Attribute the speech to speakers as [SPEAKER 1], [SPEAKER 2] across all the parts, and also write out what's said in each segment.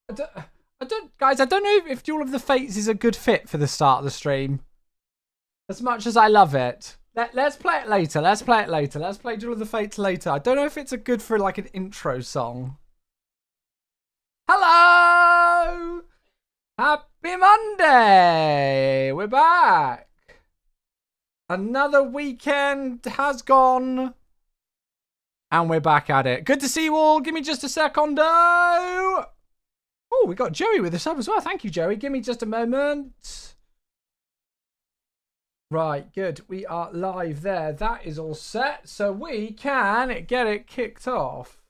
[SPEAKER 1] Guys, I don't know if Duel of the Fates is a good fit for the start of the stream. As much as I love it. Let's play it later. Let's play it later. Let's play Duel of the Fates later. I don't know if it's a good for like an intro song. Hello! Happy Monday! We're back. Another weekend has gone. And we're back at it. Good to see you all. Give me just a secondo. Oh, we got Joey with us up as well. Thank you, Joey. Give me just a moment. Right, good. We are live there. That is all set. So we can get it kicked off.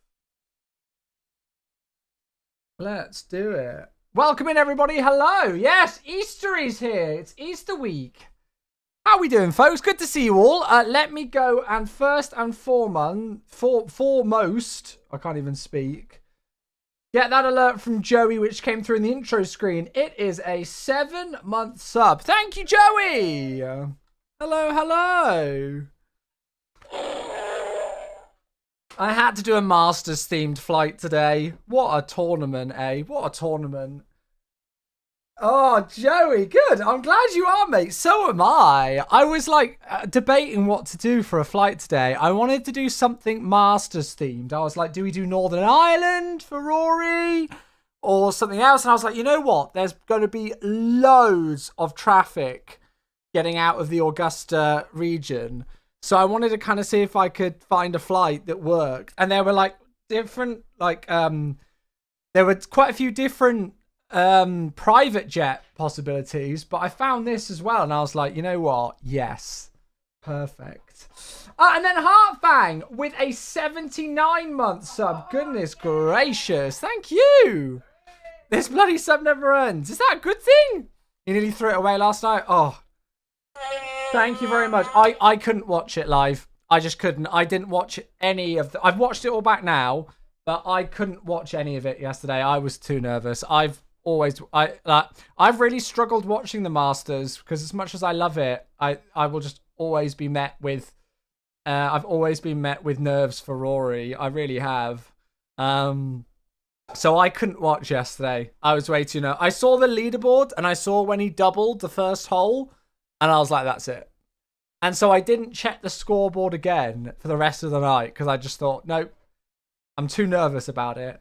[SPEAKER 1] Let's do it. Welcome in, everybody. Hello. Yes, Easter is here. It's Easter week. How are we doing, folks? Good to see you all. Let me go and first and foremost, I can't even speak. Get that alert from Joey, which came through in the intro screen. It is a 7-month sub. Thank you, Joey. Hello, hello. I had to do a Masters themed flight today. What a tournament, eh? What a tournament. Oh, Joey, good. I'm glad you are, mate. So am I. I was like debating what to do for a flight today. I wanted to do something Masters themed. I was like, do we do Northern Ireland for Rory or something else? And I was like, you know what? There's going to be loads of traffic getting out of the Augusta region. So I wanted to kind of see if I could find a flight that worked. And there were like different, like, there were quite a few different private jet possibilities, but I found this as well, and I was like, you know what? Yes, perfect. And then Heartfang with a 79-month sub. Goodness gracious, thank you. This bloody sub never ends. Is that a good thing? You nearly threw it away last night. Oh, thank you very much. I couldn't watch it live. I just couldn't. I didn't watch any of the. I've watched it all back now, but I couldn't watch any of it yesterday. I was too nervous. I've really struggled watching the Masters because as much as I love it, I will just always be met with I've always been met with nerves for Rory. I really have. So I couldn't watch yesterday. I was way too nervous. I saw the leaderboard and I saw when he doubled the first hole and I was like, that's it. And so I didn't check the scoreboard again for the rest of the night because I just thought, nope, I'm too nervous about it.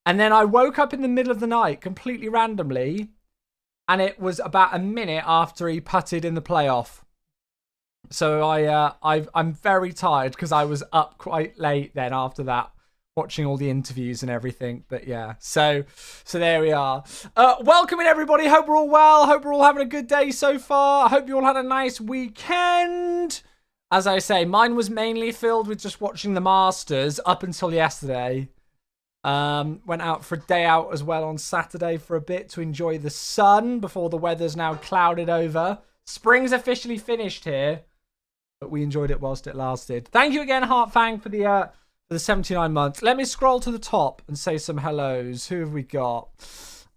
[SPEAKER 1] And then I woke up in the middle of the night completely randomly, and it was about a minute after he putted in the playoff. So I'm very tired because I was up quite late then after that, watching all the interviews and everything. But yeah, so there we are. Welcome in, everybody. Hope we're all well. Hope we're all having a good day so far. I hope you all had a nice weekend. As I say, mine was mainly filled with just watching the Masters up until yesterday. Went out for a day out as well on Saturday for a bit to enjoy the sun before the weather's now clouded over. Spring's officially finished here, but we enjoyed it whilst it lasted. Thank you again, Heartfang, for the 79 months. Let me scroll to the top and say some hellos. Who have we got?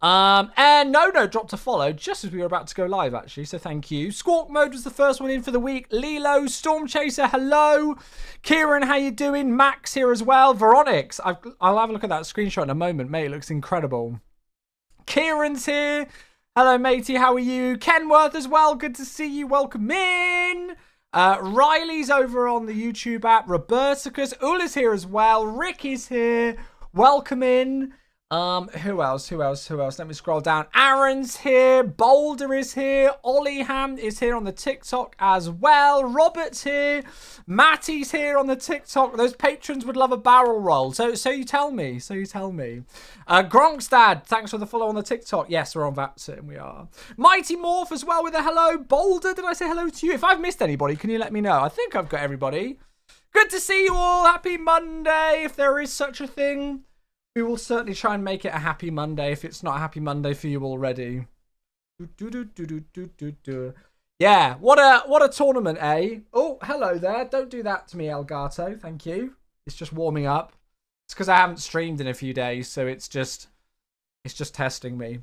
[SPEAKER 1] And No dropped a follow just as we were about to go live, actually, so thank you. Squawk Mode was the first one in for the week. Lilo, Storm Chaser, hello. Kieran, how you doing? Max here as well. Veronix, I'll have a look at that screenshot in a moment, mate. It looks incredible. Kieran's here. Hello, matey. How are you? Kenworth as well. Good to see you. Welcome in. Riley's over on the YouTube app. Roberticus. Ula's here as well. Rick is here. Welcome in. Who else? Let me scroll down. Aaron's here. Boulder is here. Ollieham is here on the TikTok as well. Robert's here. Matty's here on the TikTok. Those patrons would love a barrel roll. So you tell me. Gronk's dad, thanks for the follow on the TikTok. Yes, we're on that soon. We are. Mighty Morph as well with a hello. Boulder, did I say hello to you? If I've missed anybody, can you let me know? I think I've got everybody. Good to see you all. Happy Monday, if there is such a thing. We will certainly try and make it a happy Monday if it's not a happy Monday for you already. Yeah, what a tournament, eh? Oh, hello there. Don't do that to me, Elgato. Thank you. It's just warming up. It's because I haven't streamed in a few days, so it's just testing me.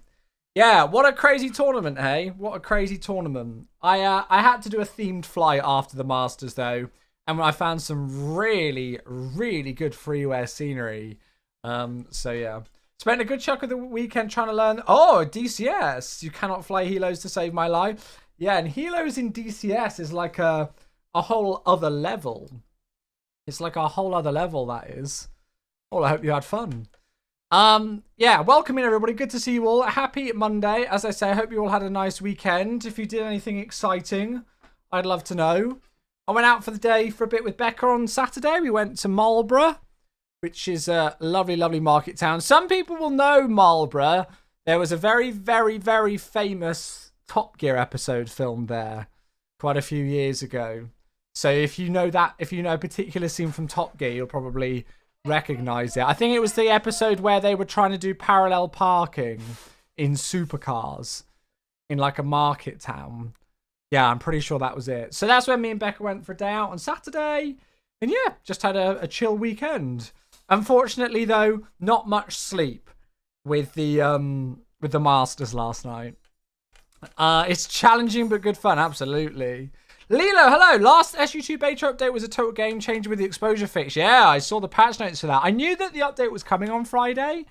[SPEAKER 1] Yeah, what a crazy tournament, hey? What a crazy tournament. I had to do a themed flight after the Masters, though, and I found some really, really good freeware scenery. So yeah. Spent a good chunk of the weekend trying to learn. Oh, DCS. You cannot fly helos to save my life. Yeah, and helos in DCS is like a whole other level. It's like a whole other level, that is. Well, I hope you had fun. Yeah, welcome in everybody. Good to see you all. Happy Monday. As I say, I hope you all had a nice weekend. If you did anything exciting, I'd love to know. I went out for the day for a bit with Becca on Saturday. We went to Marlborough, which is a lovely, lovely market town. Some people will know Marlborough. There was a very, very, very famous Top Gear episode filmed there quite a few years ago. So if you know a particular scene from Top Gear, you'll probably recognize it. I think it was the episode where they were trying to do parallel parking in supercars in like a market town. Yeah, I'm pretty sure that was it. So that's when me and Becca went for a day out on Saturday. And yeah, just had a chill weekend. Unfortunately, though, not much sleep with the Masters last night. It's challenging but good fun, absolutely. Lilo, hello. Last SU2 beta update was a total game changer with the exposure fix. Yeah, I saw the patch notes for that. I knew that the update was coming on Friday,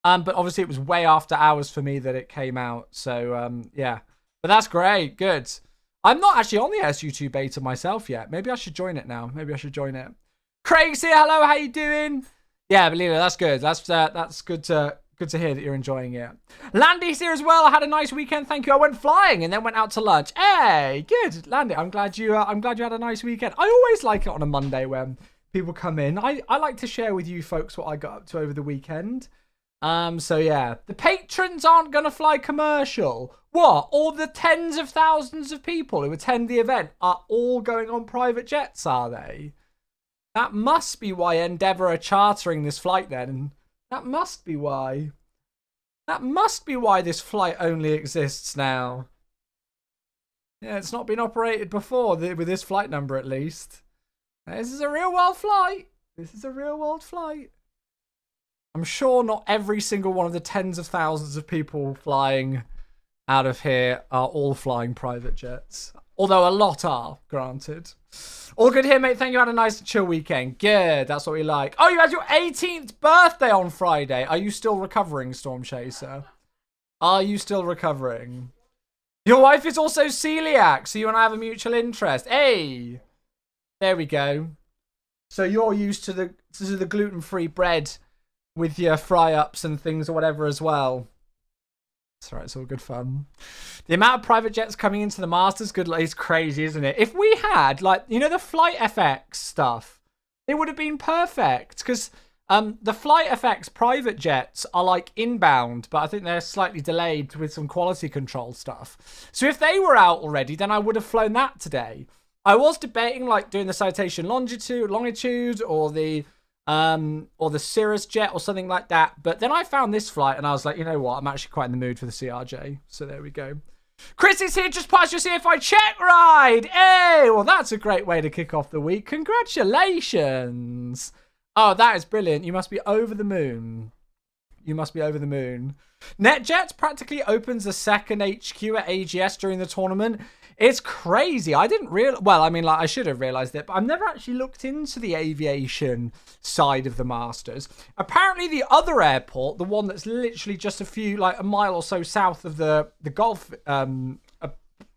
[SPEAKER 1] but obviously it was way after hours for me that it came out. So, yeah. But that's great. Good. I'm not actually on the SU2 beta myself yet. Maybe I should join it now. Maybe I should join it. Craig's here. Hello, how you doing? Yeah, but Lilo, that's good. That's good to hear that you're enjoying it. Landy's here as well. I had a nice weekend, thank you. I went flying and then went out to lunch. Hey, good, Landy. I'm glad you had a nice weekend. I always like it on a Monday when people come in. I like to share with you folks what I got up to over the weekend. So yeah, the patrons aren't gonna fly commercial. What? All the tens of thousands of people who attend the event are all going on private jets, are they? That must be why Endeavour are chartering this flight then. That must be why. That must be why this flight only exists now. Yeah, it's not been operated before, with this flight number at least. This is a real world flight. This is a real world flight. I'm sure not every single one of the tens of thousands of people flying out of here are all flying private jets. Although a lot are, granted. All good here, mate. Thank you. Had a nice chill weekend. Good. That's what we like. Oh, you had your 18th birthday on Friday. Are you still recovering, Storm Chaser? Are you still recovering? Your wife is also celiac, so you and I have a mutual interest. Hey. There we go. So you're used to the gluten-free bread with your fry-ups and things or whatever as well. It's alright, it's all good fun. The amount of private jets coming into the Masters is crazy, isn't it? If we had, like, you know, the Flight FX stuff, it would have been perfect. Because the Flight FX private jets are, like, inbound, but I think they're slightly delayed with some quality control stuff. So if they were out already, then I would have flown that today. I was debating, like, doing the Citation Longitude or the Cirrus jet or something like that. But then I found this flight and I was like, you know what? I'm actually quite in the mood for the CRJ. So there we go. Chris is here just past your CFI check ride. Hey, well, that's a great way to kick off the week. Congratulations. Oh, that is brilliant. You must be over the moon. You must be over the moon. NetJets practically opens a second HQ at AGS during the tournament. It's crazy. I didn't realize. Well, I mean, like, I should have realized it, but I've never actually looked into the aviation side of the Masters. Apparently, the other airport, the one that's literally just a mile or so south of the Gulf,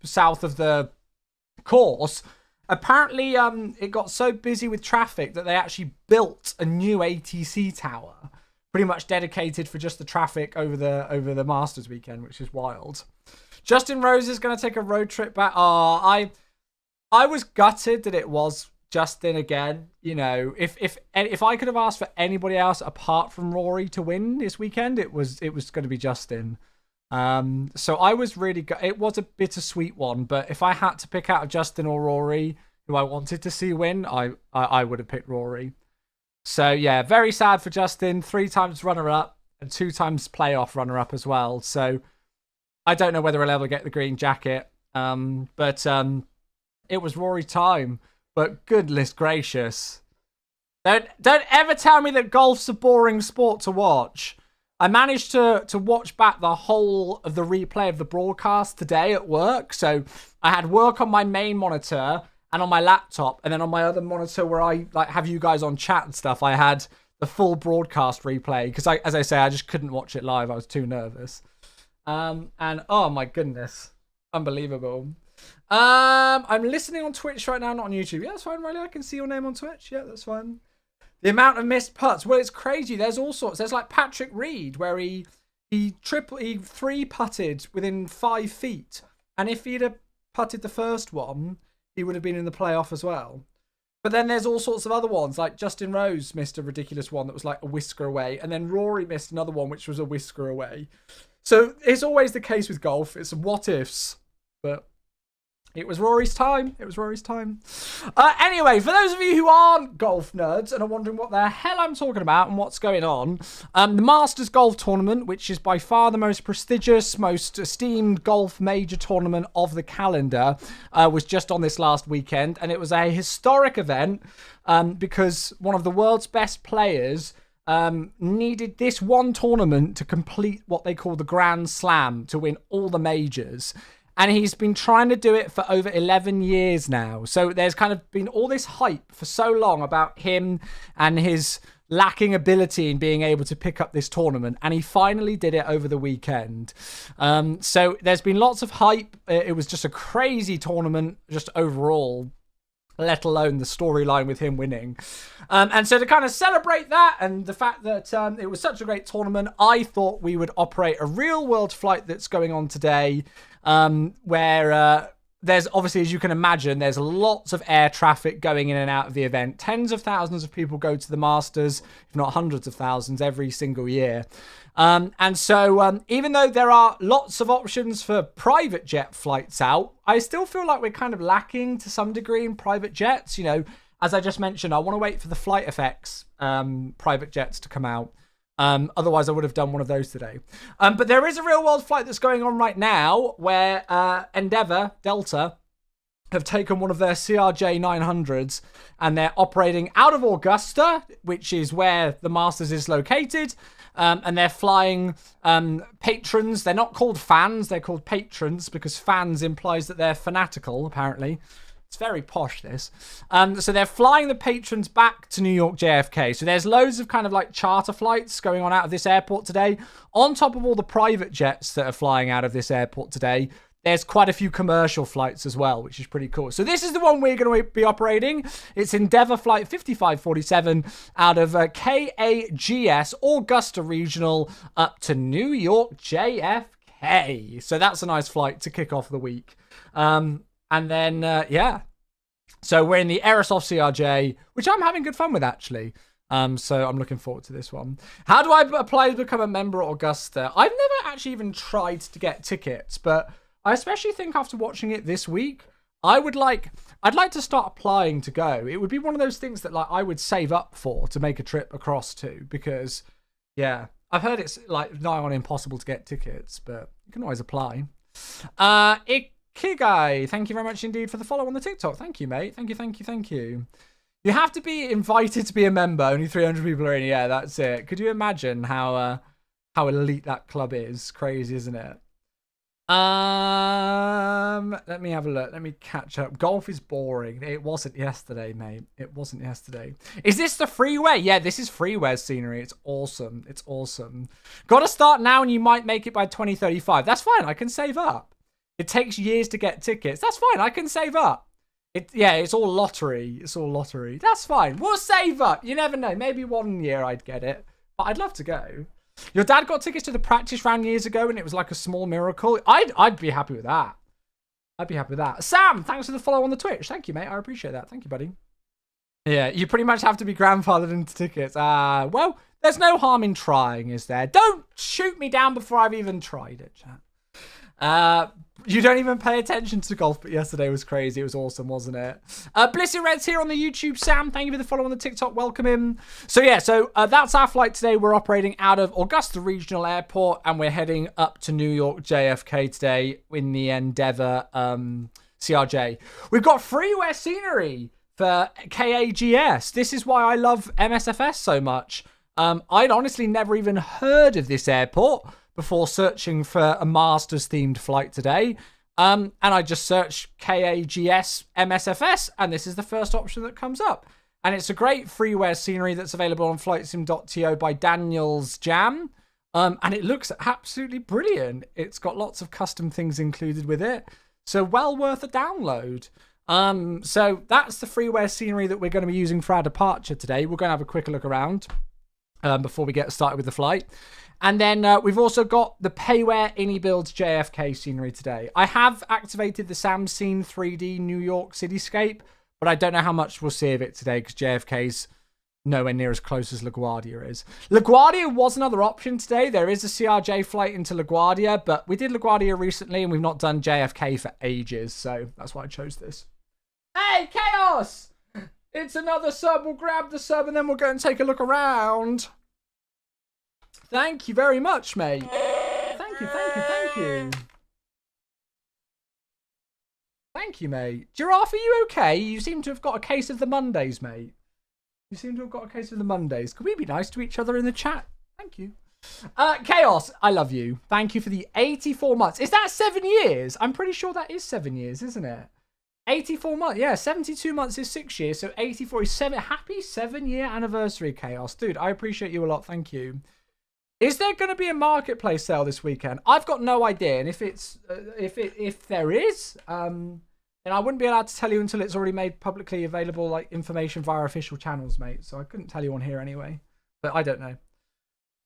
[SPEAKER 1] south of the course, apparently, it got so busy with traffic that they actually built a new ATC tower, pretty much dedicated for just the traffic over the Masters weekend, which is wild. Justin Rose is going to take a road trip back. Oh, I was gutted that it was Justin again. You know, if I could have asked for anybody else apart from Rory to win this weekend, it was going to be Justin. So I was really it was a bittersweet one, but if I had to pick out Justin or Rory, who I wanted to see win, I would have picked Rory. So yeah, very sad for Justin. 3 times runner-up and 2 times playoff runner-up as well. So I don't know whether he'll ever get the green jacket. But it was Rory time. But goodness gracious. Don't ever tell me that golf's a boring sport to watch. I managed to watch back the whole of the replay of the broadcast today at work. So I had work on my main monitor and on my laptop, and then on my other monitor where I have you guys on chat and stuff, I had the full broadcast replay because as I say, I just couldn't watch it live. I was too nervous. And oh my goodness, unbelievable. I'm listening on Twitch right now, not on YouTube. Yeah, that's fine, Riley. I can see your name on Twitch. Yeah, that's fine. The amount of missed putts. Well, it's crazy. There's all sorts. There's like Patrick Reed, where he three putted within 5 feet, and if he'd have putted the first one, he would have been in the playoff as well. But then there's all sorts of other ones, like Justin Rose missed a ridiculous one that was like a whisker away, and then Rory missed another one which was a whisker away. So it's always the case with golf. It's what ifs, but it was Rory's time. It was Rory's time. Anyway, for those of you who aren't golf nerds and are wondering what the hell I'm talking about and what's going on, the Masters Golf Tournament, which is by far the most prestigious, most esteemed golf major tournament of the calendar, was just on this last weekend. And it was a historic event because one of the world's best players needed this one tournament to complete what they call the Grand Slam, to win all the majors. And he's been trying to do it for over 11 years now. So there's kind of been all this hype for so long about him and his lacking ability in being able to pick up this tournament. And he finally did it over the weekend. So there's been lots of hype. It was just a crazy tournament, just overall, let alone the storyline with him winning. And so to kind of celebrate that and the fact that it was such a great tournament, I thought we would operate a real world flight that's going on today, where there's obviously, as you can imagine, there's lots of air traffic going in and out of the event. Tens of thousands of people go to the Masters, if not hundreds of thousands, every single year. And so even though there are lots of options for private jet flights out, I still feel like we're kind of lacking to some degree in private jets. You know, as I just mentioned, I want to wait for the Flight Effects private jets to come out. Otherwise, I would have done one of those today. But there is a real world flight that's going on right now where Endeavour, Delta, have taken one of their CRJ 900s and they're operating out of Augusta, which is where the Masters is located. And they're flying patrons. They're not called fans, they're called patrons because fans implies that they're fanatical, apparently. It's very posh, this. So they're flying the patrons back to New York JFK. So there's loads of kind of like charter flights going on out of this airport today. On top of all the private jets that are flying out of this airport today, there's quite a few commercial flights as well, which is pretty cool. So this is the one we're going to be operating. It's Endeavour Flight 5547 out of KAGS, Augusta Regional, up to New York JFK. So that's a nice flight to kick off the week. And then, yeah. So we're in the Aerosoft CRJ, which I'm having good fun with, actually. So I'm looking forward to this one. How do I apply to become a member at Augusta? I've never actually even tried to get tickets, but I especially think after watching it this week, I'd like to start applying to go. It would be one of those things that like I would save up for to make a trip across to, because, yeah, I've heard it's like nigh on impossible to get tickets, but you can always apply. Ikigai, thank you very much indeed for the follow on the TikTok. Thank you, mate. Thank you. You have to be invited to be a member. Only 300 people are in. Yeah, that's it. Could you imagine how elite that club is? Crazy, isn't it? Let me have a look. Let me catch up. Golf is boring. It wasn't yesterday, mate. It wasn't yesterday. Is this the freeway? Yeah, this is freeway scenery. It's awesome. It's awesome. Got to start now and you might make it by 2035. That's fine. I can save up. It takes years to get tickets. That's fine. I can save up. It's all lottery. It's all lottery. That's fine. We'll save up. You never know. Maybe one year I'd get it. But I'd love to go. Your dad got tickets to the practice round years ago and it was like a small miracle. I'd be happy with that. I'd be happy with that. Sam, thanks for the follow on the Twitch. Thank you, mate. I appreciate that. Thank you, buddy. Yeah, you pretty much have to be grandfathered into tickets. Well, there's no harm in trying, is there? Don't shoot me down before I've even tried it, chat. You don't even pay attention to golf, but yesterday was crazy. It was awesome, wasn't it? Blissy Red's here on the YouTube. Sam, thank you for the follow on the TikTok. Welcome in. So that's our flight today. We're operating out of Augusta Regional Airport and we're heading up to New York JFK today in the Endeavour CRJ. We've got freeway scenery for KAGS. This is why I love MSFS so much. I'd honestly never even heard of this airport before searching for a Masters themed flight today. And I just searched KAGS MSFS and this is the first option that comes up. And it's a great freeware scenery that's available on flightsim.to by Daniel's Jam. And it looks absolutely brilliant. It's got lots of custom things included with it. So well worth a download. So that's the freeware scenery that we're going to be using for our departure today. We're going to have a quick look around before we get started with the flight. And then we've also got the Payware Builds JFK scenery today. I have activated the Samscene 3D New York cityscape, but I don't know how much we'll see of it today because JFK's nowhere near as close as LaGuardia is. LaGuardia was another option today. There is a CRJ flight into LaGuardia, but we did LaGuardia recently and we've not done JFK for ages, so that's why I chose this. Hey, Chaos! It's another sub. We'll grab the sub and then we'll go and take a look around. Thank you very much, mate. Thank you. Thank you, mate. Giraffe, are you okay? You seem to have got a case of the Mondays, mate. You seem to have got a case of the Mondays. Can we be nice to each other in the chat? Thank you. Chaos, I love you. Thank you for the 84 months. Is that 7 years? I'm pretty sure that is 7 years, isn't it? 84 months. Yeah, 72 months is 6 years. So 84 is 7. Happy 7-year anniversary, Chaos. Dude, I appreciate you a lot. Thank you. Is there going to be a marketplace sale this weekend? I've got no idea. And if it's if there is, then I wouldn't be allowed to tell you until it's already made publicly available, like information via official channels, mate. So I couldn't tell you on here anyway. But I don't know.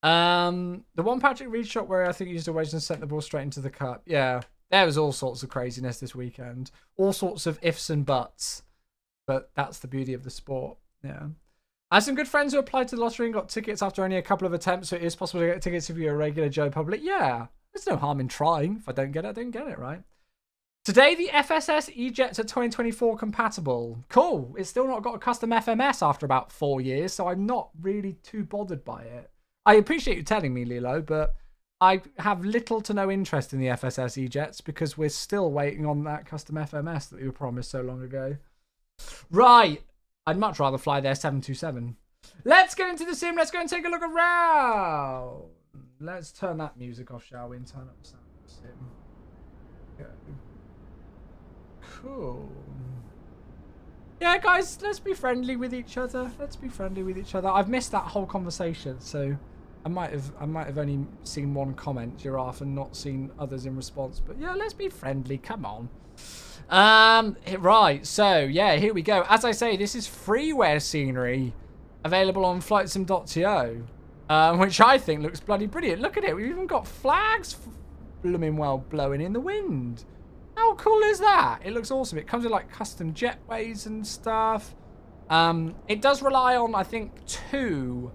[SPEAKER 1] The one Patrick Reed shot where I think he used a wedge and sent the ball straight into the cup. Yeah, there was all sorts of craziness this weekend. All sorts of ifs and buts. But that's the beauty of the sport. Yeah. I have some good friends who applied to the lottery and got tickets after only a couple of attempts, so it is possible to get tickets if you're a regular Joe Public. Yeah, there's no harm in trying. If I don't get it, I don't get it, right? Today, the FSS E-Jets are 2024 compatible. Cool. It's still not got a custom FMS after about 4 years, so I'm not really too bothered by it. I appreciate you telling me, Lilo, but I have little to no interest in the FSS E-Jets because we're still waiting on that custom FMS that we were promised so long ago. Right. I'd much rather fly their 727. Let's get into the sim. Let's go and take a look around. Let's turn that music off, shall we? And turn up the sound of the sim. Go. Cool. Yeah, guys, let's be friendly with each other. Let's be friendly with each other. I've missed that whole conversation, so I might have only seen one comment, Giraffe, and not seen others in response. But yeah, let's be friendly. Come on. Right, so yeah, here we go. As I say, this is freeware scenery available on flightsim.to, which I think looks bloody brilliant. Look at it, we've even got flags blooming well blowing in the wind. How cool is that? It looks awesome. It comes with like custom jetways and stuff. It does rely on, I think, 2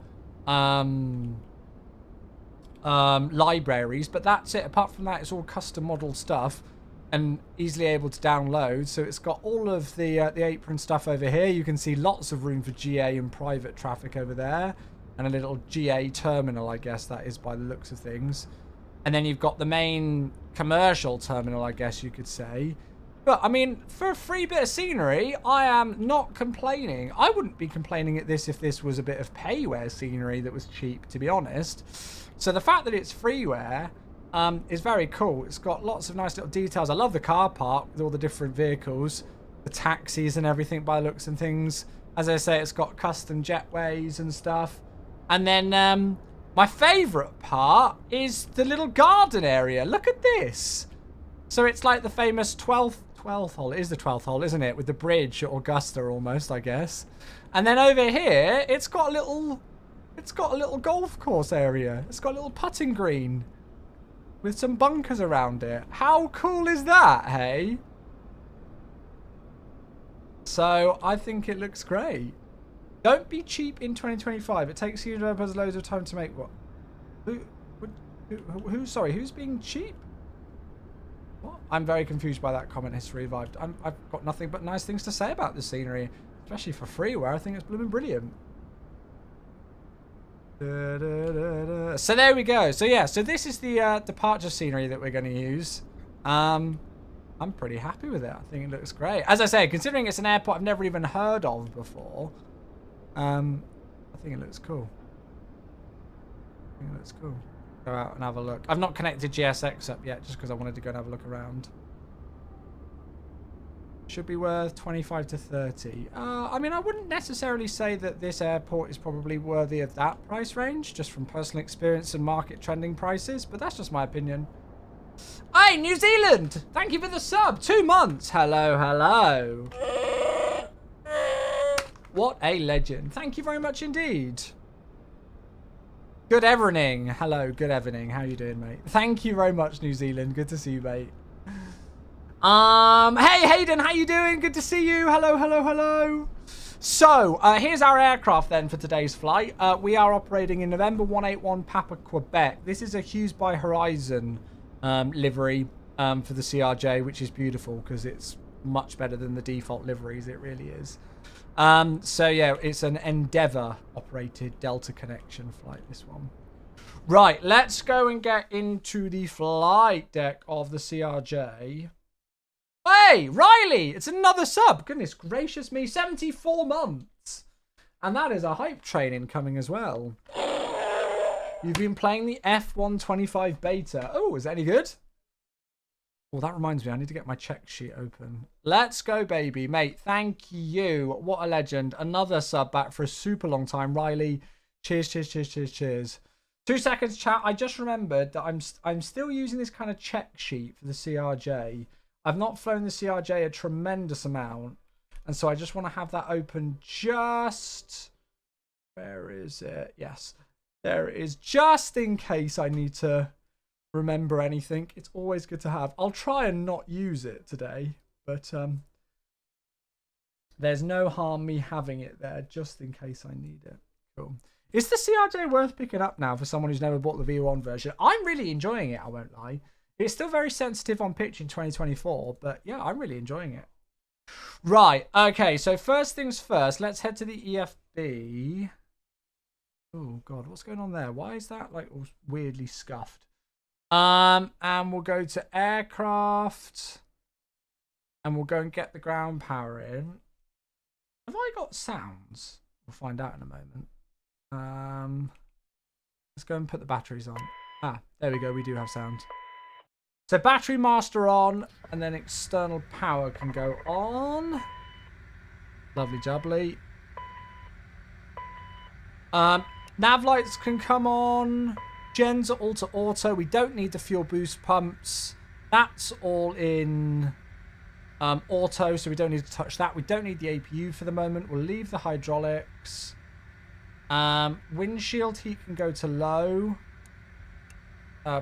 [SPEAKER 1] libraries, but that's it. Apart from that, it's all custom model stuff and easily able to download. So it's got all of the apron stuff over here. You can see lots of room for GA and private traffic over there, and a little GA terminal, I guess that is by the looks of things. And then you've got the main commercial terminal, I guess you could say. But I mean, for a free bit of scenery, I am not complaining. I wouldn't be complaining at this if this was a bit of payware scenery that was cheap, to be honest. So the fact that it's freeware is very cool. It's got lots of nice little details. I love the car park with all the different vehicles, the taxis and everything by looks and things. As I say, it's got custom jetways and stuff. And then my favourite part is the little garden area. Look at this. So it's like the famous 12th hole. It is the 12th hole, isn't it? With the bridge at Augusta almost, I guess. And then over here, it's got a little golf course area. It's got a little putting green with some bunkers around it. How cool is that, hey? So I think it looks great. Don't be cheap in 2025. It takes you developers loads of time to make what? Sorry, who's being cheap? What? I'm very confused by that comment history revived. I've got nothing but nice things to say about the scenery, especially for freeware. I think it's blooming brilliant. So there we go. So yeah, so this is the departure scenery that we're going to use. I'm pretty happy with it. I think it looks great. As I say, considering it's an airport I've never even heard of before, I think it looks cool. Go out and have a look. I've not connected GSX up yet just because I wanted to go and have a look around. Should be worth 25 to 30. I mean, I wouldn't necessarily say that this airport is probably worthy of that price range, just from personal experience and market trending prices, but that's just my opinion. Hey, New Zealand! Thank you for the sub. 2 months. Hello, hello. What a legend. Thank you very much indeed. Good evening. Hello, good evening. How you doing, mate? Thank you very much, New Zealand. Good to see you, mate. Hey, Hayden, how you doing? Good to see you. Hello, hello, hello. So, here's our aircraft then for today's flight. We are operating in November 181 Papa, Quebec. This is a Hughes by Horizon livery for the CRJ, which is beautiful because it's much better than the default liveries. It really is. So, yeah, it's an Endeavour-operated Delta connection flight, this one. Right, let's go and get into the flight deck of the CRJ. Hey, Riley, it's another sub. Goodness gracious me, 74 months. And that is a hype train incoming as well. You've been playing the F125 beta. Oh, is that any good? Well, that reminds me, I need to get my check sheet open. Let's go, baby. Mate, thank you. What a legend. Another sub back for a super long time. Riley, cheers, cheers, cheers, cheers, cheers. 2 seconds, chat. I just remembered that I'm still using this kind of check sheet for the CRJ. I've not flown the CRJ a tremendous amount, and so I just want to have that open just... Where is it? Yes, there it is, just in case I need to remember anything. It's always good to have. I'll try and not use it today, but there's no harm me having it there just in case I need it. Cool. Is the CRJ worth picking up now for someone who's never bought the V1 version? I'm really enjoying it, I won't lie. It's still very sensitive on pitch in 2024, but yeah, I'm really enjoying it. Right, okay, so first things first, let's head to the EFB. Oh, God, what's going on there? Why is that, like, all weirdly scuffed? And we'll go to aircraft, and we'll go and get the ground power in. Have I got sounds? We'll find out in a moment. Let's go and put the batteries on. Ah, there we go, we do have sound. So battery master on, and then external power can go on. Lovely jubbly. Nav lights can come on. Gens are all to auto. We don't need the fuel boost pumps. That's all in auto, so we don't need to touch that. We don't need the APU for the moment. We'll leave the hydraulics. Windshield heat can go to low.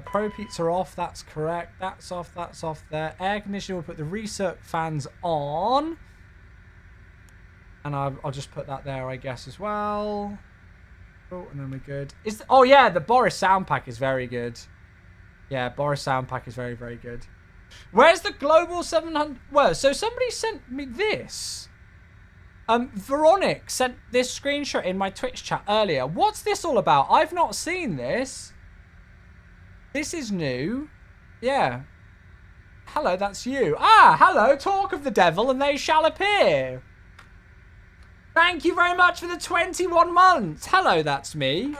[SPEAKER 1] Probe heats are off, that's correct. That's off there. Air conditioning, we'll put the recirc fans on. And I'll just put that there, I guess, as well. Oh, and then we're good. Oh, yeah, the Boris sound pack is very good. Yeah, Boris sound pack is very, very good. Where's the Global 700? Well, so somebody sent me this. Veronic sent this screenshot in my Twitch chat earlier. What's this all about? I've not seen this. This is new. Yeah. Hello, that's you. Ah, hello. Talk of the devil and they shall appear. Thank you very much for the 21 months. Hello, that's me.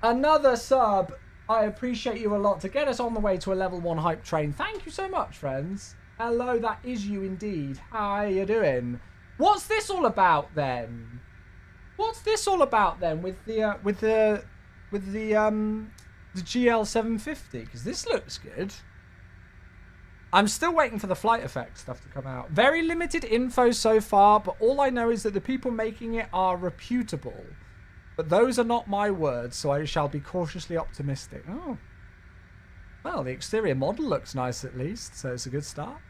[SPEAKER 1] Another sub. I appreciate you a lot to get us on the way to a level 1 hype train. Thank you so much, friends. Hello, that is you indeed. How you doing? What's this all about then? What's this all about then with the GL 750? Because this looks good. I'm still waiting for the flight effect stuff to come out. Very limited info so far, but all I know is that the people making it are reputable. But those are not my words, so I shall be cautiously optimistic. Oh. Well, the exterior model looks nice at least, so it's a good start.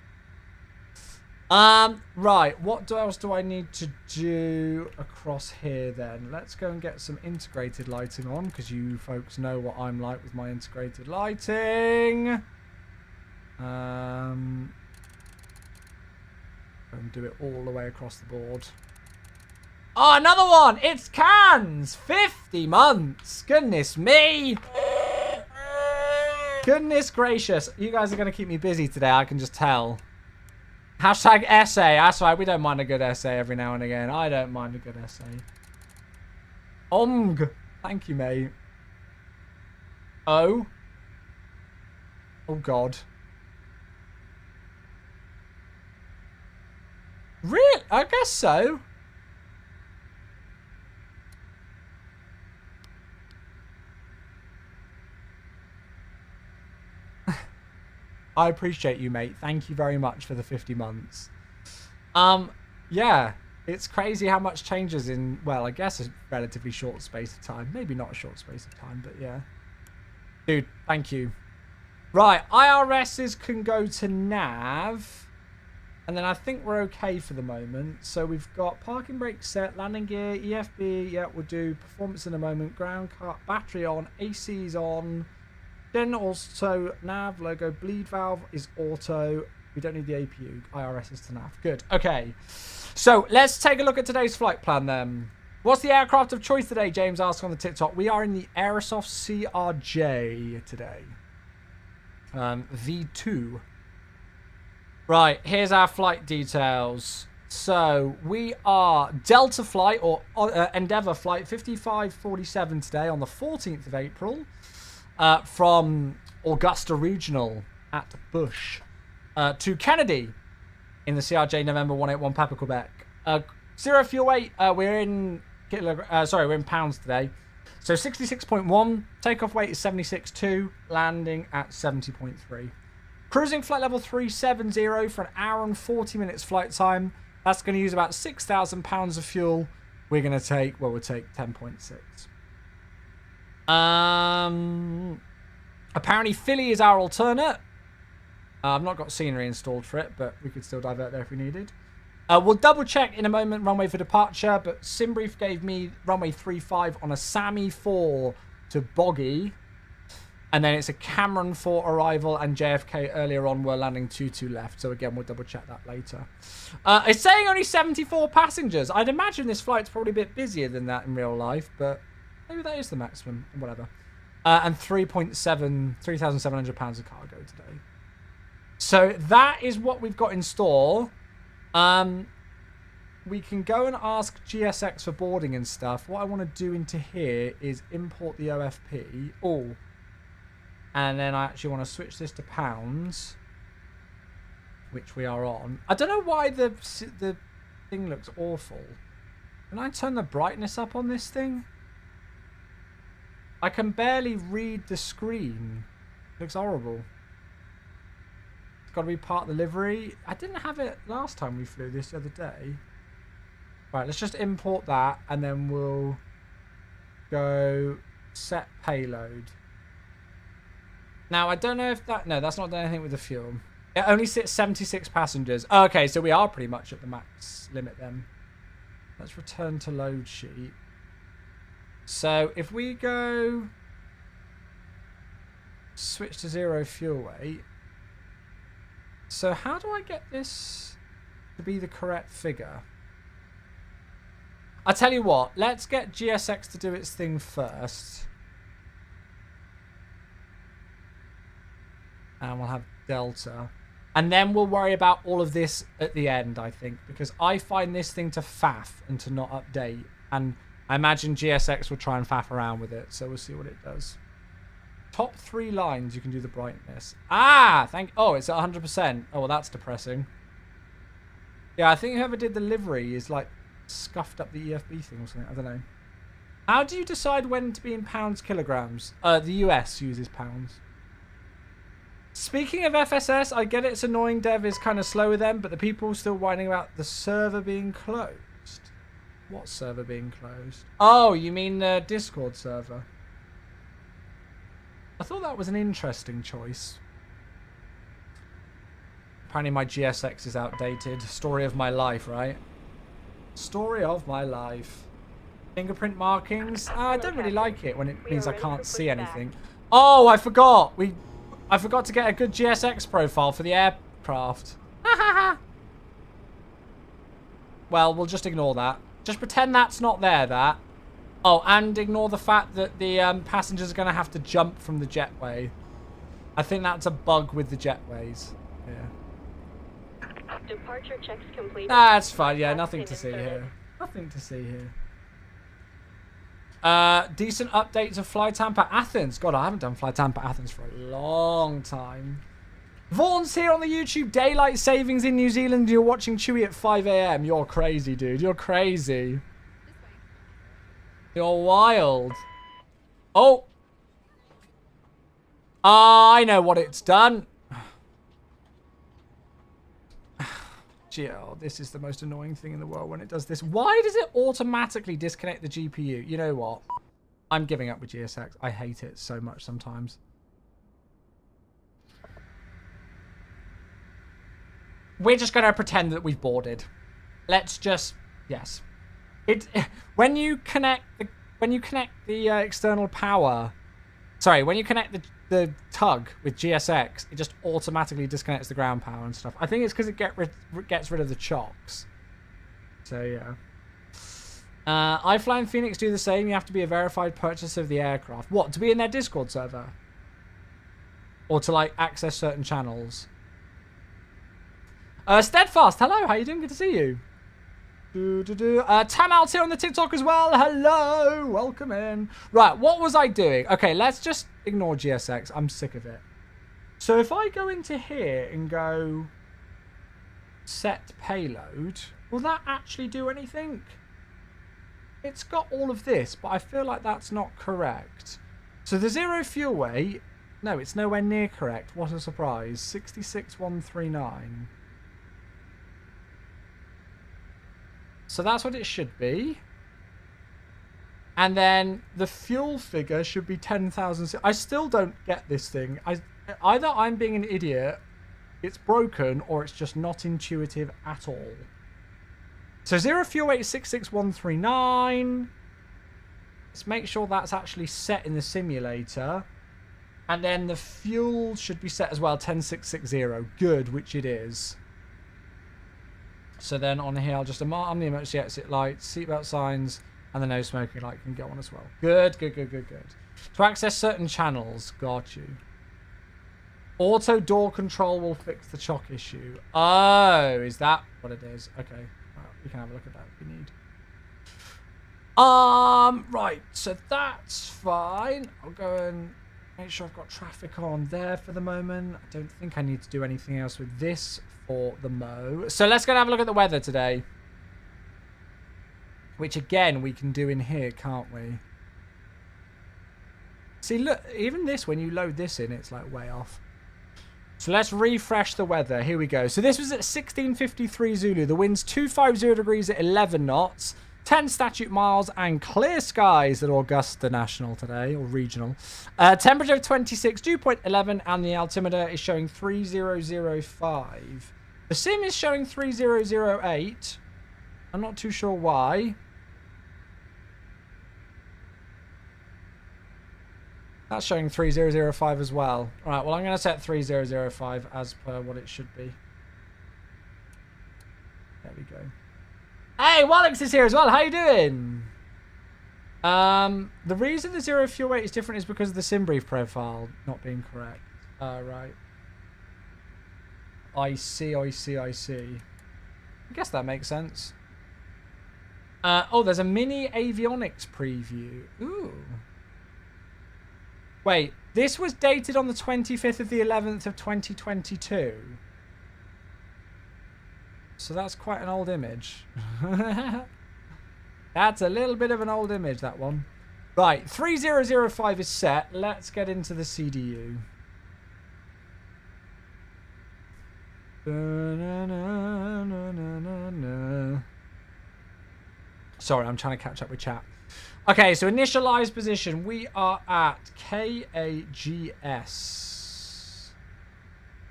[SPEAKER 1] Right, what else do I need to do across here then? Let's go and get some integrated lighting on, because you folks know what I'm like with my integrated lighting. And do it all the way across the board. Oh, another one! It's cans! 50 months! Goodness me! Goodness gracious. You guys are going to keep me busy today, I can just tell. Hashtag essay. That's right, we don't mind a good essay every now and again. I don't mind a good essay. Omg. Thank you, mate. Oh. Oh, God. I guess so. I appreciate you, mate. Thank you very much for the 50 months. Yeah, it's crazy how much changes in, well, I guess a relatively short space of time. Maybe not a short space of time, but yeah. Dude, thank you. Right, IRSs can go to nav. And then I think we're okay for the moment. So we've got parking brake set, landing gear, EFB. Yeah, we'll do performance in a moment. Ground car, battery on, AC's on. Then also nav logo, bleed valve is auto. We don't need the APU. IRS is to nav. Good. Okay. So let's take a look at today's flight plan then. What's the aircraft of choice today? James asked on the TikTok. We are in the Aerosoft CRJ today. V2. Right, here's our flight details. So we are Delta flight or Endeavour flight 5547 today on the 14th of April from Augusta Regional at Bush to Kennedy in the CRJ November 181 Papa Quebec. 0 fuel weight. We're in we're in pounds today. So 66.1. Takeoff weight is 76.2. Landing at 70.3. Cruising flight level 370 for an hour and 40 minutes flight time. That's going to use about 6,000 pounds of fuel. We're going to take, well, we'll take 10.6. Apparently Philly is our alternate. I've not got scenery installed for it, but we could still divert there if we needed. We'll double check in a moment runway for departure, but Simbrief gave me runway 35 on a Sammy 4 to Boggy. And then it's a Cameron 4 arrival, and JFK earlier on were landing 22 left. So again, we'll double check that later. It's saying only 74 passengers. I'd imagine this flight's probably a bit busier than that in real life, but maybe that is the maximum, whatever. And 3,700 pounds of cargo today. So that is what we've got in store. We can go and ask GSX for boarding and stuff. What I want to do into here is import the OFP. Oh. And then I actually want to switch this to pounds, which we are on. I don't know why the thing looks awful. Can I turn the brightness up on this thing? I can barely read the screen. It looks horrible. It's got to be part of the livery. I didn't have it last time we flew this the other day. Right, let's just import that, and then we'll go set payload. Now, I don't know if that... No, that's not done anything with the fuel. It only sits 76 passengers. Oh, okay, so we are pretty much at the max limit then. Let's return to load sheet. So, if we go... Switch to 0 fuel weight. So, how do I get this to be the correct figure? I tell you what, let's get GSX to do its thing first. And we'll have Delta. And then we'll worry about all of this at the end, I think. Because I find this thing to faff and to not update. And I imagine GSX will try and faff around with it. So we'll see what it does. Top 3 lines, you can do the brightness. Ah! Oh, it's at 100%. Oh, well, that's depressing. Yeah, I think whoever did the livery is like scuffed up the EFB thing or something. I don't know. How do you decide when to be in pounds, kilograms? The US uses pounds. Speaking of FSS, I get it's annoying dev is kind of slow with them, but the people still whining about the server being closed. What server being closed? Oh, you mean the Discord server? I thought that was an interesting choice. Apparently my GSX is outdated. Story of my life, right? Story of my life. Fingerprint markings? I don't really like it when it means I can't see anything. Oh, I forgot! I forgot to get a good GSX profile for the aircraft. Well, we'll just ignore that. Just pretend that's not there, that. Oh, and ignore the fact that the passengers are going to have to jump from the jetway. I think that's a bug with the jetways. Yeah.
[SPEAKER 2] Departure checks complete.
[SPEAKER 1] That's fine. Yeah, nothing to see here. Nothing to see here. Decent updates of Fly Tampa Athens. God, I haven't done Fly Tampa Athens for a long time. Vaughn's here on the YouTube. Daylight savings in New Zealand. You're watching Chewy at 5 a.m. You're crazy, dude. You're crazy. You're wild. Oh. I know what it's done. Gee, oh, this is the most annoying thing in the world when it does this. Why does it automatically disconnect the GPU? You know what? I'm giving up with GSX. I hate it so much sometimes. We're just going to pretend that we've boarded. Let's just... Yes. When you connect the external power... Sorry, when you connect the tug with GSX, it just automatically disconnects the ground power and stuff. I think it's because it gets rid of the chocks. So, yeah. iFly and Phoenix do the same. You have to be a verified purchaser of the aircraft. What, to be in their Discord server? Or to, like, access certain channels? Steadfast, hello. How you doing? Good to see you. Tamal's here on the TikTok as well. Hello. Welcome in. Right, what was I doing? Okay, let's just ignore GSX. I'm sick of it. So if I go into here and go set payload, will that actually do anything? It's got all of this, but I feel like that's not correct. So the zero fuel weight, no, it's nowhere near correct. What a surprise. 66,139. So that's what it should be. And then the fuel figure should be 10,000. I still don't get this thing. Either I'm being an idiot, it's broken, or it's just not intuitive at all. So 0 fuel weight is 66,139. Let's make sure that's actually set in the simulator. And then the fuel should be set as well, 10,660. Good, which it is. So then on here, I'll just arm the emergency exit lights, seatbelt signs, and the no smoking light can get on as well. Good, good, good, good, good. To access certain channels, got you. Auto door control will fix the chock issue. Oh, is that what it is? Okay, well, we can have a look at that if we need. Right, so that's fine. I'll go and make sure I've got traffic on there for the moment. I don't think I need to do anything else with this for the mo. So let's go and have a look at the weather today. Which again, we can do in here, can't we? See, look, even this, when you load this in, it's like way off. So let's refresh the weather. Here we go. So this was at 16:53 Zulu. The wind's 250 degrees at 11 knots. 10 statute miles and clear skies at Augusta National today, or regional. Temperature of 26, dew point 11, and the altimeter is showing 3005. The sim is showing 3008. I'm not too sure why. That's showing 3005 as well. All right, well, I'm going to set 3005 as per what it should be. There we go. Hey, Wallix is here as well. How you doing? The reason the 0 fuel weight is different is because of the sim brief profile not being correct. Right. I see. I guess that makes sense. Oh, there's a mini avionics preview. Ooh. Wait, this was dated on the 25th of the 11th of 2022. So that's quite an old image. That's a little bit of an old image, that one. Right, 3005 is set. Let's get into the CDU. Sorry, I'm trying to catch up with chat. Okay, so initialized position. We are at KAGS.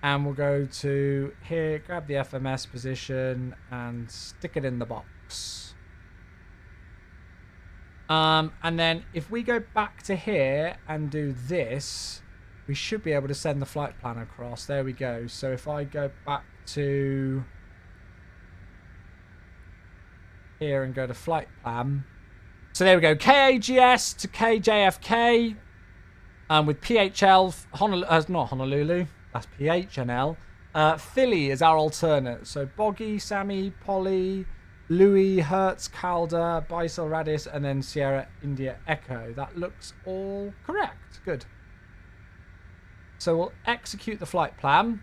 [SPEAKER 1] And we'll go to here, grab the FMS position and stick it in the box. And then if we go back to here and do this, we should be able to send the flight plan across. There we go. So if I go back to here and go to flight plan. So there we go. KAGS to KJFK. With PHL, not Honolulu. That's PHNL. Philly is our alternate. So Boggy, Sammy, Polly, Louis, Hertz, Calder, Bisel, Radis, and then Sierra, India, Echo. That looks all correct. Good. So we'll execute the flight plan.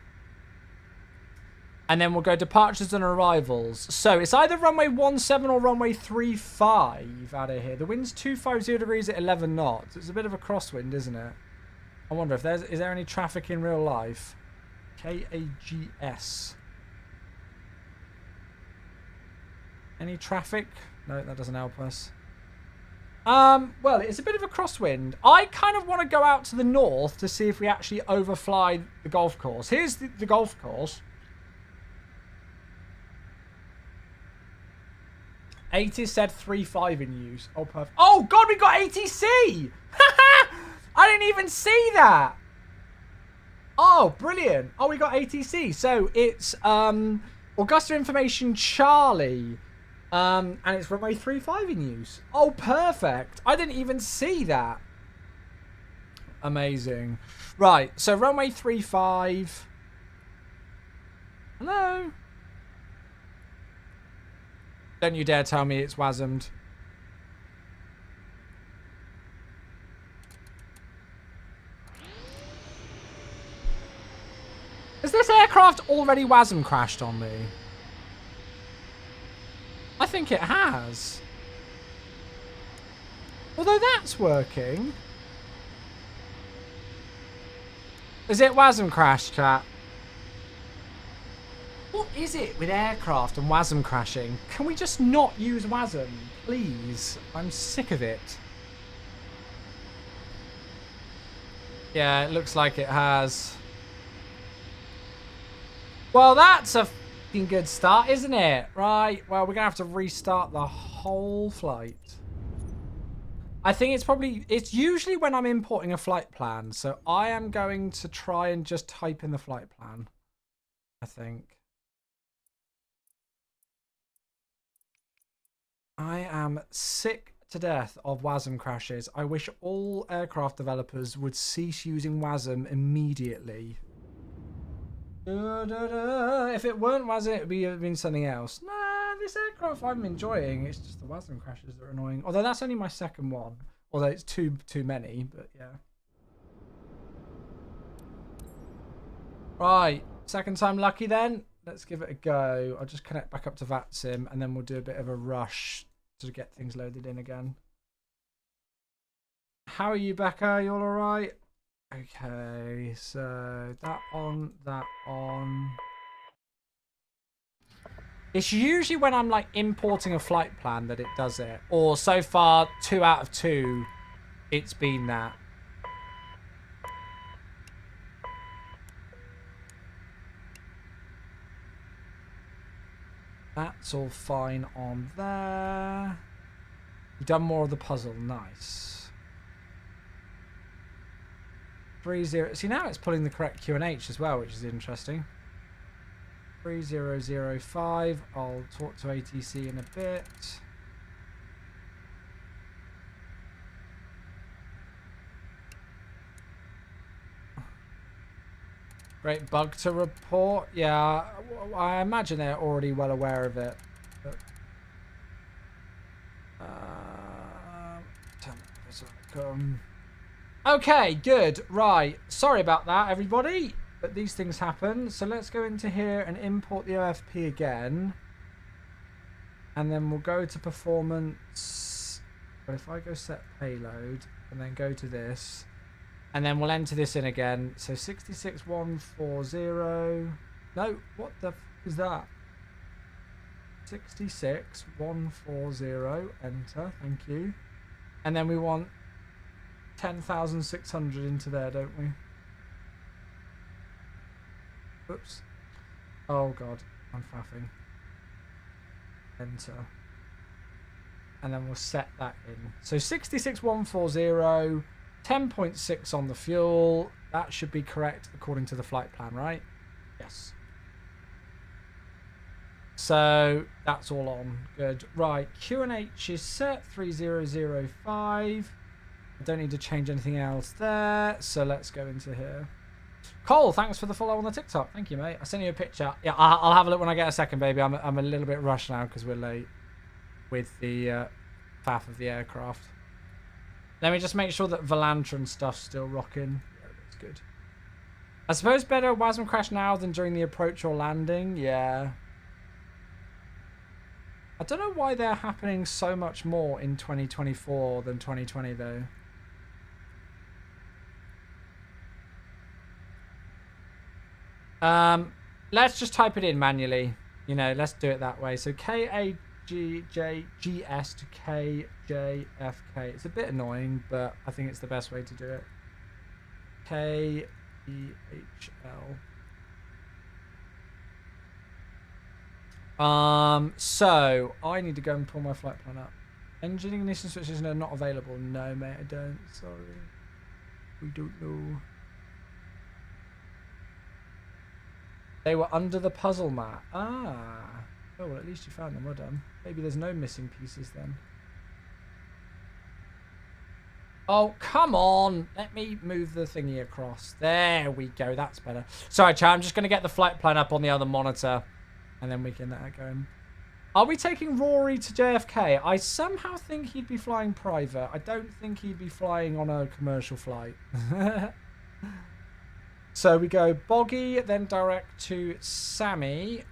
[SPEAKER 1] And then we'll go departures and arrivals. So it's either runway 17 or runway 35 out of here. The wind's 250 degrees at 11 knots. It's a bit of a crosswind, isn't it? I wonder if is there any traffic in real life? KAGS. Any traffic? No, that doesn't help us. Well, it's a bit of a crosswind. I kind of want to go out to the north to see if we actually overfly the golf course. Here's the golf course. 80 said 3.5 in use. Oh, perfect. Oh, God, we got ATC! I didn't even see that. Oh, brilliant. Oh, we got ATC. So it's Augusta Information Charlie. And it's runway 35 in use. Oh, perfect. I didn't even see that. Amazing. Right, so runway 35. Hello? Don't you dare tell me it's WASM'd. Has this aircraft already WASM crashed on me? I think it has. Although that's working. Is it WASM crash, chat? What is it with aircraft and WASM crashing? Can we just not use WASM, please? I'm sick of it. Yeah, it looks like it has. Well, that's a fucking good start, isn't it? Right, well, we're going to have to restart the whole flight. I think it's usually when I'm importing a flight plan. So I am going to try and just type in the flight plan, I think. I am sick to death of WASM crashes. I wish all aircraft developers would cease using WASM immediately. If it weren't WASM, it would have been something else. Nah, this aircraft I'm enjoying. It's just the WASM crashes that are annoying. Although that's only my second one. Although it's too many, but yeah. Right, second time lucky then. Let's give it a go. I'll just connect back up to VATSIM and then we'll do a bit of a rush to get things loaded in again. How are you, Becca? You all alright? Okay, so that on. It's usually when I'm like importing a flight plan that it does it. Or so far, 2 out of 2, it's been that. That's all fine on there. We've done more of the puzzle. Nice. 30. See, now it's pulling the correct QNH as well, which is interesting. 3005. I'll talk to ATC in a bit. Great bug to report. Yeah, I imagine they're already well aware of it. But, okay, good. Right. Sorry about that, everybody. But these things happen. So let's go into here and import the OFP again. And then we'll go to performance. But if I go set payload and then go to this. And then we'll enter this in again. So 66140. No, what the f is that? 66140. Enter. Thank you. And then we want 10,600 into there, don't we? Oops. Oh god, I'm faffing. Enter. And then we'll set that in. So 66140. 10.6 on the fuel. That should be correct according to the flight plan, right? Yes. So that's all on. Good. Right. QNH is set 3005. I don't need to change anything else there. So let's go into here. Cole, thanks for the follow on the TikTok. Thank you, mate. I sent you a picture. Yeah, I'll have a look when I get a second, baby. I'm a little bit rushed now because we're late with the faff of the aircraft. Let me just make sure that Volantra and stuff's still rocking. Yeah, that's good. I suppose better WASM crash now than during the approach or landing. Yeah. I don't know why they're happening so much more in 2024 than 2020 though. Let's just type it in manually. You know, let's do it that way. So KAGS to KJFK. It's a bit annoying, but I think it's the best way to do it. KEHL. So I need to go and pull my flight plan up. Engine ignition switches are not available. No, mate, I don't. Sorry. We don't know. They were under the puzzle mat. Ah. Oh, well, at least you found them. Well done. Maybe there's no missing pieces then. Oh, come on. Let me move the thingy across. There we go. That's better. Sorry, Chad. I'm just going to get the flight plan up on the other monitor. And then we can get going. Are we taking Rory to JFK? I somehow think he'd be flying private. I don't think he'd be flying on a commercial flight. So we go Boggy, then direct to Sammy.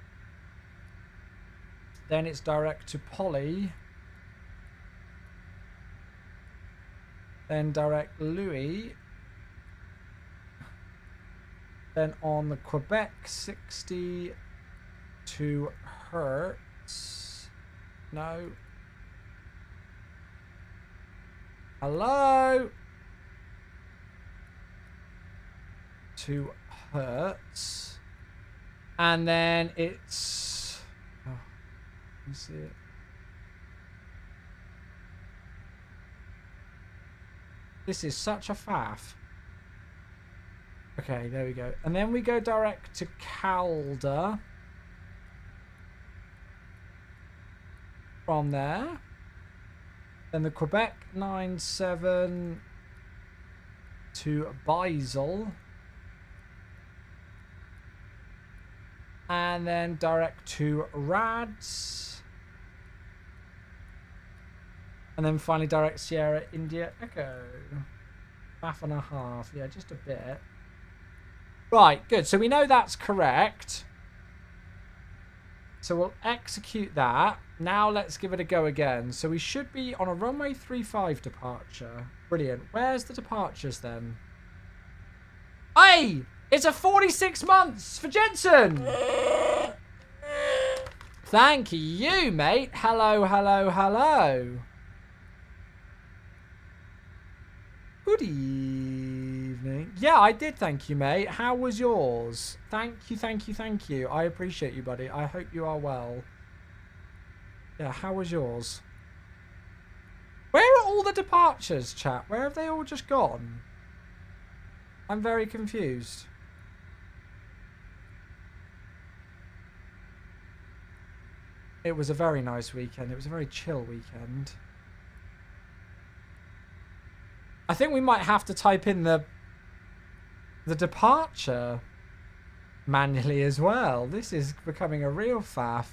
[SPEAKER 1] Then it's direct to Polly. Then direct Louis. Then on the Quebec 60 to Hertz. No. Hello. To Hertz. And then it's... Oh, let me see it. This is such a faff. Okay, there we go. And then we go direct to Calder. From there. Then the Quebec 97 to Basel. And then direct to Rads. And then finally direct Sierra India Echo. Half and a half. Yeah, just a bit. Right, good. So we know that's correct. So we'll execute that. Now let's give it a go again. So we should be on a runway 35 departure. Brilliant. Where's the departures then? Hey! It's a 46 months for Jensen! Thank you, mate. Hello, hello, hello. Good evening. Yeah, I did thank you, mate. How was yours? Thank you, thank you, thank you. I appreciate you, buddy. I hope you are well. Yeah, how was yours? Where are all the departures, chat? Where have they all just gone? I'm very confused. It was a very nice weekend. It was a very chill weekend. I think we might have to type in the departure manually as well. This is becoming a real faff.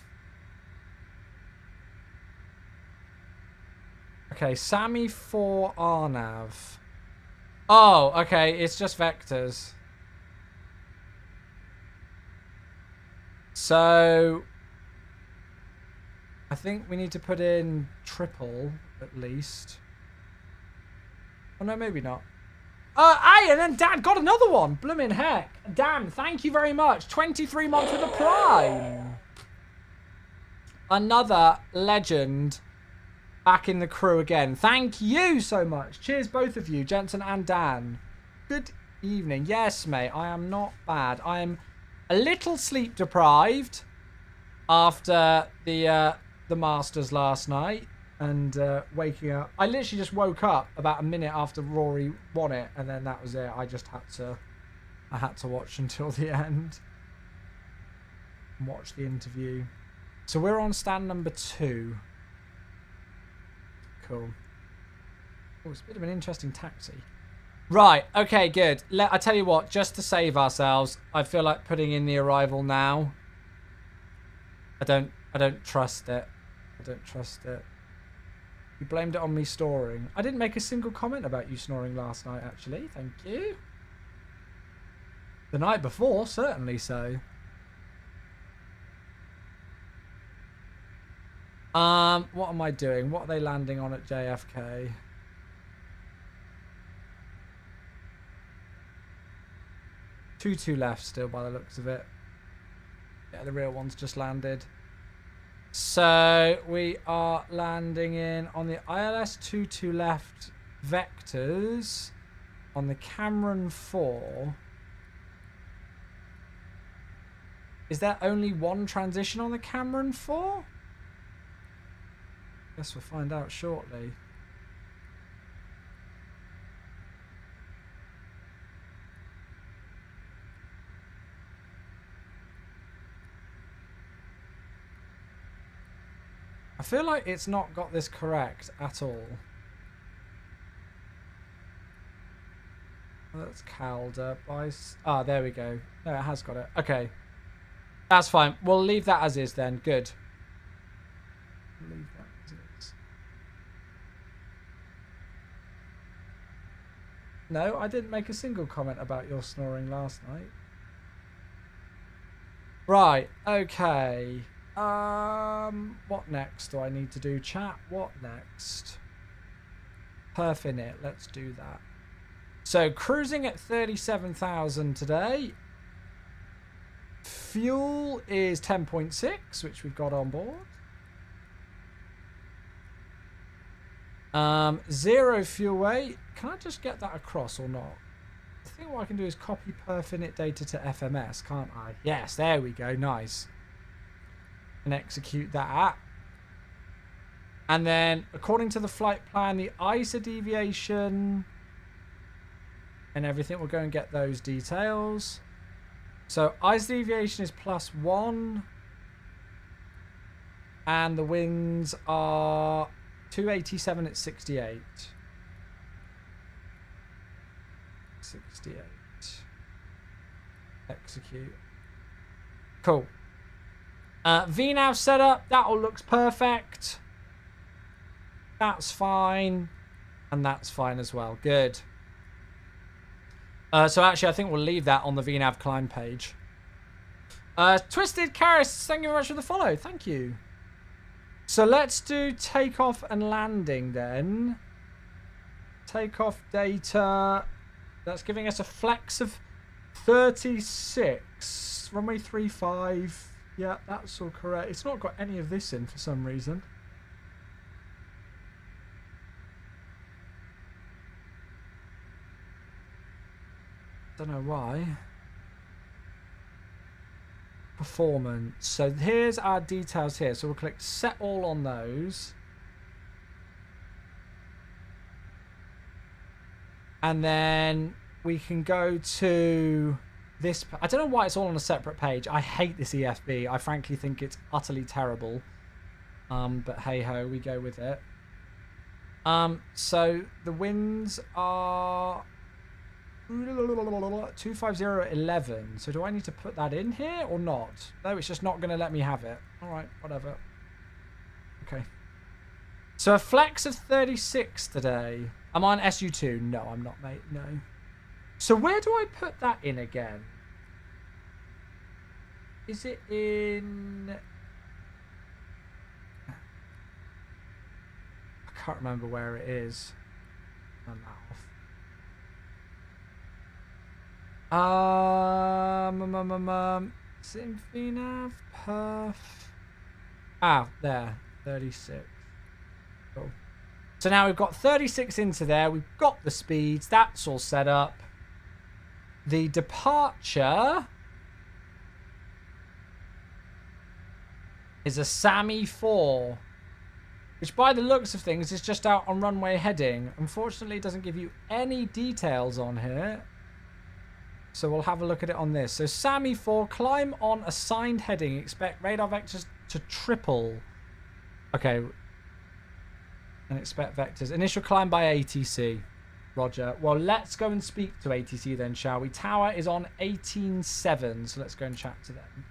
[SPEAKER 1] Okay, Sammy for Arnav. Oh, okay, it's just vectors. So I think we need to put in triple at least. Oh no, maybe not. Hey, and then Dan got another one. Bloomin' heck. Dan, thank you very much. 23 months with a prime. Another legend back in the crew again. Thank you so much. Cheers, both of you, Jensen and Dan. Good evening. Yes, mate, I am not bad. I am a little sleep deprived after the Masters last night. And waking up, I literally just woke up about a minute after Rory won it, and then that was it. I had to watch until the end and watch the interview. So we're on stand number 2. Cool. Oh, it's a bit of an interesting taxi. Right. Okay. Good. I tell you what. Just to save ourselves, I feel like putting in the arrival now. I don't trust it. I don't trust it. You blamed it on me snoring. I didn't make a single comment about you snoring last night, actually. Thank you. The night before, certainly so. What am I doing? What are they landing on at JFK? Two left still by the looks of it. Yeah, the real one's just landed. So we are landing in on the ILS 22 left vectors on the Cameron 4. Is there only one transition on the Cameron 4? Guess we'll find out shortly. I feel like it's not got this correct at all. That's Calder. Ah, there we go. No, it has got it. Okay. That's fine. We'll leave that as is then. Good. Leave that as is. No, I didn't make a single comment about your snoring last night. Right. Okay. What next do I need to do, chat? What next? Perf in it. Let's do that. So, cruising at 37,000 today. Fuel is 10.6, which we've got on board. Zero fuel weight. Can I just get that across or not? I think what I can do is copy perf init data to FMS, can't I? Yes, there we go. Nice. And execute that. And then, according to the flight plan, the ISA deviation and everything, we'll go and get those details. So, ISA deviation is +1. And the wings are 287 at 68. 68. Execute. Cool. VNAV setup, that all looks perfect. That's fine. And that's fine as well. Good. So actually, I think we'll leave that on the VNAV climb page. Twisted Karis, thank you very much for the follow. Thank you. So let's do takeoff and landing then. Takeoff data. That's giving us a flex of 36. Runway 35. Yeah, that's all correct. It's not got any of this in for some reason. Don't know why. Performance. So here's our details here. So we'll click set all on those. And then we can go to this. I don't know why it's all on a separate page. I hate this EFB. I frankly think it's utterly terrible. But hey ho, we go with it. So the winds are 25011. So do I need to put that in here or not? No, it's just not going to let me have it. All right, whatever. Okay. So a flex of 36 today. Am I on SU2? No, I'm not, mate. No. So where do I put that in again? Is it in... I can't remember where it is. Turn that off. Is it in VNAV? Perf. Ah, there. 36. Cool. So now we've got 36 into there. We've got the speeds. That's all set up. The departure is a SAMI 4, which by the looks of things is just out on runway heading. Unfortunately, it doesn't give you any details on here. So we'll have a look at it on this. So SAMI 4, climb on assigned heading. Expect radar vectors to triple. Okay. And expect vectors. Initial climb by ATC. Roger. Well, let's go and speak to ATC then, shall we? Tower is on 18.7, so let's go and chat to them.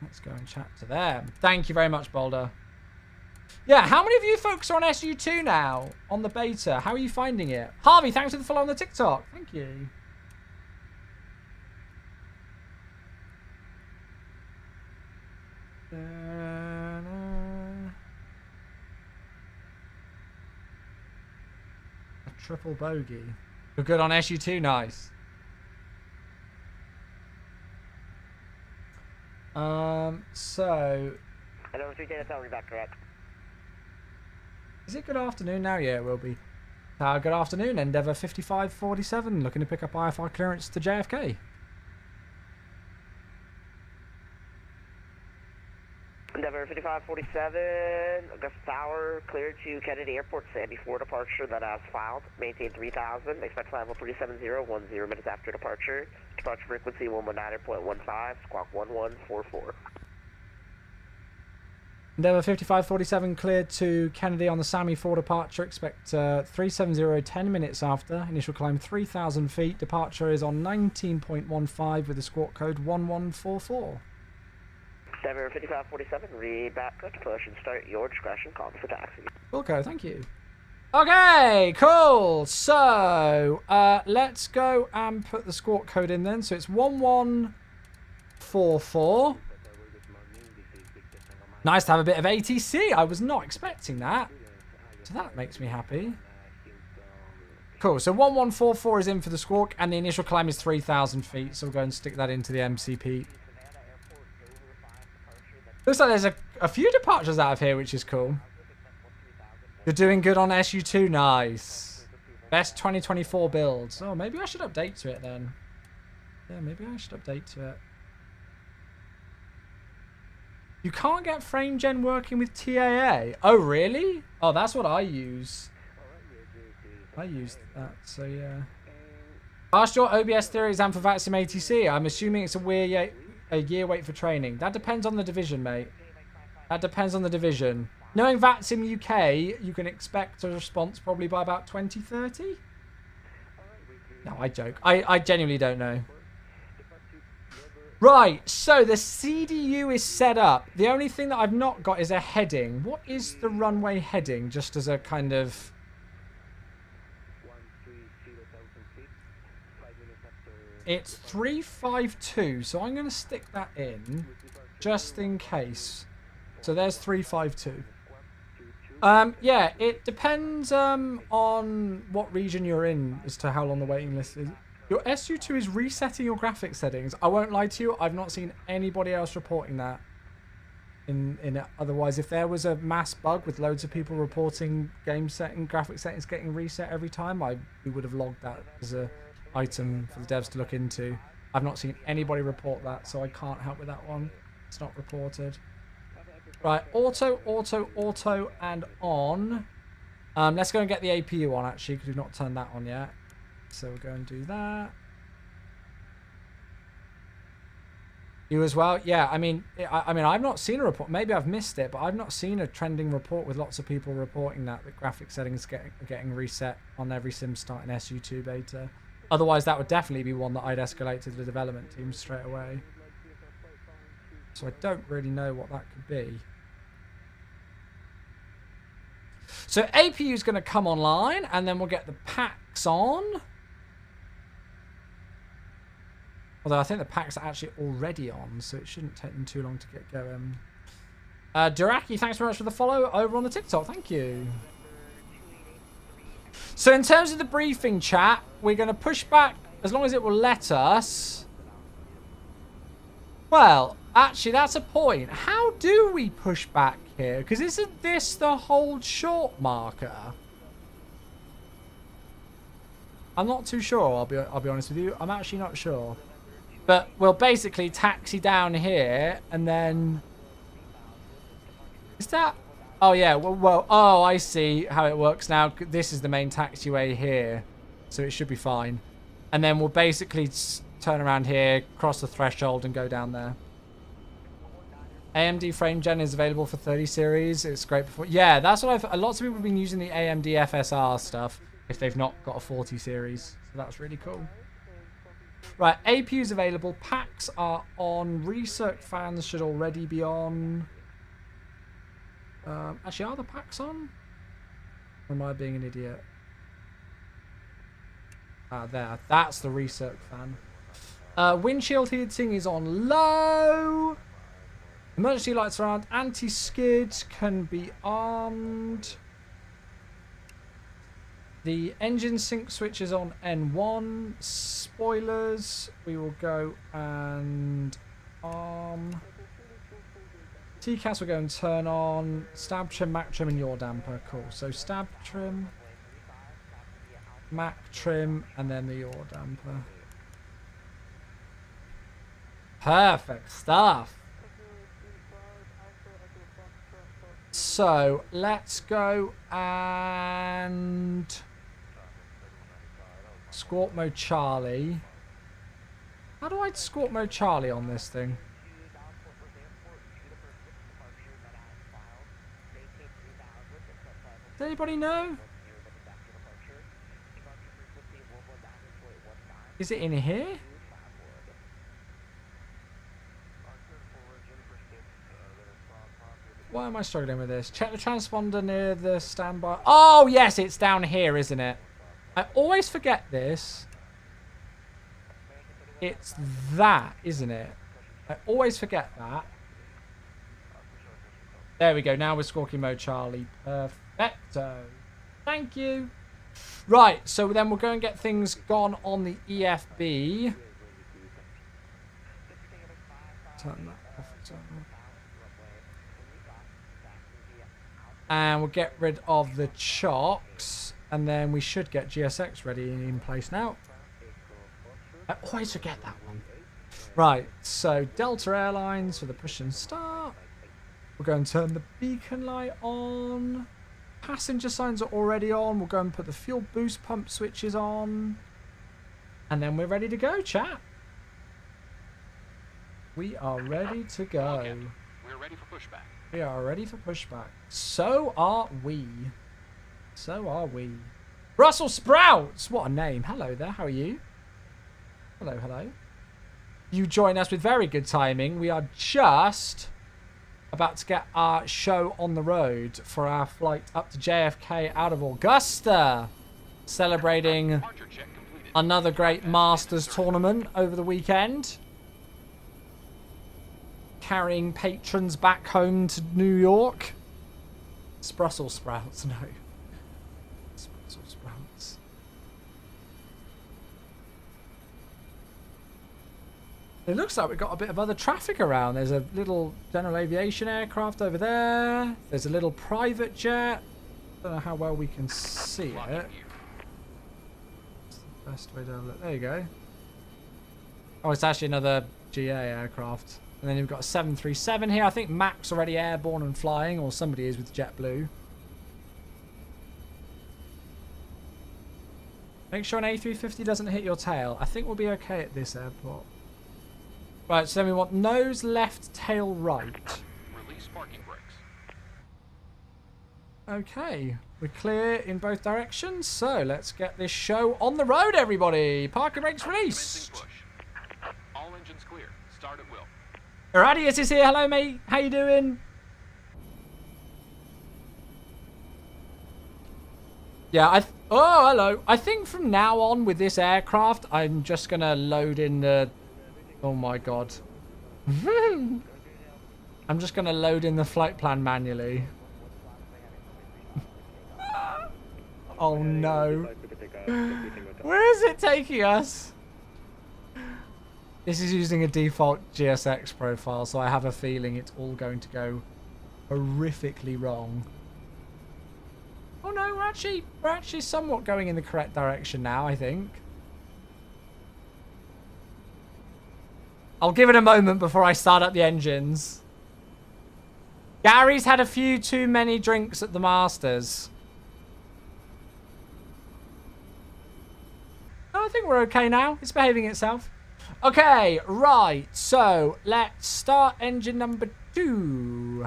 [SPEAKER 1] Let's go and chat to them. Thank you very much, Boulder. Yeah, how many of you folks are on SU2 now? On the beta? How are you finding it? Harvey, thanks for the follow on the TikTok. Thank you. A triple bogey. You're good on SU2, nice. So...
[SPEAKER 3] I know 3 data, tell me back correct.
[SPEAKER 1] Is it good afternoon now? Yeah, it will be. Good afternoon, Endeavour 5547, looking to pick up IFR clearance to JFK.
[SPEAKER 3] Endeavour 5547, Augusta Tower, cleared to Kennedy Airport, Sandy 4 departure that has filed. Maintain 3000, expect flight level 370, 10 minutes after departure. Departure frequency 119.15, squawk 1144.
[SPEAKER 1] Endeavour 5547 cleared to Kennedy on the Sammy 4 departure. Expect 370 10 minutes after. Initial climb 3,000 feet. Departure is on 19.15 with the squawk code 1144.
[SPEAKER 3] Endeavour 5547, read back to push and start your discretion, call for taxi.
[SPEAKER 1] Okay, thank you. Okay, cool. So, let's go and put the squawk code in then. So it's 1144. Nice to have a bit of ATC. I was not expecting that. So that makes me happy. Cool. So 1144 is in for the squawk, and the initial climb is 3,000 feet. So we'll go and stick that into the MCP. Looks like there's a few departures out of here, which is cool. You're doing good on SU2. Nice. Best 2024 builds. Oh, maybe I should update to it then. Yeah, maybe I should update to it. You can't get frame gen working with TAA. Oh, really? Oh, that's what I use. I used that, so yeah. Asked your OBS theory exam for VATSIM ATC. I'm assuming it's a year wait for training. That depends on the division, mate. That depends on the division. Knowing VATSIM UK, you can expect a response probably by about 2030. No, I joke. I genuinely don't know. Right, so the CDU is set up. The only thing that I've not got is a heading. What is the runway heading, just as a kind of... It's 352, so I'm going to stick that in, just in case. So there's 352. Yeah, it depends on what region you're in as to how long the waiting list is. Your SU2 is resetting your graphics settings. I won't lie to you, I've not seen anybody else reporting that. Otherwise, if there was a mass bug with loads of people reporting graphics settings getting reset every time, we would have logged that as a item for the devs to look into. I've not seen anybody report that, so I can't help with that one. It's not reported. Right, auto, and on. Let's go and get the APU on, actually, because we've not turned that on yet. So we'll go and do that. You as well? Yeah, I mean, I've not seen a report. Maybe I've missed it, but I've not seen a trending report with lots of people reporting that graphic settings are getting reset on every sim start in SU2 beta. Otherwise, that would definitely be one that I'd escalate to the development team straight away. So I don't really know what that could be. So APU is going to come online, and then we'll get the packs on. Although I think the packs are actually already on, so it shouldn't take them too long to get going. Duraki, thanks very much for the follow over on the TikTok. Thank you. So in terms of the briefing chat, we're going to push back as long as it will let us. Well, actually, that's a point. How do we push back here? Because isn't this the hold short marker? I'm not too sure, I'll be honest with you. I'm actually not sure. But we'll basically taxi down here and then... Is that... Oh, yeah. Well, oh, I see how it works now. This is the main taxiway here. So it should be fine. And then we'll basically turn around here, cross the threshold and go down there. AMD frame gen is available for 30 series. It's great before. Yeah, that's what I've... Lots of people have been using the AMD FSR stuff if they've not got a 40 series. So that's really cool. Right, APU's available. Packs are on. Recirc fans should already be on. Actually, are the packs on? Or am I being an idiot? Ah, there. That's the recirc fan. Windshield heating is on low. Emergency lights are on. Anti-skid can be armed. The engine sync switch is on N1. Spoilers, we will go and arm. TCAS will go and turn on. Stab trim, Mac trim, and yaw damper. Cool. So stab trim, Mac trim, and then the yaw damper. Perfect stuff. So let's go and squawk mode Charlie. How do I squawk mode Charlie on this thing? Does anybody know? Is it in here? Why am I struggling with this? Check the transponder near the standby. Oh, yes, it's down here, isn't it? I always forget this. It's that, isn't it? I always forget that. There we go. Now we're squawking mode Charlie. Perfecto. Thank you. Right, so then we'll go and get things gone on the EFB. Turn that off. And we'll get rid of the chocks. And then we should get GSX ready in place now. I always forget that one. Right, so Delta Airlines for the push and start. We'll go and turn the beacon light on. Passenger signs are already on. We'll go and put the fuel boost pump switches on. And then we're ready to go, chat. We are ready to go.
[SPEAKER 4] We're ready for pushback.
[SPEAKER 1] We are ready for pushback. So are we. So are we. Brussels Sprouts! What a name. Hello there. How are you? Hello, hello. You join us with very good timing. We are just about to get our show on the road for our flight up to JFK out of Augusta. Celebrating another great Masters tournament over the weekend. Carrying patrons back home to New York. It's Brussels sprouts, no. It's Brussels sprouts. It looks like we've got a bit of other traffic around. There's a little general aviation aircraft over there. There's a little private jet. Don't know how well we can see it. What's the best way to look? There you go. Oh, it's actually another GA aircraft. And then you've got a 737 here. I think Mac's already airborne and flying, or somebody is with JetBlue. Make sure an A350 doesn't hit your tail. I think we'll be okay at this airport. Right, so then we want nose left, tail right.
[SPEAKER 4] Release parking brakes.
[SPEAKER 1] Okay, we're clear in both directions. So let's get this show on the road, everybody. Parking brakes released.
[SPEAKER 4] Push. All engines clear. Start at will.
[SPEAKER 1] Radius is here. Hello, mate. How you doing? Yeah, oh, hello. I think from now on with this aircraft, I'm just going to load in the... Oh, my God. I'm just going to load in the flight plan manually. Oh, no. Where is it taking us? This is using a default GSX profile, so I have a feeling it's all going to go horrifically wrong. Oh no, we're actually somewhat going in the correct direction now, I think. I'll give it a moment before I start up the engines. Gary's had a few too many drinks at the Masters. Oh, I think we're okay now. It's behaving itself. Okay, right, so let's start engine number 2.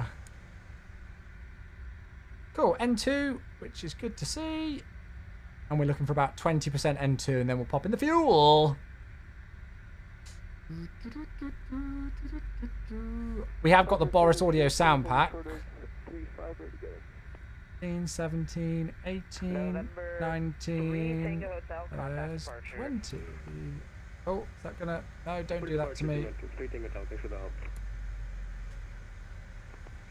[SPEAKER 1] Cool, N2, which is good to see. And we're looking for about 20% N2, and then we'll pop in the fuel. We have got the Boris Audio sound pack. 16, 17, 18,
[SPEAKER 3] November
[SPEAKER 1] 19,
[SPEAKER 3] Tango Hotel, contact departure.
[SPEAKER 1] 20. Oh, is that gonna... No, don't do that to me.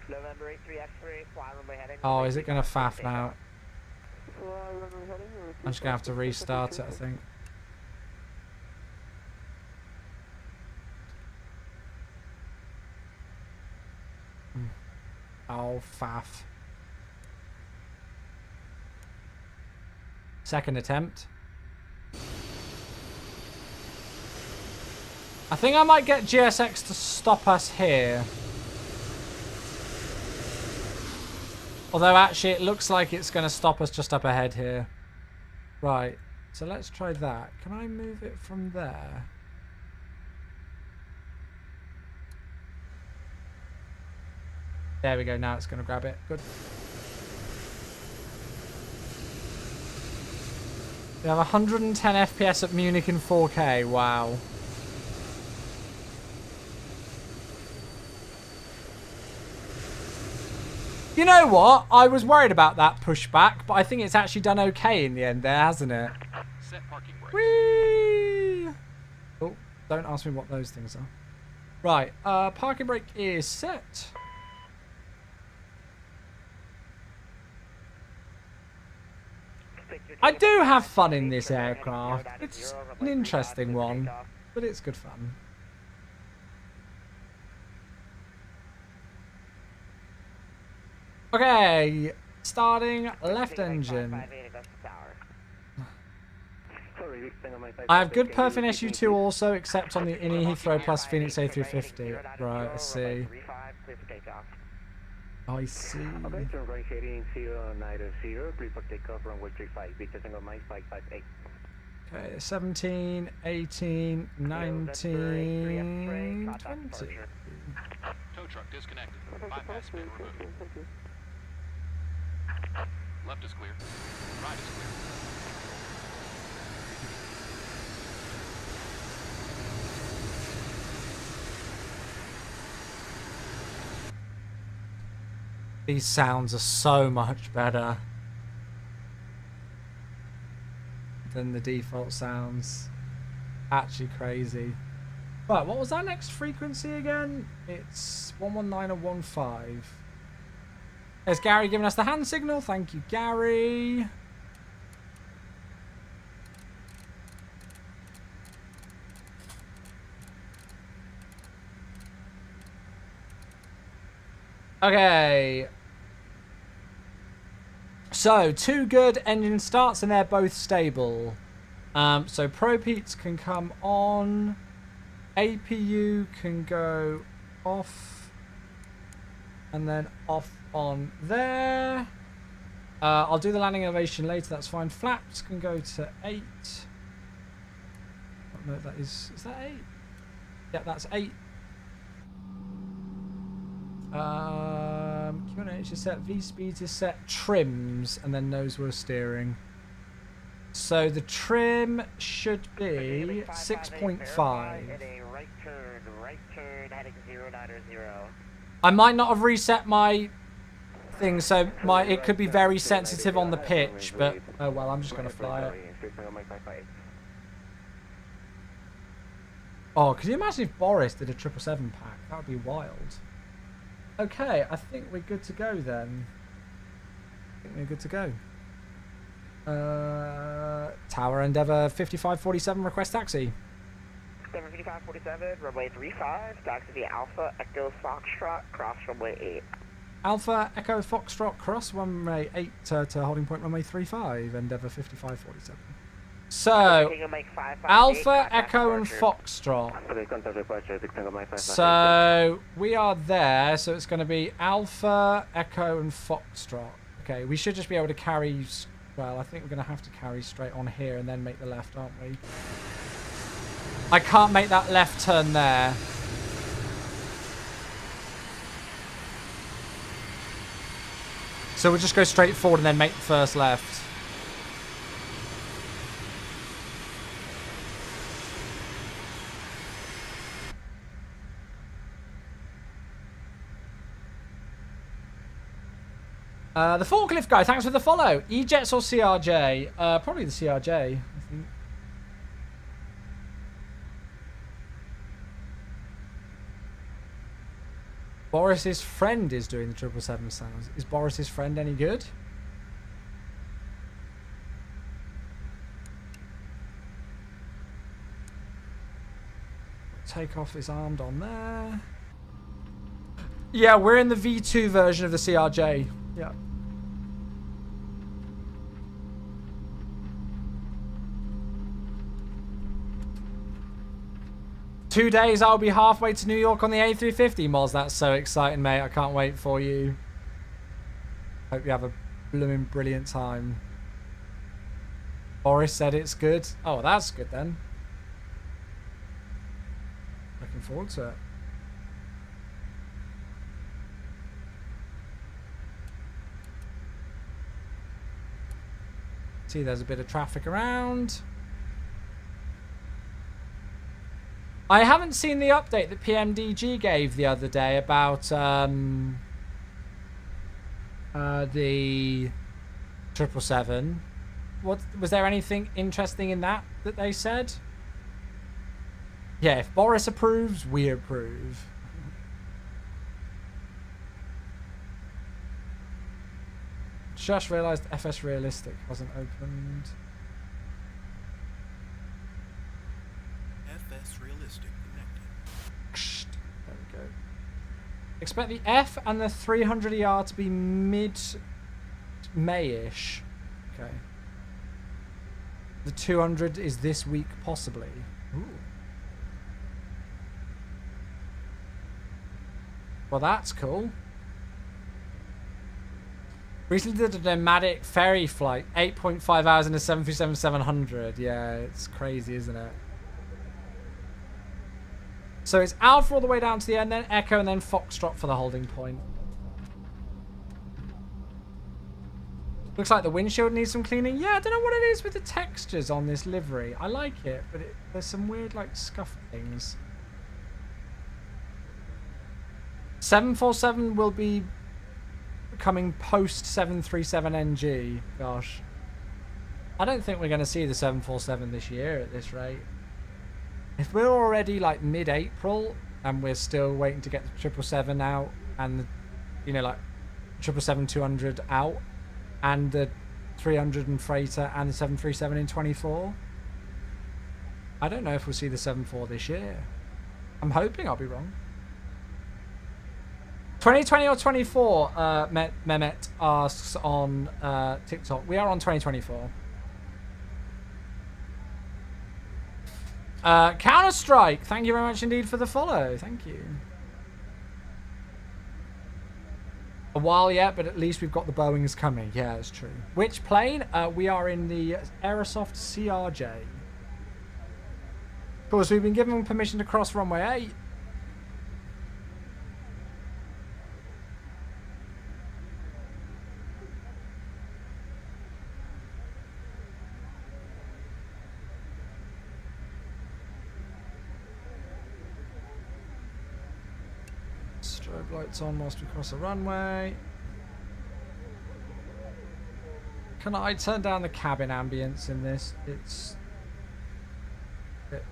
[SPEAKER 3] November 83 X-ray, fly runway heading.
[SPEAKER 1] Oh, is it gonna faff now? I'm just gonna have to restart it, I think. Oh, faff. Second attempt. I think I might get GSX to stop us here. Although actually it looks like it's going to stop us just up ahead here. Right, so let's try that. Can I move it from there? There we go, now it's going to grab it. Good. We have 110 FPS at Munich in 4K. Wow. You know what? I was worried about that pushback, but I think it's actually done okay in the end there, hasn't it?
[SPEAKER 4] Set parking brakes.
[SPEAKER 1] Whee! Oh, don't ask me what those things are. Right, parking brake is set. I do have fun in this aircraft. It's an interesting one, but it's good fun. Okay, starting left engine. I have good perf in SU2 also, except on the Innie Heathrow plus Phoenix A350. Right, I see. I see. Okay, 17, 18, 19, 20.
[SPEAKER 4] Tow truck disconnected. Bypass spin removed. Left is clear. Right is clear.
[SPEAKER 1] These sounds are so much better than the default sounds. Actually crazy. Right, what was that next frequency again? It's 119 or 15. There's Gary giving us the hand signal. Thank you, Gary. Okay. So, 2 good engine starts and they're both stable. So Propeats can come on. APU can go off. And then off on there. I'll do the landing elevation later, that's fine. Flaps can go to 8. Oh, no, that is that 8? Yeah, that's 8. QNH is set, V speeds is set, trims, and then nose wheel steering. So the trim should be 6.5.
[SPEAKER 3] Right turn, heading 090.
[SPEAKER 1] I might not have reset my thing, so it could be very sensitive on the pitch, but oh well, I'm just gonna fly it. Oh, could you imagine if Boris did a 777 pack? That would be wild. Okay, I think we're good to go then. Tower Endeavour 5547, request taxi.
[SPEAKER 3] Endeavour 5547, runway 35, taxi via Alpha Echo Foxtrot, cross runway 8.
[SPEAKER 1] Alpha Echo Foxtrot, cross runway 8 to holding point runway 35, Endeavour 5547. So, Alpha, Echo, and Foxtrot. So, we are there, so it's going to be Alpha, Echo, and Foxtrot. Okay, we should just be able to carry... Well, I think we're going to have to carry straight on here and then make the left, aren't we? I can't make that left turn there. So we'll just go straight forward and then make the first left. The forklift guy, thanks for the follow. E-Jets or CRJ? Probably the CRJ, I think. Boris's friend is doing the 777 sounds. Is Boris's friend any good? Takeoff is armed on there. Yeah, we're in the V2 version of the CRJ. Yeah. Two days, I'll be halfway to New York on the A350, Moz. That's so exciting, mate. I can't wait for you. Hope you have a blooming brilliant time. Boris said it's good. Oh, that's good then. Looking forward to it. See, there's a bit of traffic around. I haven't seen the update that PMDG gave the other day about the 777. What was there anything interesting in that they said? Yeah, if Boris approves, we approve. Just realised FS Realistic wasn't opened.
[SPEAKER 5] FS Realistic connected.
[SPEAKER 1] There we go. Expect the F and the 300ER to be mid-May-ish. Okay. The 200 is this week, possibly. Ooh. Well, that's cool. Recently did a nomadic ferry flight, 8.5 hours in a 737-700. Yeah, it's crazy, isn't it? So it's Alpha all the way down to the end, then Echo, and then Foxtrot for the holding point. Looks like the windshield needs some cleaning. Yeah, I don't know what it is with the textures on this livery. I like it, but there's some weird, like, scuff things. 747 will be coming post 737NG. Gosh. I don't think we're going to see the 747 this year at this rate. If we're already like mid-April and we're still waiting to get the 777 out and the, you know, like 777-200 out and the 300 and freighter and the 737 in 24, I don't know if we'll see the 74 this year. I'm hoping I'll be wrong. 2020 or 24, Mehmet asks on TikTok. We are on 2024. Counter-Strike, thank you very much indeed for the follow. Thank you. A while yet, but at least we've got the Boeings coming. Yeah, it's true. Which plane? We are in the Aerosoft CRJ. Of course, we've been given permission to cross runway 8. Strobe lights on whilst we cross the runway. Can I turn down the cabin ambience in this? It's a bit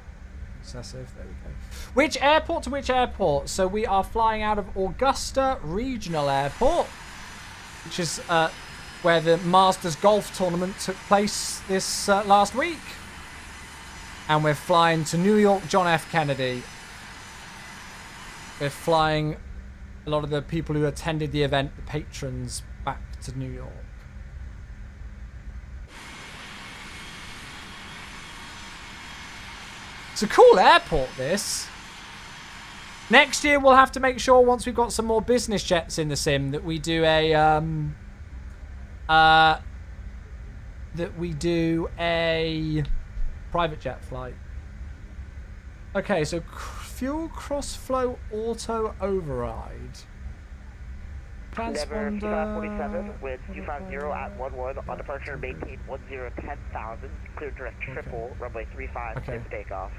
[SPEAKER 1] excessive. There we go. Which airport to which airport? So we are flying out of Augusta Regional Airport, which is where the Masters Golf Tournament took place this last week. And we're flying to New York John F. Kennedy. We're flying a lot of the people who attended the event, the patrons, back to New York. It's a cool airport, this. Next year, we'll have to make sure, once we've got some more business jets in the sim, that we do a private jet flight. Okay, so fuel cross-flow auto override.
[SPEAKER 3] Endeavour
[SPEAKER 1] Transponder.
[SPEAKER 3] 5547 with 250 at 11 on departure, maintain 10,000, clear direct triple, runway 35,
[SPEAKER 1] Okay.
[SPEAKER 3] clear for takeoff.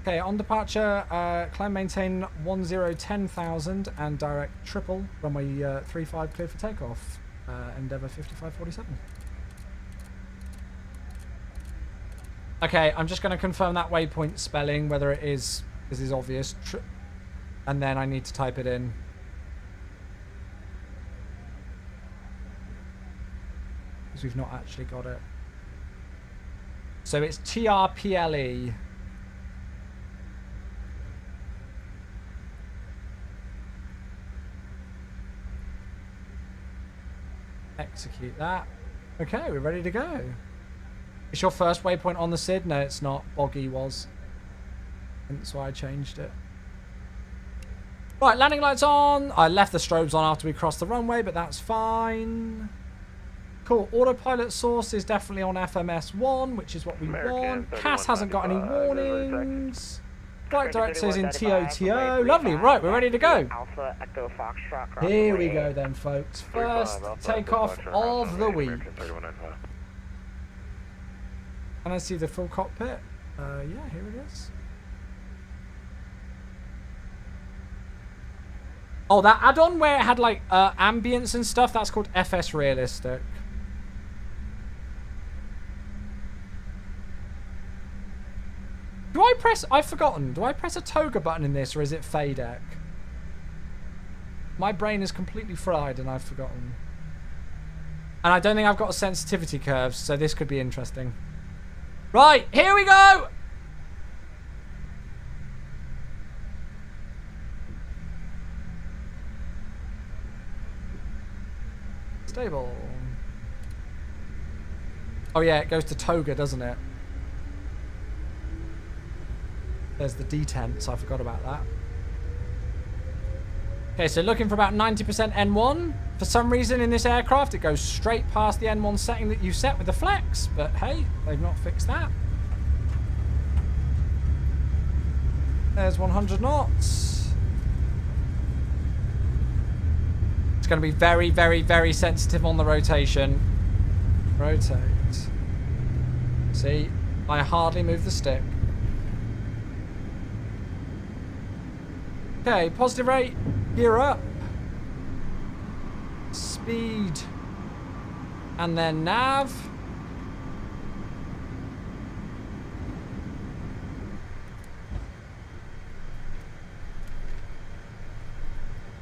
[SPEAKER 1] Okay, on departure, climb maintain 10,000 and direct triple, runway 35 clear for takeoff. Endeavour 5547. Okay, I'm just going to confirm that waypoint spelling, whether it is, this is obvious, and then I need to type it in. Because we've not actually got it. So it's TRPLE. Execute that. Okay, we're ready to go. It's your first waypoint on the SID? No, it's not. Boggy was. That's why I changed it. Right, landing lights on. I left the strobes on after we crossed the runway, but that's fine. Cool. Autopilot source is definitely on FMS 1, which is what we want. CAS hasn't got any warnings. Flight director's in TOTO. Lovely. Right, we're ready to go. Here we go then, folks. First takeoff of the week. Can I see the full cockpit? Yeah, here it is. Oh, that add-on where it had like ambience and stuff, that's called FS Realistic. Do I press... I've forgotten. Do I press a toga button in this, or is it FADEC? My brain is completely fried, and I've forgotten. And I don't think I've got a sensitivity curve, so this could be interesting. Right, here we go! Stable. Oh yeah, it goes to toga, doesn't it? There's the detent, so I forgot about that. Okay, so looking for about 90% N1. For some reason in this aircraft, it goes straight past the N1 setting that you set with the flex. But hey, they've not fixed that. There's 100 knots. It's going to be very, very, very sensitive on the rotation. Rotate. See, I hardly move the stick. Okay, positive rate, gear up, speed, and then nav.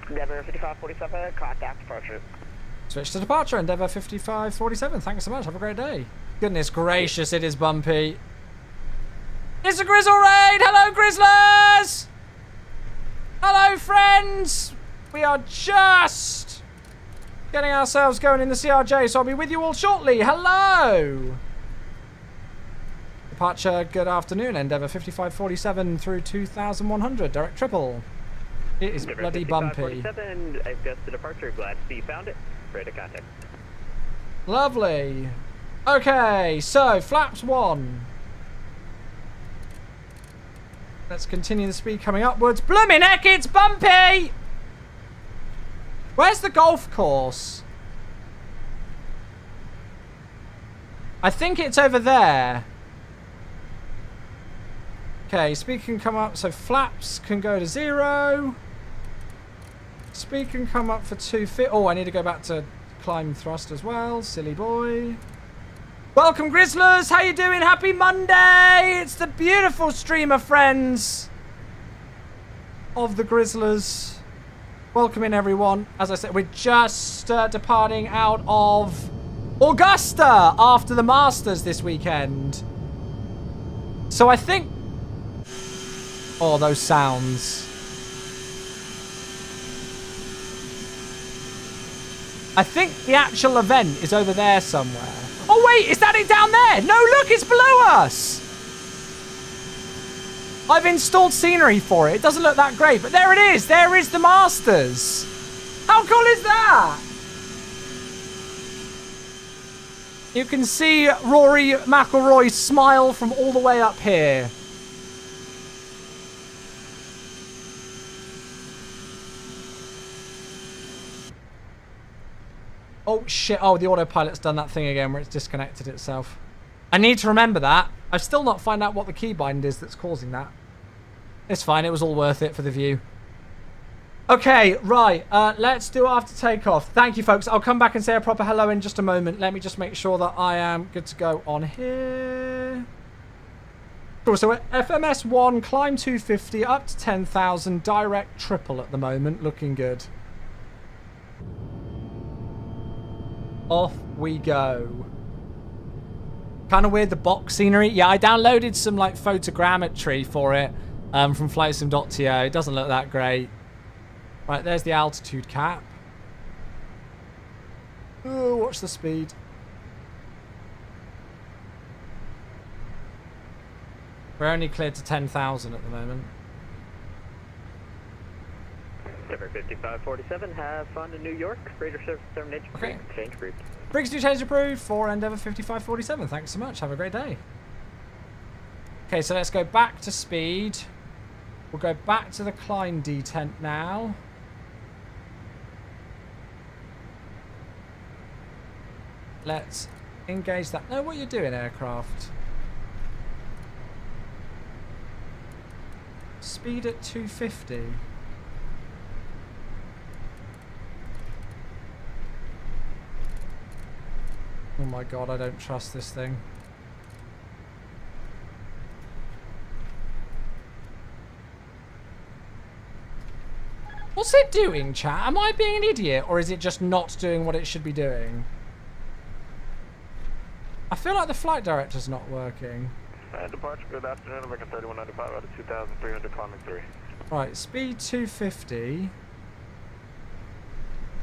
[SPEAKER 3] Endeavour 5547, contact departure.
[SPEAKER 1] Switch to departure, Endeavour 5547. Thanks so much, have a great day. Goodness gracious, it is bumpy. It's a Grizzle Raid! Hello, Grizzlers! Hello, friends! We are just getting ourselves going in the CRJ, so I'll be with you all shortly. Hello! Departure, good afternoon. Endeavour 5547 through 2100. Direct triple. It is bloody bumpy.
[SPEAKER 5] I've got the departure. Glad to see you found it. Ready to contact.
[SPEAKER 1] Lovely. Okay, so flaps 1. Let's continue the speed coming upwards. Bloomin' heck, it's bumpy! Where's the golf course? I think it's over there. Okay, speed can come up. So flaps can go to 0. Speed can come up for 250. Oh, I need to go back to climb thrust as well. Silly boy. Welcome, Grizzlers. How you doing? Happy Monday. It's the beautiful streamer friends of the Grizzlers. Welcome in, everyone. As I said, we're just departing out of Augusta after the Masters this weekend. So I think... Oh, those sounds. I think the actual event is over there somewhere. Oh, wait, is that it down there? No, look, it's below us. I've installed scenery for it. It doesn't look that great, but there it is. There is the Masters. How cool is that? You can see Rory McIlroy smile from all the way up here. Oh, shit. Oh, the autopilot's done that thing again where it's disconnected itself. I need to remember that. I've still not found out what the keybind is that's causing that. It's fine. It was all worth it for the view. Okay, right. Let's do it after takeoff. Thank you, folks. I'll come back and say a proper hello in just a moment. Let me just make sure that I am good to go on here. Cool. So we're FMS 1, climb 250, up to 10,000, direct triple at the moment. Looking good. Off we go. Kind of weird, the box scenery. Yeah, I downloaded some like photogrammetry for it from flightsim.to. It doesn't look that great. Right, there's the altitude cap. Oh, watch the speed. We're only cleared to 10,000 at the moment.
[SPEAKER 5] Endeavour 5547, have fun in New York. Radar service termination.
[SPEAKER 1] Okay.
[SPEAKER 5] Change group.
[SPEAKER 1] Briggs new change approved for Endeavour 5547. Thanks so much. Have a great day. Okay, so let's go back to speed. We'll go back to the climb detent now. Let's engage that. Know what you're doing, aircraft. Speed at 250. Oh my god, I don't trust this thing. What's it doing, chat? Am I being an idiot, or is it just not doing what it should be doing? I feel like the flight director's not working.
[SPEAKER 6] Departure, good afternoon. American 3195 out of 2,300, climbing 3.
[SPEAKER 1] Right, speed 250.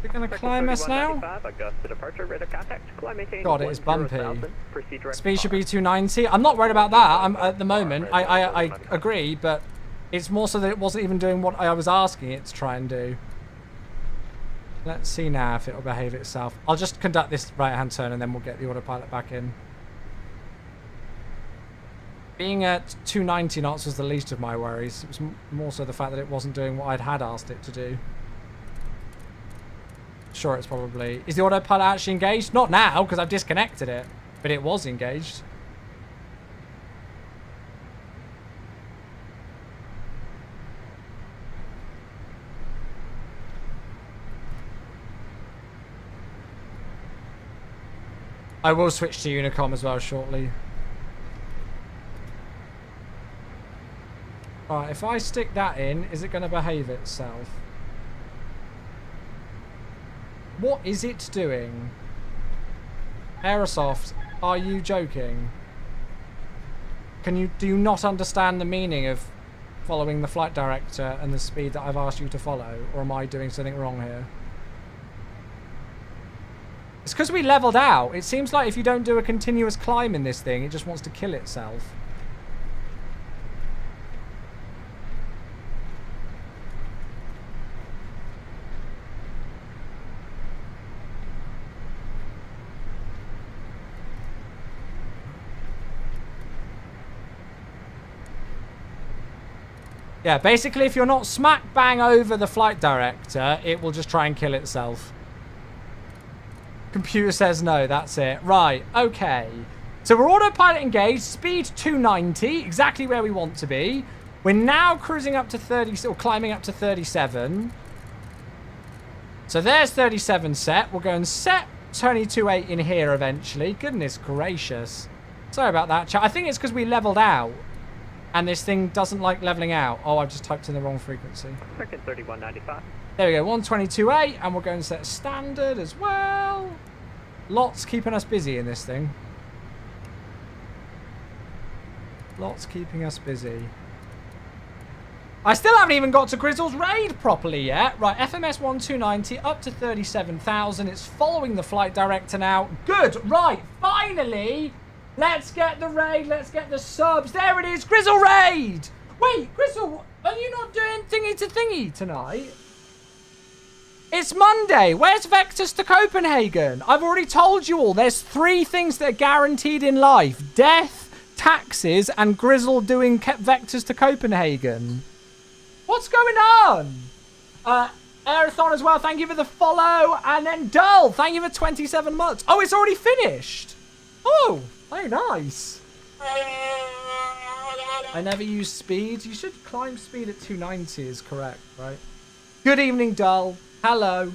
[SPEAKER 1] They're going to climb us now?
[SPEAKER 5] Augusta departure, radar contact. Climb maintain.
[SPEAKER 1] God, it is bumpy.
[SPEAKER 5] 10,000, proceed direct
[SPEAKER 1] Speed should be
[SPEAKER 5] car.
[SPEAKER 1] 290. I'm not worried about that. I'm at the moment. I agree, but it's more so that it wasn't even doing what I was asking it to try and do. Let's see now if it'll behave itself. I'll just conduct this right-hand turn and then we'll get the autopilot back in. Being at 290 knots was the least of my worries. It was more so the fact that it wasn't doing what I'd had asked it to do. Sure, it's probably... Is the autopilot actually engaged? Not now, because I've disconnected it. But it was engaged. I will switch to Unicom as well shortly. Alright, if I stick that in, is it going to behave itself? What is it doing? Aerosoft, are you joking? Do you not understand the meaning of following the flight director and the speed that I've asked you to follow? Or am I doing something wrong here? It's because we leveled out. It seems like if you don't do a continuous climb in this thing, it just wants to kill itself. Yeah, basically if you're not smack bang over the flight director, it will just try and kill itself. Computer says no, that's it. Right, okay. So we're autopilot engaged, speed 290, exactly where we want to be. We're now cruising up to 30, or climbing up to 37. So there's 37 set. We'll go and set 22.8 in here eventually. Goodness gracious. Sorry about that, chat. I think it's because we leveled out. And this thing doesn't like leveling out. Oh, I've just typed in the wrong frequency.
[SPEAKER 5] American 3195.
[SPEAKER 1] There we go, 122.8, and we're going to set standard as well. Lots keeping us busy in this thing. Lots keeping us busy. I still haven't even got to Grizzle's raid properly yet. Right, FMS 1290 up to 37,000. It's following the flight director now. Good, right, finally. Let's get the raid, let's get the subs. There it is, Grizzle raid. Wait, Grizzle, are you not doing thingy to thingy tonight? It's Monday. Where's Vectors to Copenhagen? I've already told you all. There's 3 things that are guaranteed in life. Death, taxes, and Grizzle doing Vectors to Copenhagen. What's going on? Aerathon as well. Thank you for the follow. And then Dull. Thank you for 27 months. Oh, it's already finished. Oh, very nice. I never use speed. You should climb speed at 290 is correct, right? Good evening, Dull. Hello.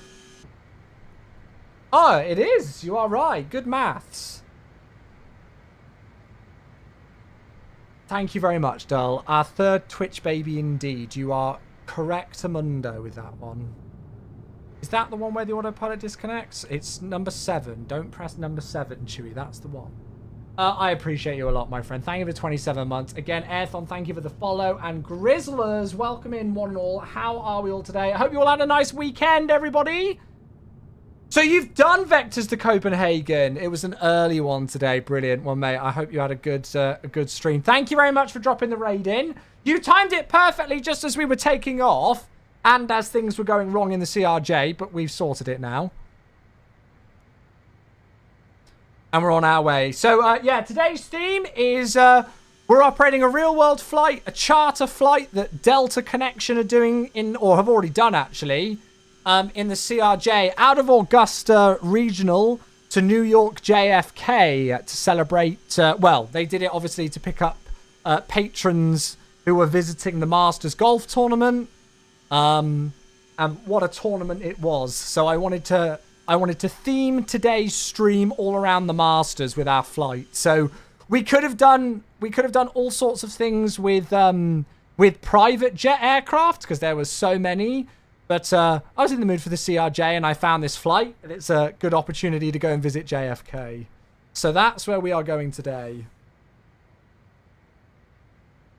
[SPEAKER 1] Oh, it is. You are right. Good maths. Thank you very much, Dull. Our third Twitch baby indeed. You are correct-amundo with that one. Is that the one where the autopilot disconnects? It's number 7. Don't press number 7, Chewy. That's the one. I appreciate you a lot, my friend. Thank you for 27 months. Again, Airthon, thank you for the follow. And Grizzlers, welcome in one and all. How are we all today? I hope you all had a nice weekend, everybody. So you've done Vectors to Copenhagen. It was an early one today. Brilliant one, mate. I hope you had a good stream. Thank you very much for dropping the raid in. You timed it perfectly just as we were taking off and as things were going wrong in the CRJ, but we've sorted it now. And we're on our way. So, yeah, today's theme is we're operating a real-world flight, a charter flight that Delta Connection are doing or have already done, actually, in the CRJ out of Augusta Regional to New York JFK to celebrate, well, they did it, obviously, to pick up patrons who were visiting the Masters Golf Tournament. And what a tournament it was. So I wanted to theme today's stream all around the Masters with our flight. So we could have done all sorts of things with private jet aircraft because there was so many. But I was in the mood for the CRJ and I found this flight and it's a good opportunity to go and visit JFK. So that's where we are going today.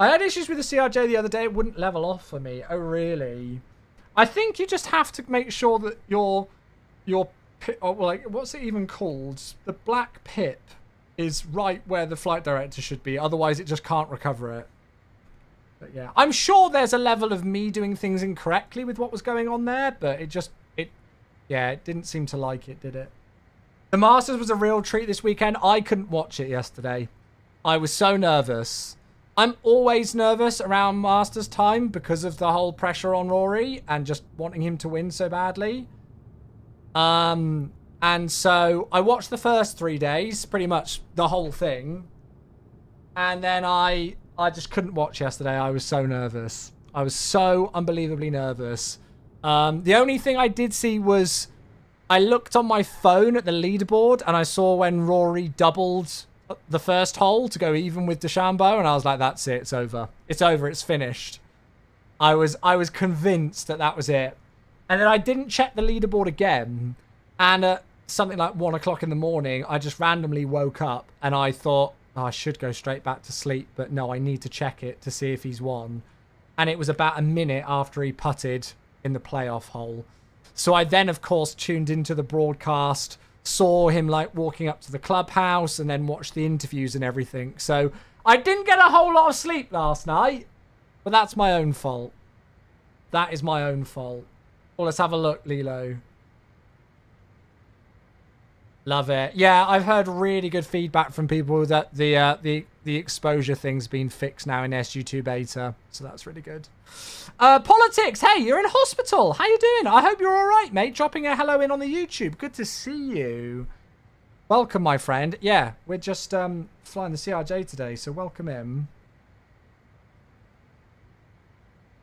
[SPEAKER 1] I had issues with the CRJ the other day. It wouldn't level off for me. Oh, really? I think you just have to make sure that your like, what's it even called? The black pip is right where the flight director should be. Otherwise, it just can't recover it. But yeah, I'm sure there's a level of me doing things incorrectly with what was going on there, but it didn't seem to like it, did it? The Masters was a real treat this weekend. I couldn't watch it yesterday. I was so nervous. I'm always nervous around Masters time because of the whole pressure on Rory and just wanting him to win so badly. And so I watched the first 3 days, pretty much the whole thing. And then I just couldn't watch yesterday. I was so nervous. I was so unbelievably nervous. The only thing I did see was I looked on my phone at the leaderboard and I saw when Rory doubled the first hole to go even with DeChambeau, and I was like, that's it, it's over. It's over, it's finished. I was convinced that was it. And then I didn't check the leaderboard again, and at something like 1 o'clock in the morning, I just randomly woke up, and I thought, oh, I should go straight back to sleep, but no, I need to check it to see if he's won. And it was about a minute after he putted in the playoff hole. So I then, of course, tuned into the broadcast, saw him like walking up to the clubhouse and then watched the interviews and everything. So I didn't get a whole lot of sleep last night, but that's my own fault. That is my own fault. Well, let's have a look, Lilo. Love it. Yeah, I've heard really good feedback from people that the exposure thing's been fixed now in SU2 beta, so that's really good. Politics, hey, you're in hospital. How you doing? I hope you're all right, mate. Dropping a hello in on the YouTube. Good to see you. Welcome, my friend. Yeah, we're just flying the CRJ today, so welcome in.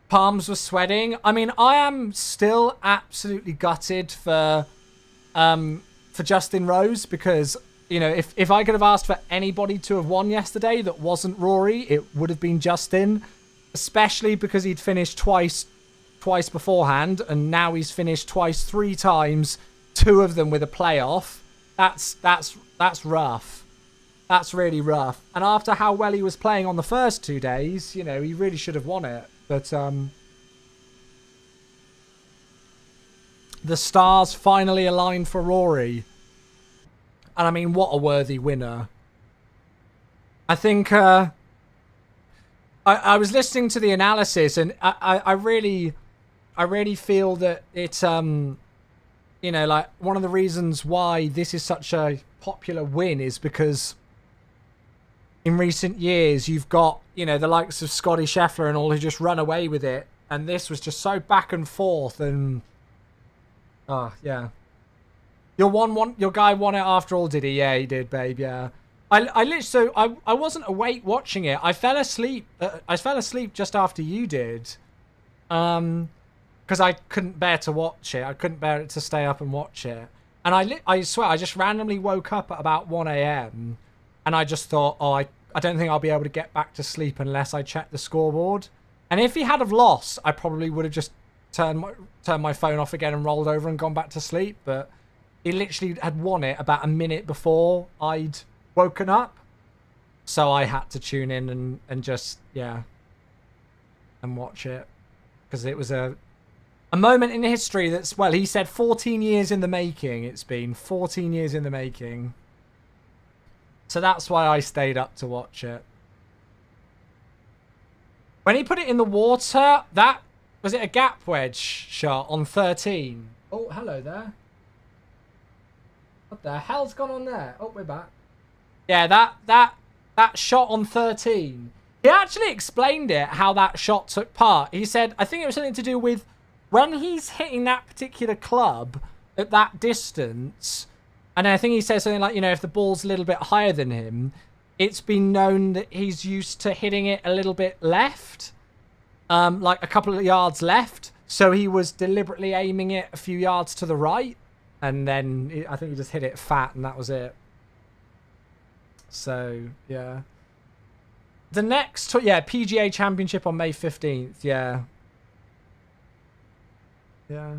[SPEAKER 1] Palms were sweating. I mean, I am still absolutely gutted for Justin Rose because, you know, if I could have asked for anybody to have won yesterday that wasn't Rory, it would have been Justin. Especially because he'd finished twice beforehand, and now he's finished twice 3 times, 2 of them with a playoff. That's rough. That's really rough. And after how well he was playing on the first 2 days, you know, he really should have won it. But the stars finally aligned for Rory. And I mean, what a worthy winner. I think I was listening to the analysis, and I really feel that it's you know, like, one of the reasons why this is such a popular win is because in recent years you've got, you know, the likes of Scotty Scheffler and all who just run away with it, and this was just so back and forth. And yeah, your guy won it after all, did he? Yeah, he did, babe. Yeah. I literally, so I wasn't awake watching it. I fell asleep. I fell asleep just after you did. Because I couldn't bear to watch it. I couldn't bear it to stay up and watch it. And I swear, I just randomly woke up at about 1 a.m. and I just thought, oh, I don't think I'll be able to get back to sleep unless I check the scoreboard. And if he had have lost, I probably would have just turned my phone off again and rolled over and gone back to sleep. But he literally had won it about a minute before I'd woken up. So I had to tune in and just, yeah, and watch it. Because it was a moment in history that's, well, he said 14 years in the making. It's been 14 years in the making. So that's why I stayed up to watch it. When he put it in the water, that, was it a gap wedge shot on 13? Oh, hello there. What the hell's gone on there? Oh, we're back. Yeah, that shot on 13. He actually explained it, how that shot took part. He said, I think it was something to do with when he's hitting that particular club at that distance, and I think he says something like, you know, if the ball's a little bit higher than him, it's been known that he's used to hitting it a little bit left, like a couple of yards left. So he was deliberately aiming it a few yards to the right, and then I think he just hit it fat, and that was it. So, yeah. The next, PGA Championship on May 15th, yeah. Yeah.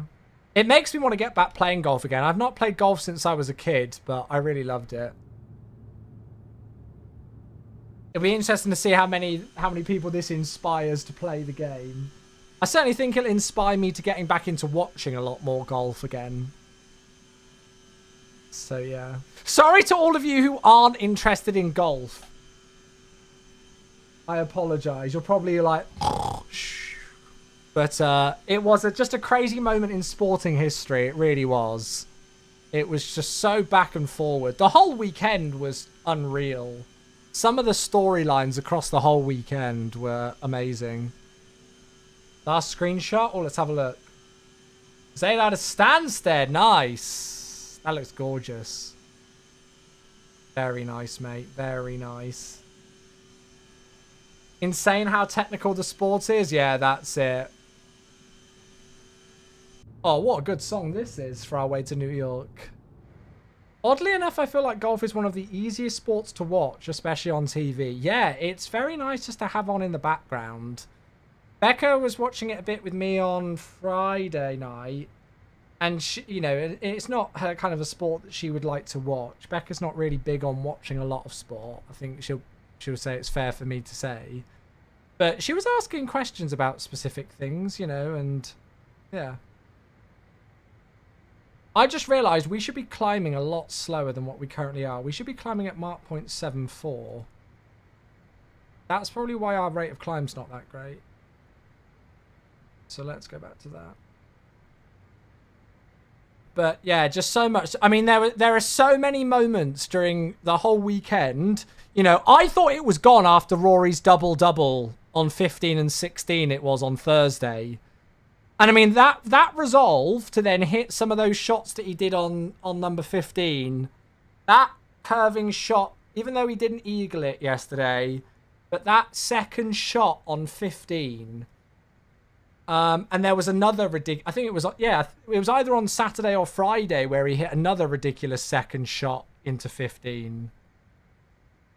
[SPEAKER 1] It makes me want to get back playing golf again. I've not played golf since I was a kid, but I really loved it. It'll be interesting to see how many people this inspires to play the game. I certainly think it'll inspire me to getting back into watching a lot more golf again. So, yeah. Sorry to all of you who aren't interested in golf. I apologise. You're probably like... But it was just a crazy moment in sporting history. It really was. It was just so back and forward. The whole weekend was unreal. Some of the storylines across the whole weekend were amazing. Last screenshot? Oh, let's have a look. Zayd out of Stansted. Nice. That looks gorgeous. Very nice, mate. Very nice. Insane how technical the sport is. Yeah, that's it. Oh, what a good song this is for our way to New York. Oddly enough, I feel like golf is one of the easiest sports to watch, especially on TV. Yeah, it's very nice just to have on in the background. Becca was watching it a bit with me on Friday night. And, she, you know, it's not her kind of a sport that she would like to watch. Becca's not really big on watching a lot of sport. I think she'll say it's fair for me to say. But she was asking questions about specific things, you know, and yeah. I just realised we should be climbing a lot slower than what we currently are. We should be climbing at Mach 0.74. That's probably why our rate of climb's not that great. So let's go back to that. But yeah, just so much. I mean, there are so many moments during the whole weekend. You know, I thought it was gone after Rory's double-double on 15 and 16 it was on Thursday. And I mean, that resolve to then hit some of those shots that he did on number 15, that curving shot, even though he didn't eagle it yesterday, but that second shot on 15, and there was another ridiculous, I think it was, yeah, it was either on Saturday or Friday where he hit another ridiculous second shot into 15.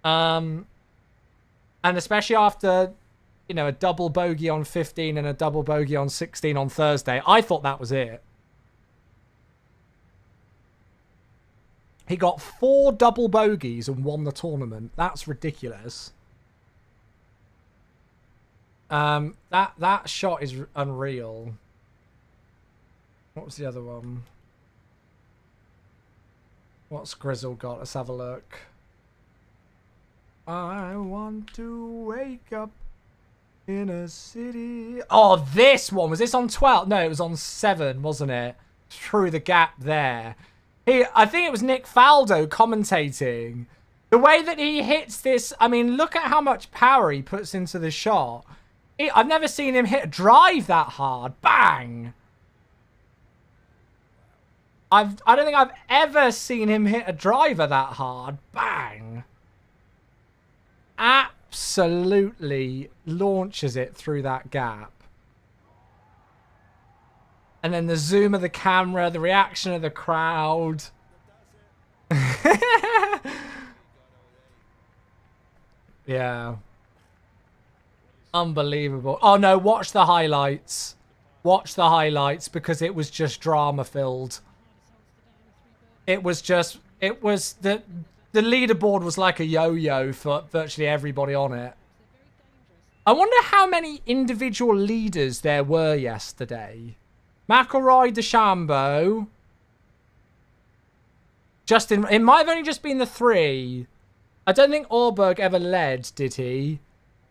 [SPEAKER 1] And especially after... you know, a double bogey on 15 and a double bogey on 16 on Thursday. I thought that was it. He got 4 double bogeys and won the tournament. That's ridiculous. That shot is unreal. What was the other one? What's Grizzle got? Let's have a look. I want to wake up in a city. Oh, this one. Was this on 12? No, it was on 7, wasn't it? Through the gap there. I think it was Nick Faldo commentating. The way that he hits this, I mean, look at how much power he puts into the shot. I've never seen him hit a drive that hard. Bang! I don't think I've ever seen him hit a driver that hard. Bang! absolutely launches it through that gap. And then the zoom of the camera, the reaction of the crowd. Yeah. Unbelievable. Oh no, watch the highlights. Watch the highlights because it was just drama filled. It was the leaderboard was like a yo-yo for virtually everybody on it. I wonder how many individual leaders there were yesterday. McElroy, DeChambeau. Justin, it might have only just been the three. I don't think Orberg ever led, did he?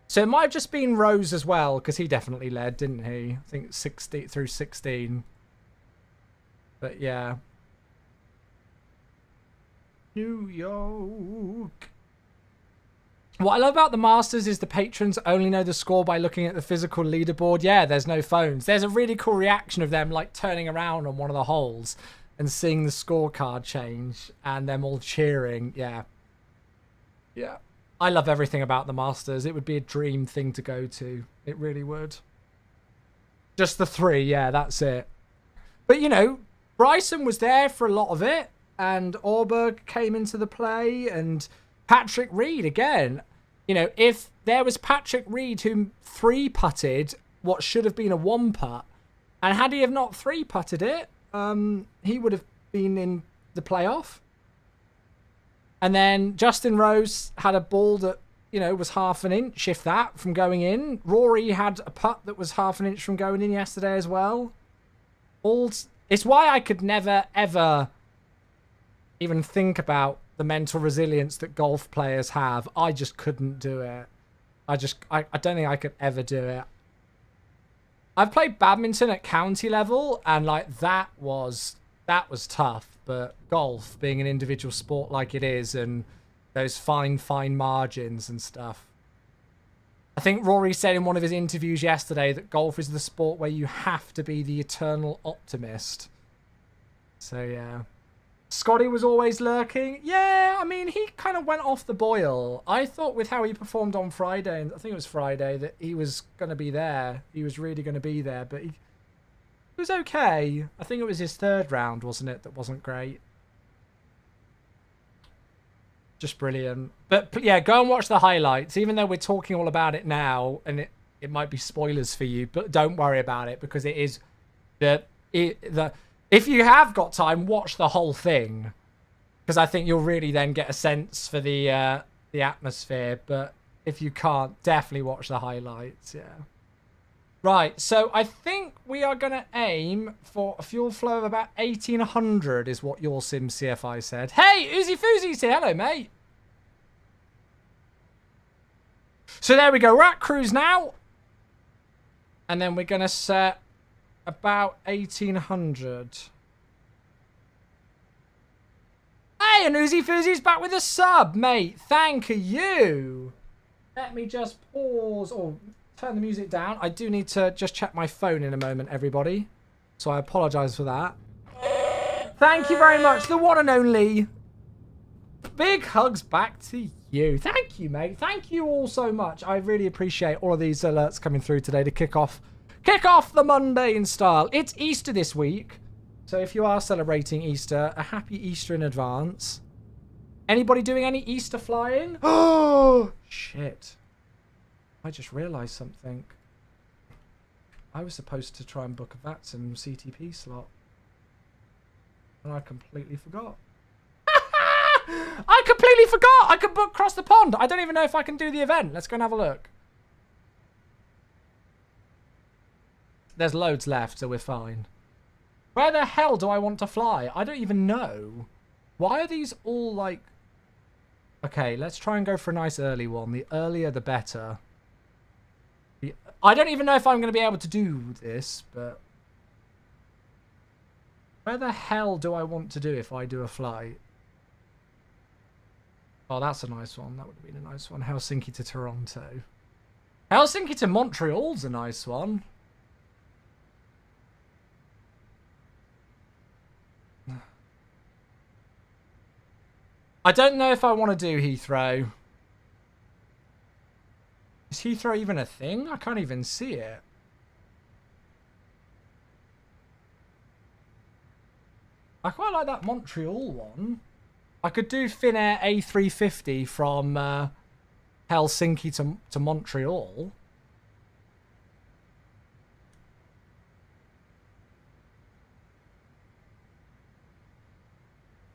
[SPEAKER 1] So it might have just been Rose as well, because he definitely led, didn't he? I think 60 through 16. But yeah. New York. What I love about the Masters is the patrons only know the score by looking at the physical leaderboard. Yeah, there's no phones. There's a really cool reaction of them like turning around on one of the holes and seeing the scorecard change and them all cheering. Yeah. Yeah. I love everything about the Masters. It would be a dream thing to go to. It really would. Just the three. Yeah, that's it. But, you know, Bryson was there for a lot of it. And Orberg came into the play. And Patrick Reed, again. You know, if there was Patrick Reed who three-putted what should have been a one-putt. And had he have not three-putted it, he would have been in the playoff. And then Justin Rose had a ball that, you know, was half an inch, if that, from going in. Rory had a putt that was half an inch from going in yesterday as well. It's why I could never, ever even think about the mental resilience that golf players have. I just couldn't do it. I don't think I could ever do it. I've played badminton at county level, and, like, that was tough. But golf, being an individual sport like it is, and those fine margins and stuff. I think Rory said in one of his interviews yesterday that golf is the sport where you have to be the eternal optimist. So, yeah. Scotty was always lurking. Yeah, I mean, he kind of went off the boil. I thought with how he performed on Friday, and I think it was Friday, that he was going to be there. He was really going to be there, but he was okay. I think it was his third round, wasn't it, that wasn't great. Just brilliant. But yeah, go and watch the highlights, even though we're talking all about it now, and it might be spoilers for you, but don't worry about it, because it is if you have got time, watch the whole thing, because I think you'll really then get a sense for the atmosphere. But if you can't, definitely watch the highlights. Yeah. Right, so I think we are going to aim for a fuel flow of about 1,800 is what your Sim CFI said. Hey, Uzi Fuzi's here. Hello, mate. So there we go. We're at cruise now. And then we're going to set about 1,800. Hey, and Uzi Fuzi's back with a sub, mate. Thank you. Let me just pause or turn the music down. I do need to just check my phone in a moment, everybody. So I apologise for that. Thank you very much. The one and only. Big hugs back to you. Thank you, mate. Thank you all so much. I really appreciate all of these alerts coming through today to kick off the Monday in style. It's Easter this week. So if you are celebrating Easter, a happy Easter in advance. Anybody doing any Easter flying? Oh, shit. I just realised something. I was supposed to try and book a VATSIM CTP slot. And I completely forgot. I completely forgot! I could book Cross the Pond. I don't even know if I can do the event. Let's go and have a look. There's loads left, so we're fine. Where the hell do I want to fly? I don't even know. Why are these all like... Okay, let's try and go for a nice early one. The earlier, the better. I don't even know if I'm going to be able to do this, but... Where the hell do I want to do if I do a flight? Oh, that's a nice one. That would have been a nice one. Helsinki to Toronto. Helsinki to Montreal's a nice one. I don't know if I want to do Heathrow. Is Heathrow even a thing? I can't even see it. I quite like that Montreal one. I could do Finnair A350 from Helsinki to Montreal.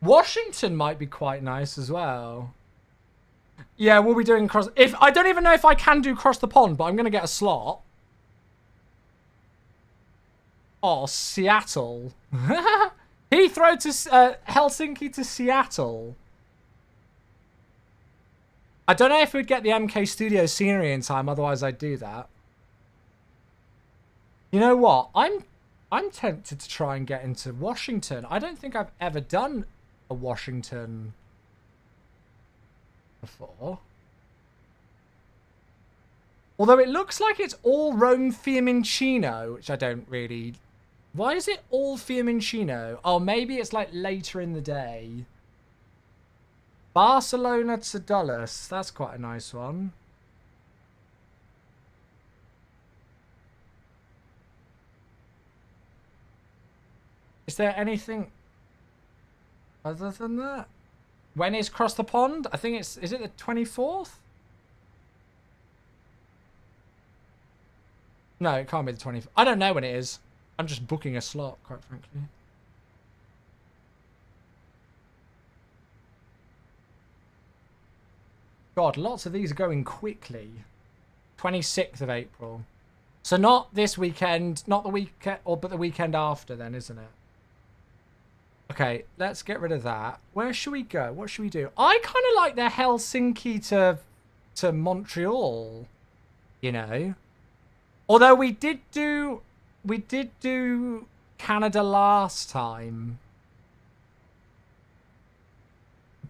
[SPEAKER 1] Washington might be quite nice as well. Yeah, we'll be doing cross... I don't even know if I can do cross the pond, but I'm going to get a slot. Oh, Seattle. Heathrow to... Helsinki to Seattle. I don't know if we'd get the MK Studio scenery in time, otherwise I'd do that. You know what? I'm tempted to try and get into Washington. I don't think I've ever done a Washington before. Although it looks like it's all Rome Fiumicino, which I don't really... Why is it all Fiumicino? Oh, maybe it's like later in the day. Barcelona to Dulles. That's quite a nice one. Is there anything other than that? When is Cross the Pond? I think it's... Is it the 24th? No, it can't be the 24th. I don't know when it is. I'm just booking a slot, quite frankly. God, lots of these are going quickly. 26th of April. So not this weekend, not the weekend, but the weekend after then, isn't it? Okay, let's get rid of that. Where should we go? What should we do? I kind of like the Helsinki to Montreal, you know. Although we did do Canada last time.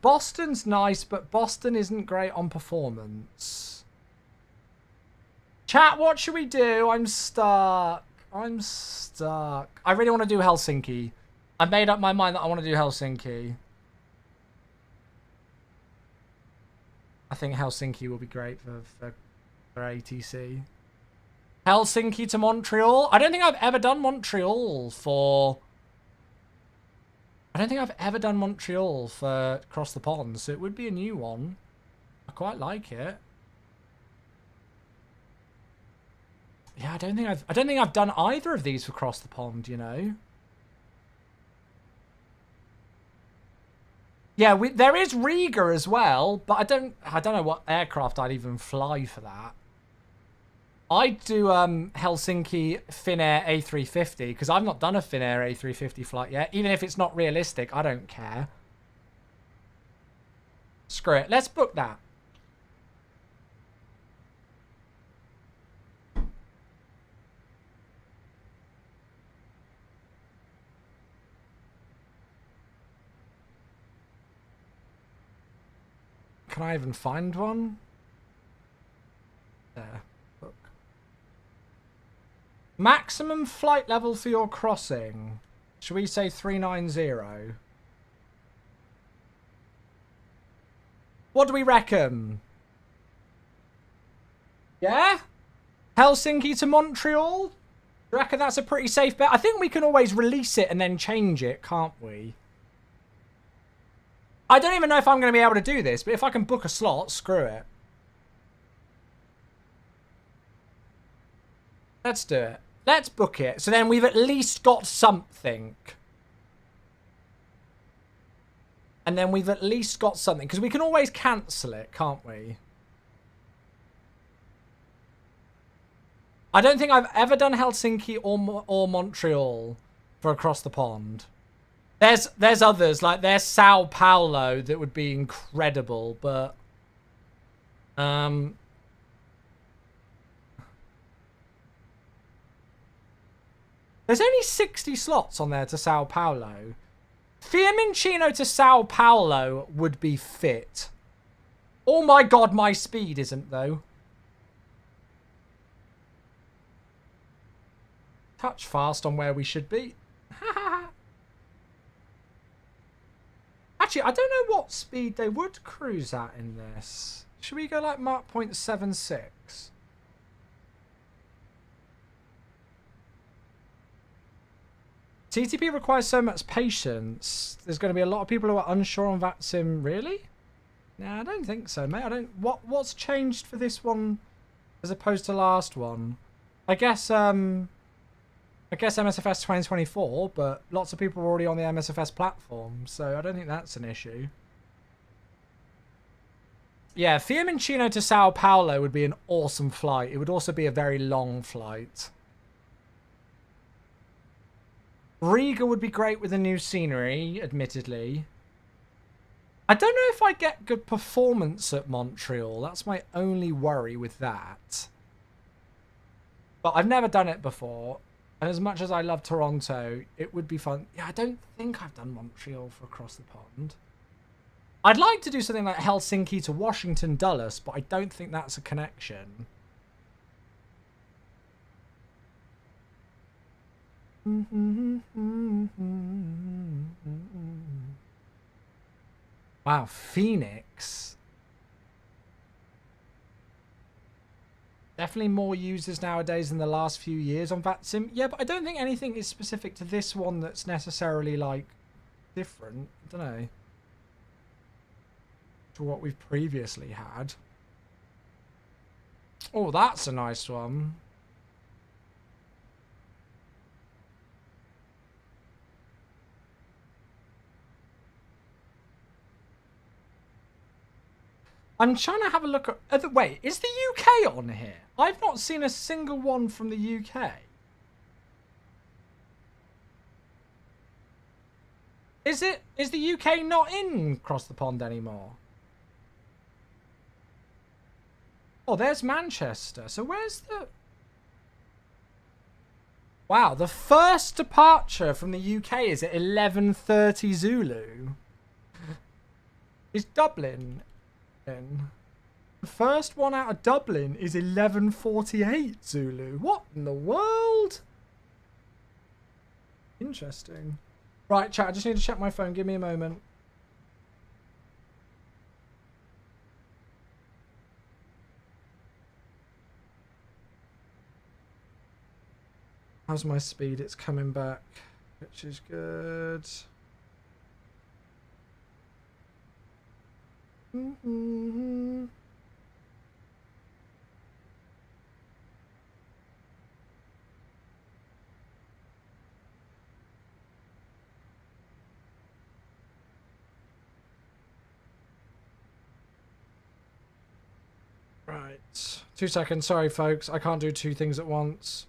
[SPEAKER 1] Boston's nice, but Boston isn't great on performance. Chat, what should we do? I'm stuck. I'm stuck. I really want to do Helsinki. I made up my mind that I want to do Helsinki. I think Helsinki will be great for ATC. Helsinki to Montreal. I don't think I've ever done Montreal for... I don't think I've ever done Montreal for Cross the Pond, so it would be a new one. I quite like it. Yeah, I don't think I've done either of these for Cross the Pond, you know. Yeah, there is Riga as well, but I don't know what aircraft I'd even fly for that. I'd do Helsinki Finnair A350 because I've not done a Finnair A350 flight yet. Even if it's not realistic, I don't care. Screw it. Let's book that. Can I even find one? There. Book. Maximum flight level for your crossing. Should we say 390? What do we reckon? Yeah? Helsinki to Montreal? Do you reckon that's a pretty safe bet? I think we can always release it and then change it, can't we? I don't even know if I'm going to be able to do this, but if I can book a slot, screw it. Let's do it. Let's book it. So then we've at least got something. And then we've at least got something. Because we can always cancel it, can't we? I don't think I've ever done Helsinki or Montreal for Across the Pond. There's others, like there's Sao Paulo that would be incredible, but there's only 60 slots on there to Sao Paulo. Fiumicino to Sao Paulo would be fit. Oh my god, my speed isn't though. Touch fast on where we should be. Actually, I don't know what speed they would cruise at in this. Should we go like Mach 0.76? TTP requires so much patience. There's going to be a lot of people who are unsure on VATSIM. Really? Nah, I don't think so, mate. I don't. What's changed for this one as opposed to last one? I guess MSFS 2024, but lots of people are already on the MSFS platform, so I don't think that's an issue. Yeah, Fiumicino to Sao Paulo would be an awesome flight. It would also be a very long flight. Riga would be great with the new scenery, admittedly. I don't know if I get good performance at Montreal. That's my only worry with that. But I've never done it before. And as much as I love Toronto, it would be fun. Yeah, I don't think I've done Montreal for Across the Pond. I'd like to do something like Helsinki to Washington Dulles, but I don't think that's a connection. Wow, Phoenix. Definitely more users nowadays in the last few years on VATSIM. Yeah, but I don't think anything is specific to this one that's necessarily, like, different. I don't know. To what we've previously had. Oh, that's a nice one. I'm trying to have a look at... wait, is the UK on here? I've not seen a single one from the UK. Is the UK not in Across the Pond anymore? Oh, there's Manchester. So where's the... Wow, the first departure from the UK is at 11:30 Zulu. Is Dublin in? The first one out of Dublin is 11:48 Zulu. What in the world? Interesting. Right, chat, I just need to check my phone. Give me a moment. How's my speed? It's coming back, which is good. Right. 2 seconds. Sorry, folks. I can't do two things at once.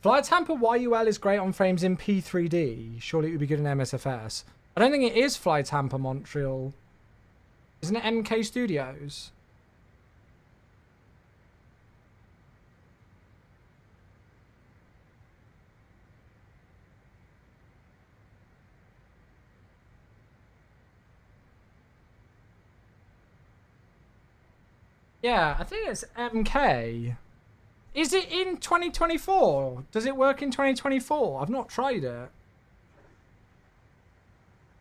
[SPEAKER 1] Flight Tampa YUL is great on frames in P3D. Surely it would be good in MSFS. I don't think it is Flight Tampa Montreal. Isn't it MK Studios? Yeah, I think it's MK. Is it in 2024? Does it work in 2024? I've not tried it.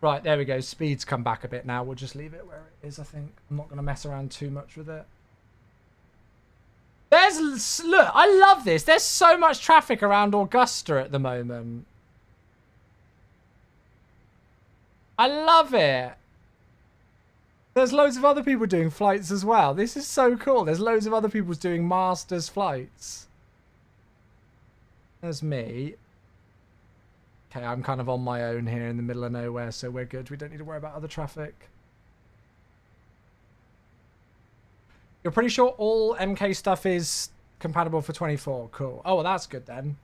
[SPEAKER 1] Right, there we go. Speed's come back a bit now. We'll just leave it where it is, I think. I'm not going to mess around too much with it. Look, I love this. There's so much traffic around Augusta at the moment. I love it. There's loads of other people doing flights as well. This is so cool. There's loads of other people doing masters flights. There's me. Okay, I'm kind of on my own here in the middle of nowhere, so we're good. We don't need to worry about other traffic. You're pretty sure all MK stuff is compatible for 24? Cool. Oh, well, that's good then.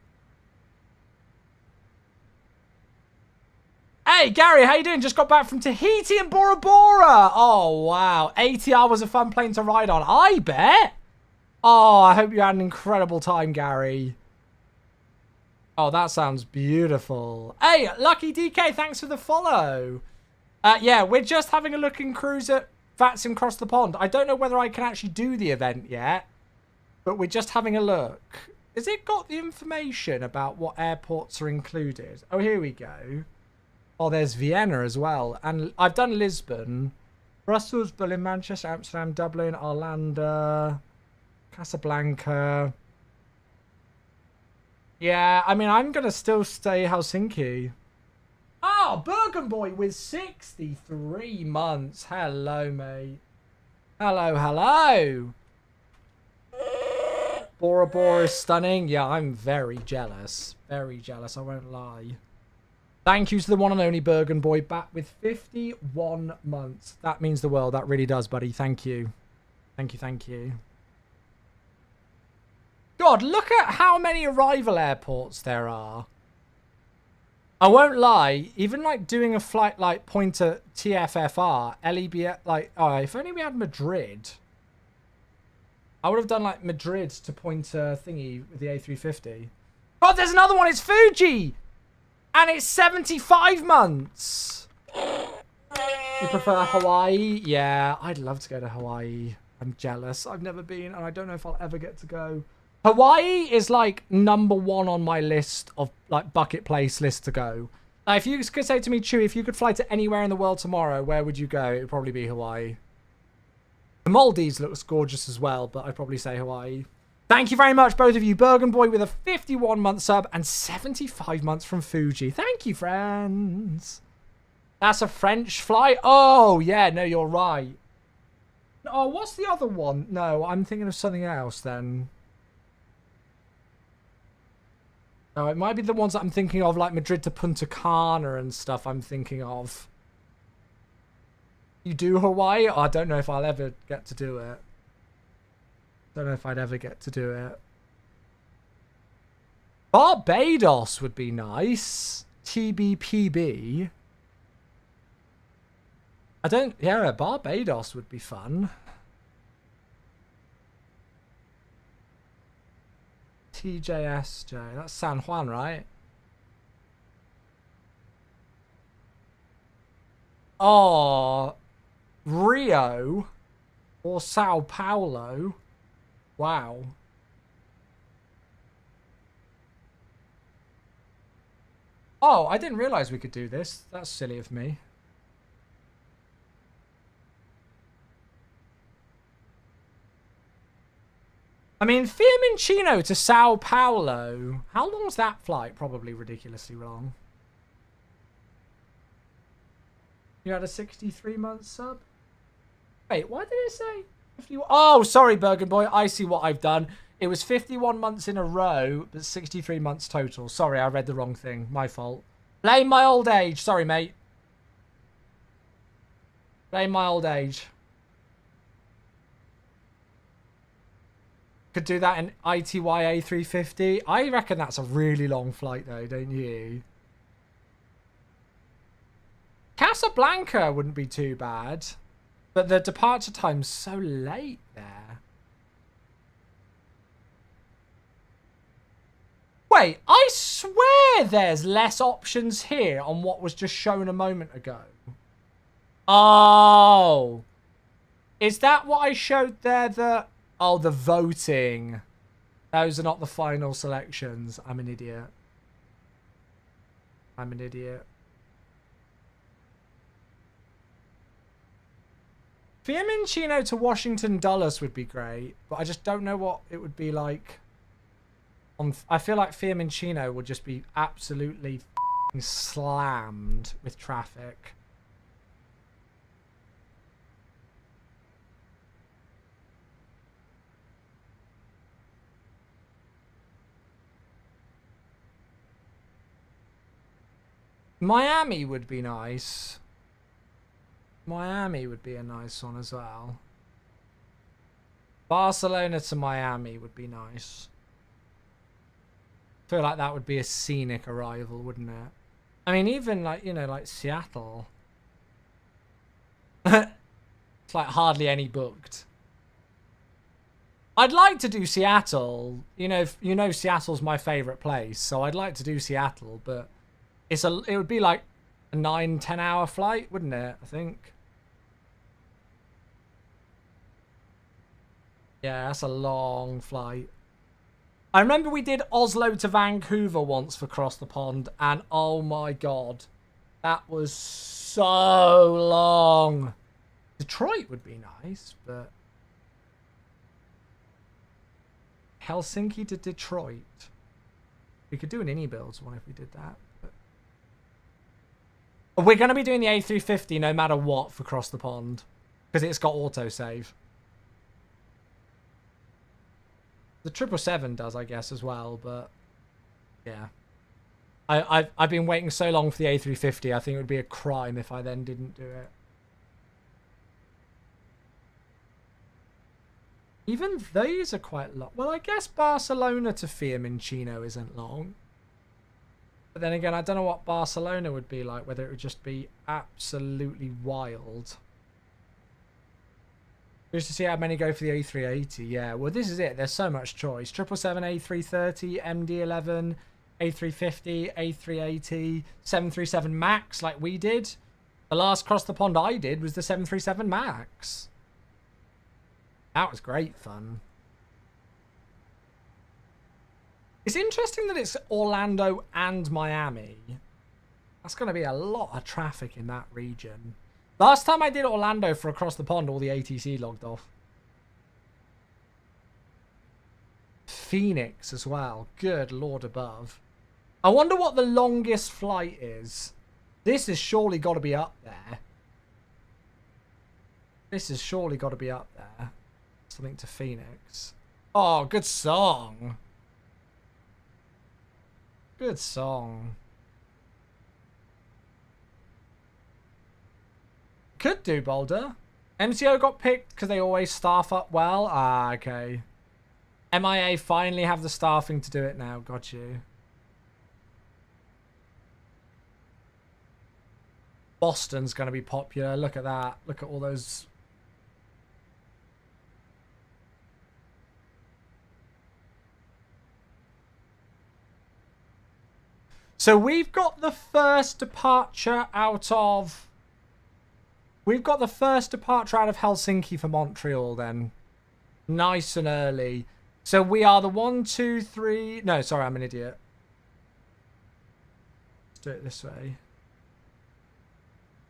[SPEAKER 1] Hey, Gary, how you doing? Just got back from Tahiti and Bora Bora. Oh, wow. ATR was a fun plane to ride on. I bet. Oh, I hope you had an incredible time, Gary. Oh, that sounds beautiful. Hey, Lucky DK, thanks for the follow. Yeah, we're just having a look and cruise at VATSIM Across the Pond. I don't know whether I can actually do the event yet, but we're just having a look. Has it got the information about what airports are included? Oh, here we go. Oh, there's Vienna as well. And I've done Lisbon, Brussels, Berlin, Manchester, Amsterdam, Dublin, Orlando, Casablanca. Yeah, I mean, I'm going to still stay Helsinki. Oh, Bergen Boy with 63 months. Hello, mate. Hello, hello. Bora Bora is stunning. Yeah, I'm very jealous. Very jealous, I won't lie. Thank you to the one and only Bergen Boy, back with 51 months. That means the world. That really does, buddy. Thank you. Thank you, thank you. God, look at how many arrival airports there are. I won't lie, even like doing a flight like Pointer TFFR, LEB, like, oh, if only we had Madrid. I would have done like Madrid to Pointer thingy with the A350. God, there's another one. It's Fuji. And it's 75 months. You prefer Hawaii? Yeah, I'd love to go to Hawaii. I'm jealous. I've never been, and I don't know if I'll ever get to go. Hawaii is like #1 on my list of like bucket place list to go. If you could say to me, Chewy, if you could fly to anywhere in the world tomorrow, where would you go? It would probably be Hawaii. The Maldives looks gorgeous as well, but I'd probably say Hawaii. Thank you very much, both of you. Bergen Boy with a 51-month sub and 75 months from Fuji. Thank you, friends. That's a French flight. Oh, yeah, no, you're right. Oh, what's the other one? No, I'm thinking of something else then. No, it might be the ones that I'm thinking of, like Madrid to Punta Cana and stuff I'm thinking of. You do Hawaii? Oh, I don't know if I'll ever get to do it. Don't know if I'd ever get to do it. Barbados would be nice. TBPB. Yeah, Barbados would be fun. TJSJ. That's San Juan, right? Oh, Rio or Sao Paulo. Wow. Oh, I didn't realize we could do this. That's silly of me. I mean, Fiumicino to Sao Paulo. How long's that flight? Probably ridiculously long. You had a 63-month sub? Wait, what did it say? 51? Oh, sorry, Bergen Boy. I see what I've done. It was 51 months in a row, but 63 months total. Sorry, I read the wrong thing. My fault. Blame my old age. Sorry, mate. Blame my old age. Could do that in ITY A350. I reckon that's a really long flight, though, don't you? Casablanca wouldn't be too bad. But the departure time's so late there. Wait, I swear there's less options here on what was just shown a moment ago. Oh. Is that what I showed there? Oh, the voting. Those are not the final selections. I'm an idiot. I'm an idiot. Fiumicino to Washington Dulles would be great, but I just don't know what it would be like. I feel like Fiumicino would just be absolutely slammed with traffic. Miami would be nice. Miami would be a nice one as well. Barcelona to Miami would be nice. I feel like that would be a scenic arrival, wouldn't it? I mean, even like, you know, like Seattle. It's like hardly any booked. I'd like to do Seattle. You know Seattle's my favorite place, so I'd like to do Seattle, but it would be like a 9-10 hour flight, wouldn't it? I think. Yeah, that's a long flight. I remember we did Oslo to Vancouver once for Cross the Pond, and oh my god. That was so long. Detroit would be nice, but Helsinki to Detroit. We could do an builds one if we did that. But we're going to be doing the A350 no matter what for Cross the Pond, because it's got autosave. The 777 does, I guess, as well, but yeah. I've been waiting so long for the A350, I think it would be a crime if I then didn't do it. Even these are quite long. Well, I guess Barcelona to Fiumicino isn't long. But then again, I don't know what Barcelona would be like, whether it would just be absolutely wild. Just to see how many go for the A380. Yeah, well, this is it. There's so much choice. 777, A330, MD-11, A350, A380, 737 MAX like we did. The last Cross the Pond I did was the 737 MAX. That was great fun. It's interesting that it's Orlando and Miami. That's going to be a lot of traffic in that region. Last time I did Orlando for Across the Pond, all the ATC logged off. Phoenix as well. Good Lord above. I wonder what the longest flight is. This has surely got to be up there. This has surely got to be up there. Something to Phoenix. Oh, good song. Good song. Could do Boulder. MCO got picked because they always staff up well. Ah, okay. MIA finally have the staffing to do it now. Got you. Boston's going to be popular. Look at that. Look at all those. So we've got the first departure out of... We've got the first departure out of Helsinki for Montreal then. Nice and early. So we are the 1, 2, 3... No, sorry, I'm an idiot. Let's do it this way.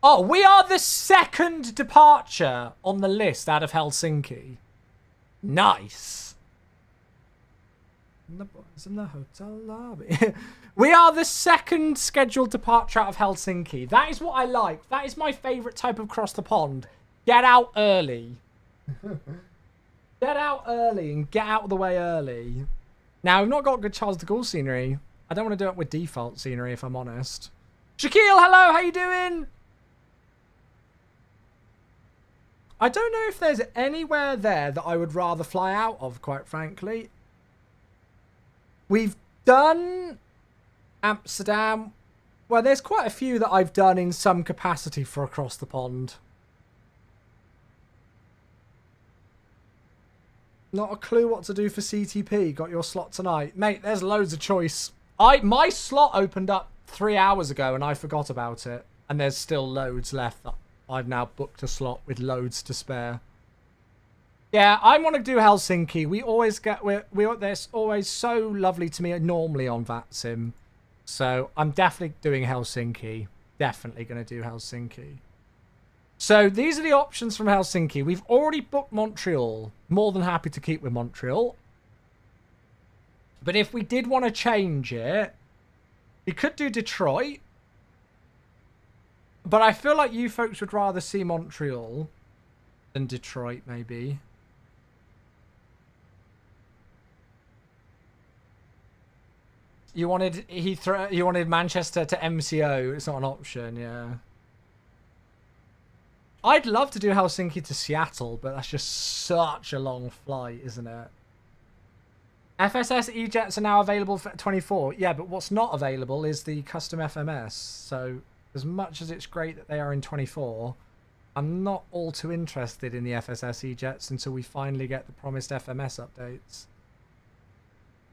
[SPEAKER 1] Oh, we are the second departure on the list out of Helsinki. Nice. And the boys in the hotel lobby. We are the second scheduled departure out of Helsinki. That is what I like. That is my favourite type of cross the pond. Get out early. Get out early and get out of the way early. Now, we've not got good Charles de Gaulle scenery. I don't want to do it with default scenery, if I'm honest. Shaquille, hello, how you doing? I don't know if there's anywhere there that I would rather fly out of, quite frankly. We've done Amsterdam. Well, there's quite a few that I've done in some capacity for across the pond. Not a clue what to do for CTP. Got your slot tonight. Mate, there's loads of choice. My slot opened up 3 hours ago and I forgot about it. And there's still loads left. I've now booked a slot with loads to spare. Yeah, I want to do Helsinki. We always get... There's always so lovely to me normally on VATSIM. So I'm definitely doing Helsinki. Definitely going to do Helsinki. So these are the options from Helsinki. We've already booked Montreal. More than happy to keep with Montreal. But if we did want to change it, we could do Detroit. But I feel like you folks would rather see Montreal than Detroit, maybe. You wanted you wanted Manchester to MCO. It's not an option, yeah. I'd love to do Helsinki to Seattle, but that's just such a long flight, isn't it? FSS E-Jets are now available for 24. Yeah, but what's not available is the custom FMS. So as much as it's great that they are in 24, I'm not all too interested in the FSS E-Jets until we finally get the promised FMS updates.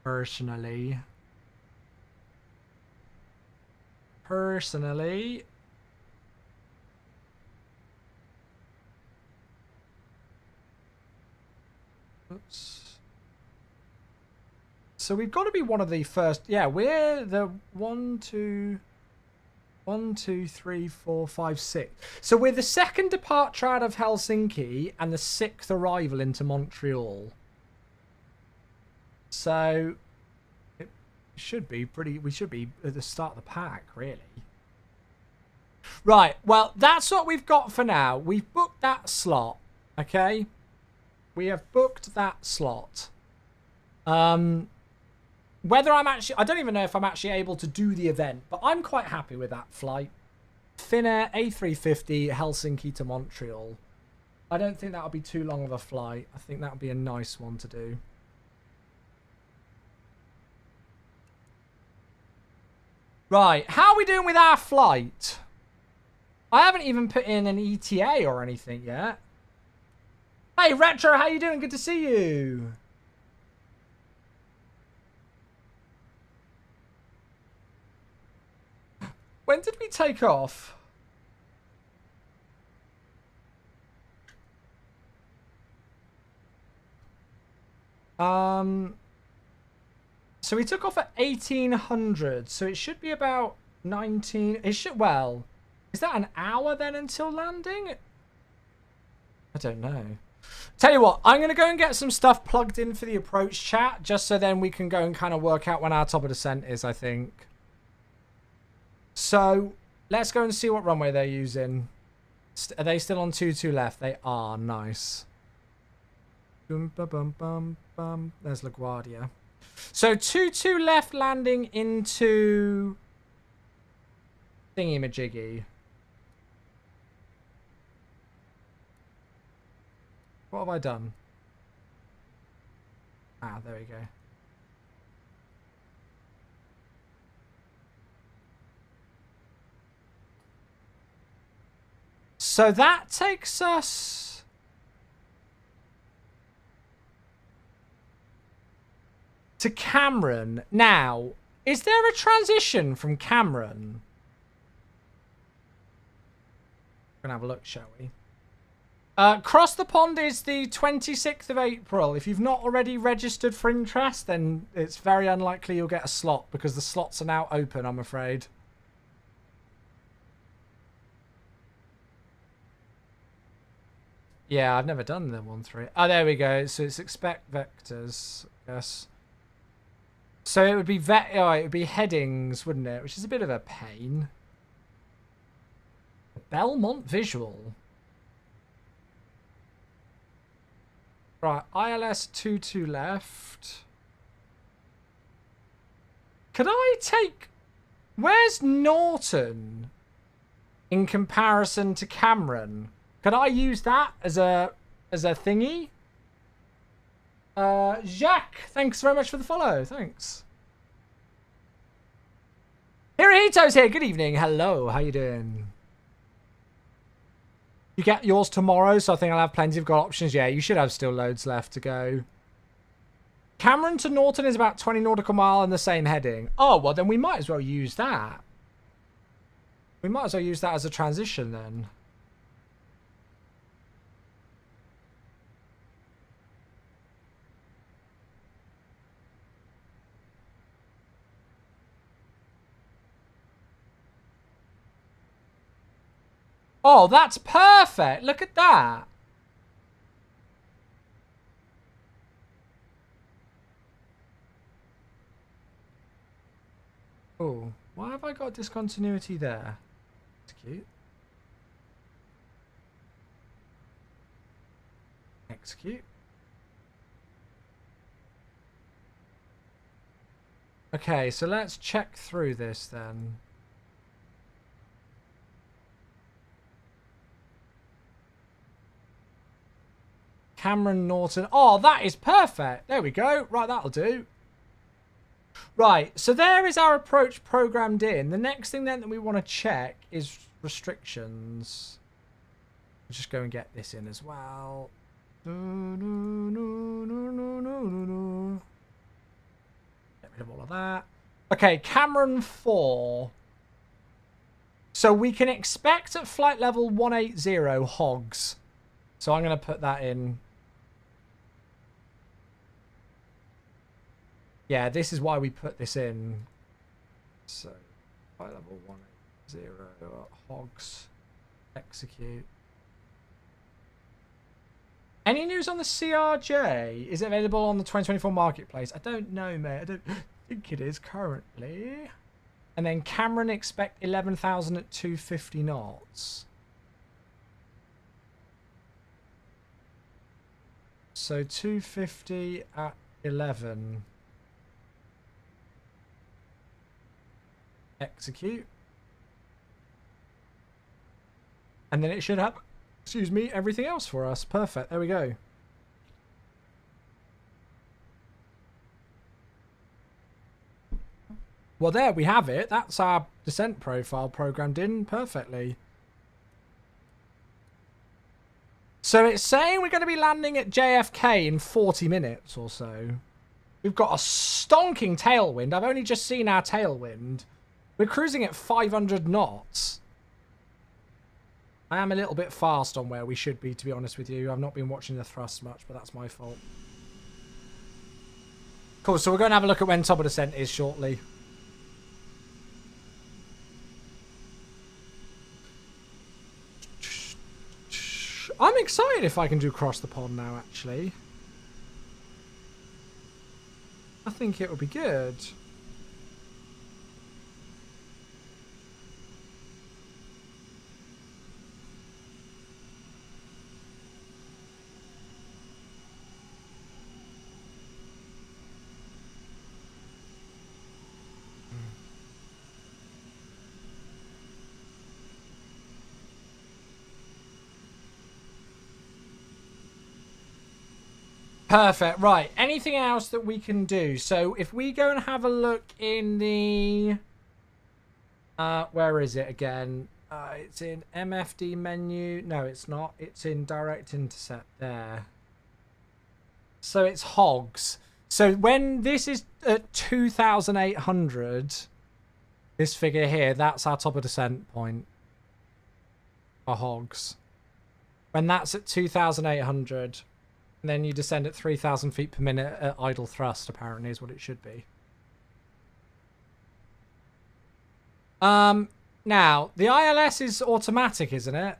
[SPEAKER 1] Personally. Oops. So we've got to be one of the first. Yeah, we're the 1, 2. 1, 2, 3, 4, 5, 6. So we're the second departure out of Helsinki and the 6th arrival into Montreal. So it should be pretty. We should be at the start of the pack, really. Right. Well, that's what we've got for now. We've booked that slot. Okay. We have booked that slot. Whether I'm actually... I don't even know if I'm actually able to do the event, but I'm quite happy with that flight. Finnair A350 Helsinki to Montreal. I don't think that'll be too long of a flight. I think that'll be a nice one to do. Right. How are we doing with our flight? I haven't even put in an ETA or anything yet. Hey, Retro, how you doing? Good to see you. When did we take off? So we took off at 1800, so it should be about 19. It should, well, is that an hour then until landing? I don't know. Tell you what, I'm going to go and get some stuff plugged in for the approach chat, just so then we can go and kind of work out when our top of descent is, I think. So, let's go and see what runway they're using. Are they still on 22 left? They are. Nice. There's LaGuardia. So, 22 left landing into thingy-majiggy. What have I done? Ah, there we go. So that takes us to Cameron. Now, is there a transition from Cameron? We're gonna have a look, shall we? Cross the Pond is the 26th of April. If you've not already registered for interest, then it's very unlikely you'll get a slot because the slots are now open, I'm afraid. Yeah, I've never done the 1-3. Oh, there we go. So it's expect vectors, yes. So it would be it would be headings, wouldn't it? Which is a bit of a pain. Belmont visual. Right, ILS 22 left. Could I take... Where's Norton in comparison to Cameron? Could I use that as a thingy? Jacques, thanks very much for the follow. Thanks. Hirohito's here. Good evening. Hello. How you doing? You get yours tomorrow, so I think I'll have plenty of got options. Yeah, you should have still loads left to go. Cameron to Norton is about 20 nautical mile in the same heading. Oh, well, then we might as well use that. We might as well use that as a transition then. Oh, that's perfect. Look at that. Oh, why have I got discontinuity there? It's cute. Execute. Okay, so let's check through this then. Cameron Norton. Oh, that is perfect. There we go. Right, that'll do. Right, so there is our approach programmed in. The next thing then that we want to check is restrictions. I'll just go and get this in as well. Get rid of all of that. Okay, Cameron 4. So we can expect at flight level 180 hogs. So I'm going to put that in. Yeah, this is why we put this in. So, flight level 0 hogs. Execute. Any news on the CRJ? Is it available on the 2024 marketplace? I don't know, mate. I don't think it is currently. And then Cameron expect 11,000 at 250 knots. So 250 at 11. Execute. And then it should have, excuse me, everything else for us. Perfect. There we go. Well, there we have it. That's our descent profile programmed in perfectly. So it's saying we're going to be landing at JFK in 40 minutes or so. We've got a stonking tailwind. I've only just seen our tailwind. We're cruising at 500 knots. I am a little bit fast on where we should be, to be honest with you. I've not been watching the thrust much, but that's my fault. Cool, so we're going to have a look at when top of descent is shortly. I'm excited if I can do cross the pond now, actually. I think it would be good. Perfect. Right. Anything else that we can do? So if we go and have a look in the... where is it again? It's in MFD menu. No, it's not. It's in direct intercept there. So it's hogs. So when this is at 2,800, this figure here, that's our top of descent point for hogs. When that's at 2,800... and then you descend at 3,000 feet per minute at idle thrust, apparently, is what it should be. Now, the ILS is automatic, isn't it?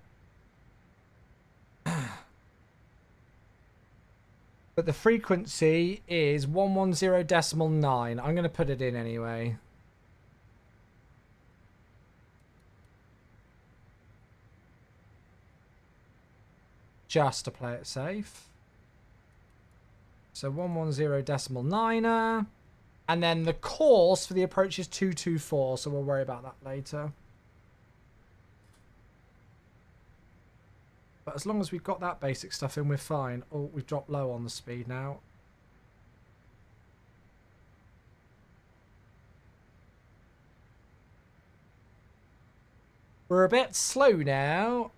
[SPEAKER 1] But the frequency is 110.9. I'm going to put it in anyway. Just to play it safe. So 110.9, and then the course for the approach is 224, so we'll worry about that later. But as long as we've got that basic stuff in, we're fine. Oh, we've dropped low on the speed now. We're a bit slow now.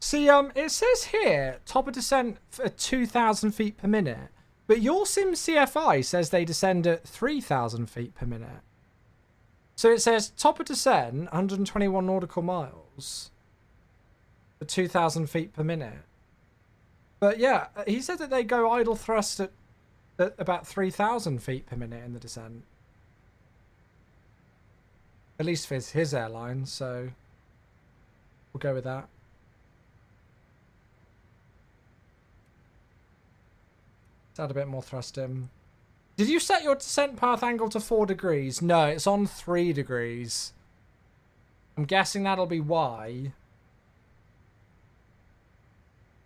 [SPEAKER 1] See, it says here, top of descent at 2,000 feet per minute. But your Sim CFI says they descend at 3,000 feet per minute. So it says top of descent, 121 nautical miles. At 2,000 feet per minute. But yeah, he said that they go idle thrust at about 3,000 feet per minute in the descent. At least for his airline, so we'll go with that. Let's add a bit more thrust in. Did you set your descent path angle to 4 degrees? No, it's on 3 degrees. I'm guessing that'll be why.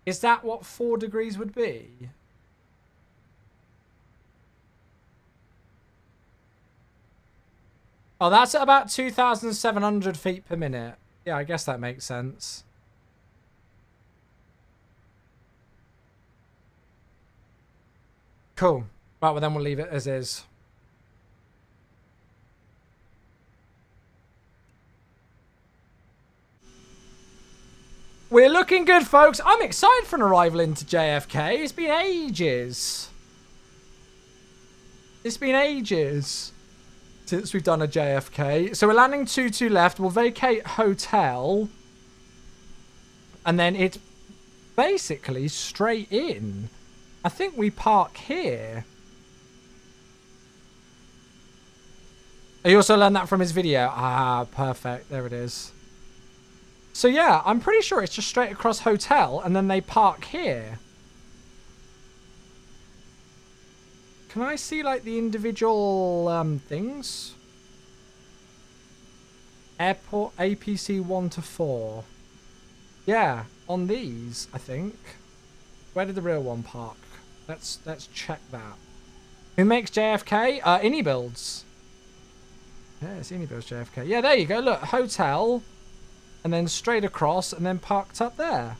[SPEAKER 1] Is that what 4 degrees would be? Oh, that's at about 2,700 feet per minute. Yeah, I guess that makes sense. Cool. Right, well then we'll leave it as is. We're looking good, folks. I'm excited for an arrival into JFK. It's been ages. It's been ages since we've done a JFK. So we're landing 22 left. We'll vacate hotel. And then it's basically straight in. I think we park here. He also learned that from his video. Ah, perfect. There it is. So yeah, I'm pretty sure it's just straight across hotel and then they park here. Can I see like the individual things? Airport APC 1 to 4. Yeah, on these, I think. Where did the real one park? Let's check that. Who makes JFK? Innie Builds. Yeah, it's Innie Builds JFK. Yeah, there you go. Look, hotel, and then straight across, and then parked up there.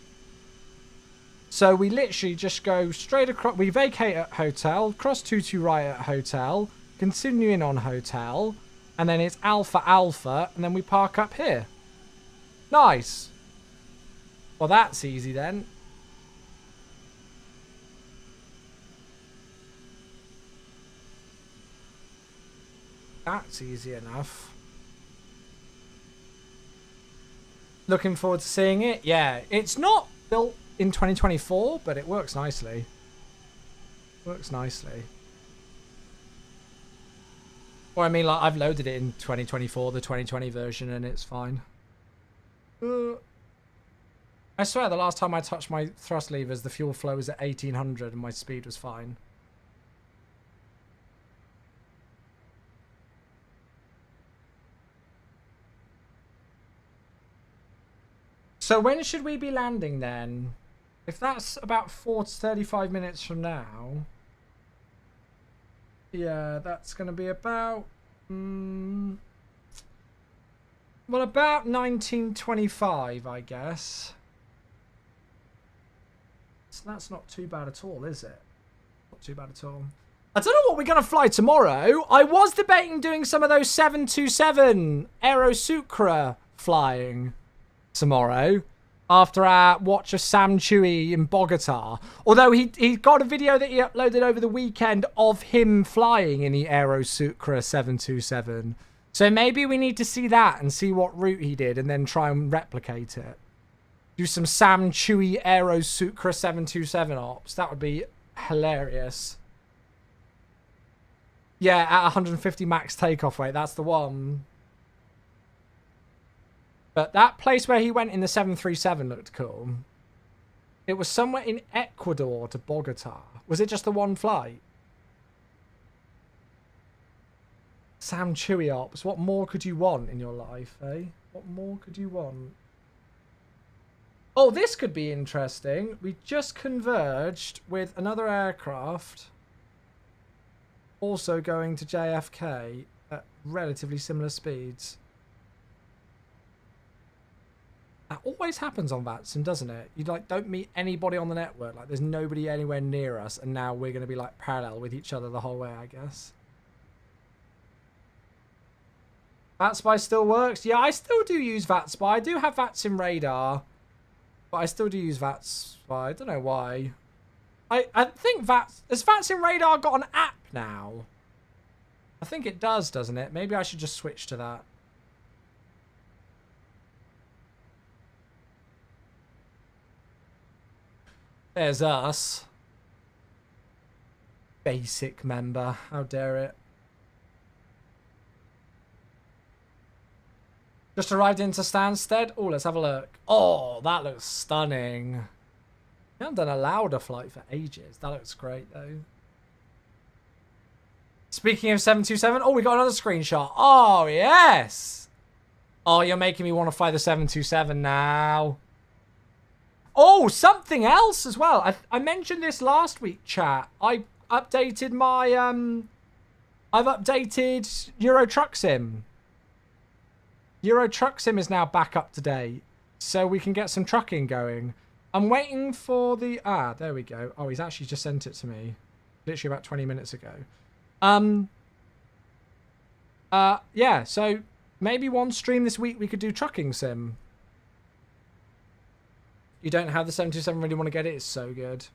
[SPEAKER 1] So we literally just go straight across. We vacate at hotel, cross 22 right at hotel, continue in on hotel, and then it's Alpha Alpha, and then we park up here. Nice. Well, that's easy then. That's easy enough. Looking forward to seeing it. Yeah, it's not built in 2024, but it works nicely. Works nicely. Or I mean, like, I've loaded it in 2024, the 2020 version, and it's fine. I swear the last time I touched my thrust levers, the fuel flow was at 1800 and my speed was fine. So when should we be landing then? If that's about 35 minutes from now. Yeah, that's going to be about... well, about 1925, I guess. So that's not too bad at all, is it? Not too bad at all. I don't know what we're going to fly tomorrow. I was debating doing some of those 727 Aerosucre flying tomorrow after our watch of Sam Chewy in Bogota. Although he got a video that he uploaded over the weekend of him flying in the Aerosucre 727. So maybe we need to see that and see what route he did and then try and replicate it. Do some Sam Chewy Aerosucre 727 ops. That would be hilarious. Yeah, at 150 max takeoff weight. That's the one. But that place where he went in the 737 looked cool. It was somewhere in Ecuador to Bogota. Was it just the one flight? Sam Chewy ops. What more could you want in your life, eh? What more could you want? Oh, this could be interesting. We just converged with another aircraft. Also going to JFK at relatively similar speeds. That always happens on Vatson, doesn't it? You like don't meet anybody on the network. Like there's nobody anywhere near us, and now we're going to be like parallel with each other the whole way, I guess. VatSpy still works. Yeah, I still do use VatSpy. I do have Vatsim radar, but I still do use VatSpy. I don't know why. I think has Vatsim radar got an app now? I think it does, doesn't it? Maybe I should just switch to that. There's us. Basic member. How dare it. Just arrived into Stansted. Oh, let's have a look. Oh, that looks stunning. We haven't done a louder flight for ages. That looks great, though. Speaking of 727. Oh, we got another screenshot. Oh, yes. Oh, you're making me want to fly the 727 now. Oh, something else as well. I mentioned this last week, chat. I updated my I've updated Euro Truck Sim. Euro Truck Sim is now back up to date, so we can get some trucking going. I'm waiting for the there we go. Oh, he's actually just sent it to me, literally about 20 minutes ago. Yeah. So maybe one stream this week we could do trucking sim. You don't have the 727, really want to get it? It's so good.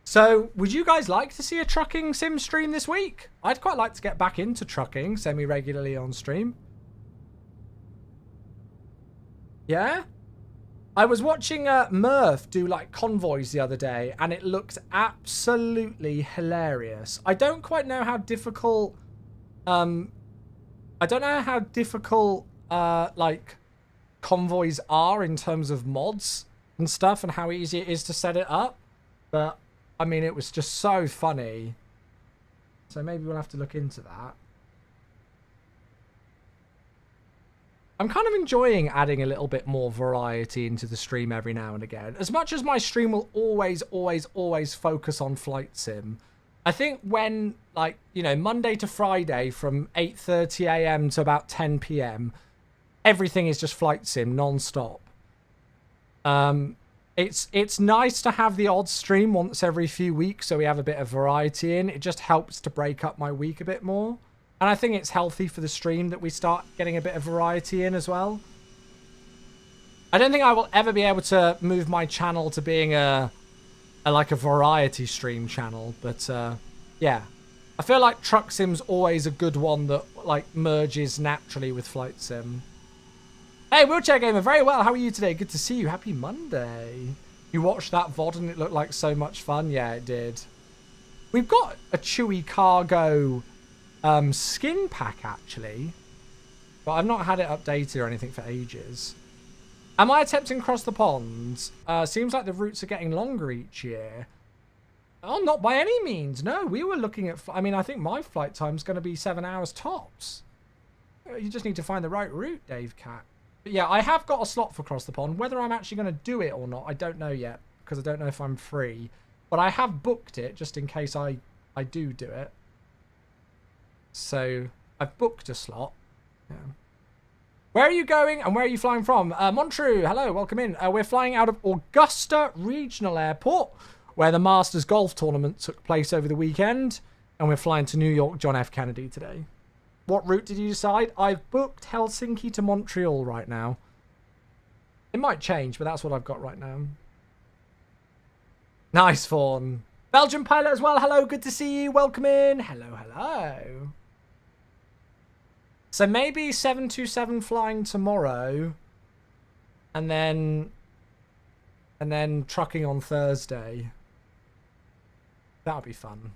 [SPEAKER 1] So, would you guys like to see a trucking sim stream this week? I'd quite like to get back into trucking semi-regularly on stream. Yeah? I was watching Murph do like convoys the other day, and it looked absolutely hilarious. I don't quite know how difficult. I don't know how difficult like convoys are in terms of mods and stuff, and how easy it is to set it up. But I mean, it was just so funny. So maybe we'll have to look into that. I'm kind of enjoying adding a little bit more variety into the stream every now and again. As much as my stream will always focus on Flight Sim, I think when, like, you know, Monday to Friday from 8:30 a.m. to about 10 p.m., everything is just Flight Sim non-stop. It's nice to have the odd stream once every few weeks so we have a bit of variety in. It just helps to break up my week a bit more. And I think it's healthy for the stream that we start getting a bit of variety in as well. I don't think I will ever be able to move my channel to being a variety stream channel, but yeah. I feel like Truck Sim's always a good one that like merges naturally with Flight Sim. Hey, Wheelchair Gamer, very well. How are you today? Good to see you. Happy Monday. You watched that VOD and it looked like so much fun. Yeah, it did. We've got a Chewy Cargo skin pack actually, but I've not had it updated or anything for ages. Am I attempting across the pond? Seems like the routes are getting longer each year. Oh, not by any means. No, we were looking at, I mean, I think my flight time's going to be 7 hours tops. You just need to find the right route, Dave Cat. But yeah, I have got a slot for across the pond. Whether I'm actually going to do it or not, I don't know yet, because I don't know if I'm free. But I have booked it just in case I do it. So I've booked a slot. Yeah. Where are you going and where are you flying from? Montreux, hello, welcome in. We're flying out of Augusta Regional Airport, where the Masters Golf Tournament took place over the weekend. And we're flying to New York John F. Kennedy today. What route did you decide? I've booked Helsinki to Montreal right now. It might change, but that's what I've got right now. Nice, Fawn. Belgian pilot as well. Hello, good to see you. Welcome in. Hello, hello. So maybe 727 flying tomorrow, and then trucking on Thursday. That'll be fun.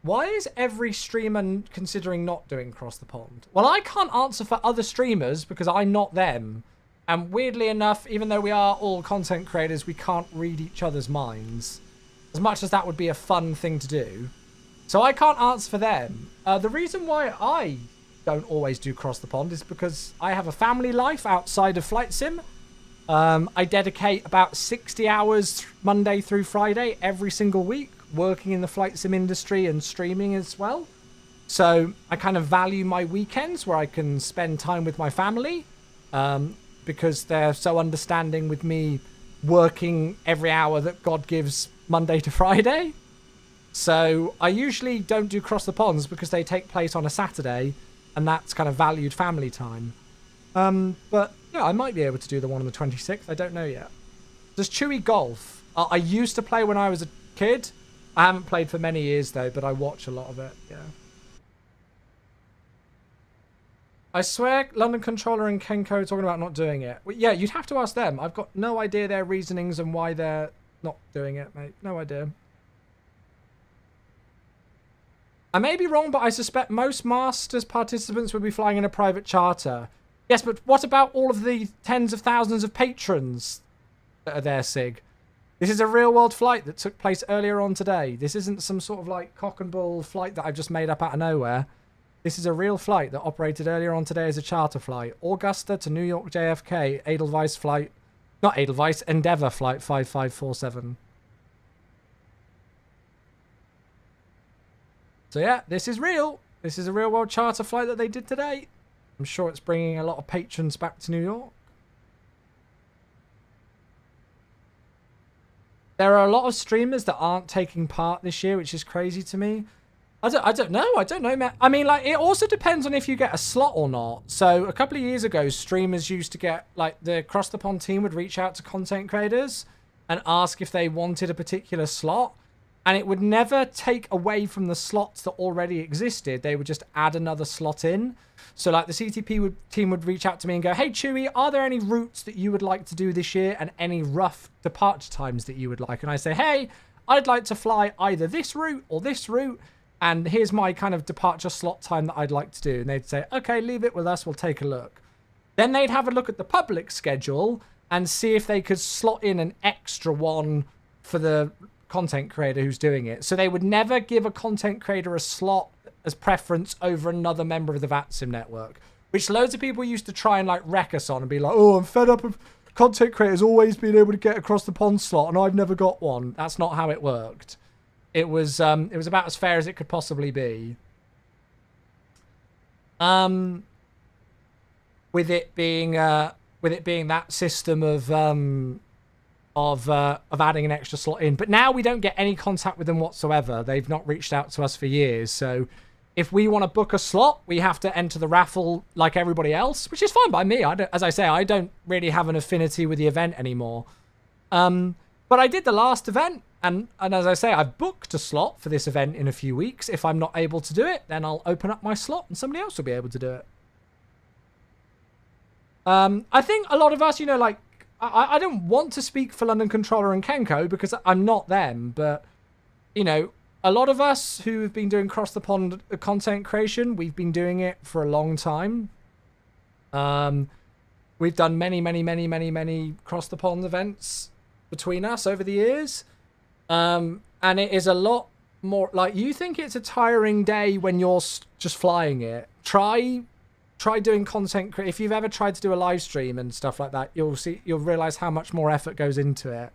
[SPEAKER 1] Why is every streamer considering not doing Cross the Pond? Well, I can't answer for other streamers because I'm not them. And weirdly enough, even though we are all content creators, we can't read each other's minds. As much as that would be a fun thing to do. So I can't answer for them. The reason why I don't always do Cross the Pond is because I have a family life outside of Flight Sim. I dedicate about 60 hours Monday through Friday every single week working in the Flight Sim industry and streaming as well. So I kind of value my weekends where I can spend time with my family because they're so understanding with me working every hour that God gives Monday to Friday. So I usually don't do Cross the Ponds because they take place on a Saturday and that's kind of valued family time. But yeah, I might be able to do the one on the 26th. I don't know yet. Does Chewy golf? I used to play when I was a kid. I haven't played for many years though, but I watch a lot of it. Yeah. I swear London Controller and Kenko are talking about not doing it. Well, yeah, you'd have to ask them. I've got no idea their reasonings and why they're not doing it, mate. No idea. I may be wrong, but I suspect most Masters participants will be flying in a private charter. Yes, but what about all of the tens of thousands of patrons that are there, Sig? This is a real-world flight that took place earlier on today. This isn't some sort of, like, cock and bull flight that I've just made up out of nowhere. This is a real flight that operated earlier on today as a charter flight. Augusta to New York JFK, Edelweiss flight... Not Edelweiss, Endeavour flight 5547. So yeah, this is real. This is a real-world charter flight that they did today. I'm sure it's bringing a lot of patrons back to New York. There are a lot of streamers that aren't taking part this year, which is crazy to me. I don't know, man. I mean, like, it also depends on if you get a slot or not. So a couple of years ago, streamers used to get, like, the Cross the Pond team would reach out to content creators and ask if they wanted a particular slot. and it would never take away from the slots that already existed. They would just add another slot in. So like the CTP team would reach out to me and go, hey Chewy, are there any routes that you would like to do this year and any rough departure times that you would like? And I say, hey, I'd like to fly either this route or this route, and here's my kind of departure slot time that I'd like to do. And they'd say, okay, leave it with us, we'll take a look. Then they'd have a look at the public schedule and see if they could slot in an extra one for the content creator who's doing it. So they would never give a content creator a slot as preference over another member of the VATSIM network, which loads of people used to try and like wreck us on and be like, oh, I'm fed up of content creators always being able to get across the pond slot and I've never got one. That's not how it worked. It was about as fair as it could possibly be. With it being that system of adding an extra slot in. But now we don't get any contact with them whatsoever. They've not reached out to us for years. So if we want to book a slot, we have to enter the raffle like everybody else, which is fine by me. As I say, I don't really have an affinity with the event anymore. But I did the last event, and as I say, I've booked a slot for this event in a few weeks. If I'm not able to do it, then I'll open up my slot and somebody else will be able to do it. I think a lot of us, you know, like, I don't want to speak for London Controller and Kenko because I'm not them, but, you know, a lot of us who have been doing cross the pond content creation, we've been doing it for a long time. We've done many cross the pond events between us over the years. And it is a lot more, like, you think it's a tiring day when you're just flying it. Try doing content. If you've ever tried to do a live stream and stuff like that, you'll realize how much more effort goes into it.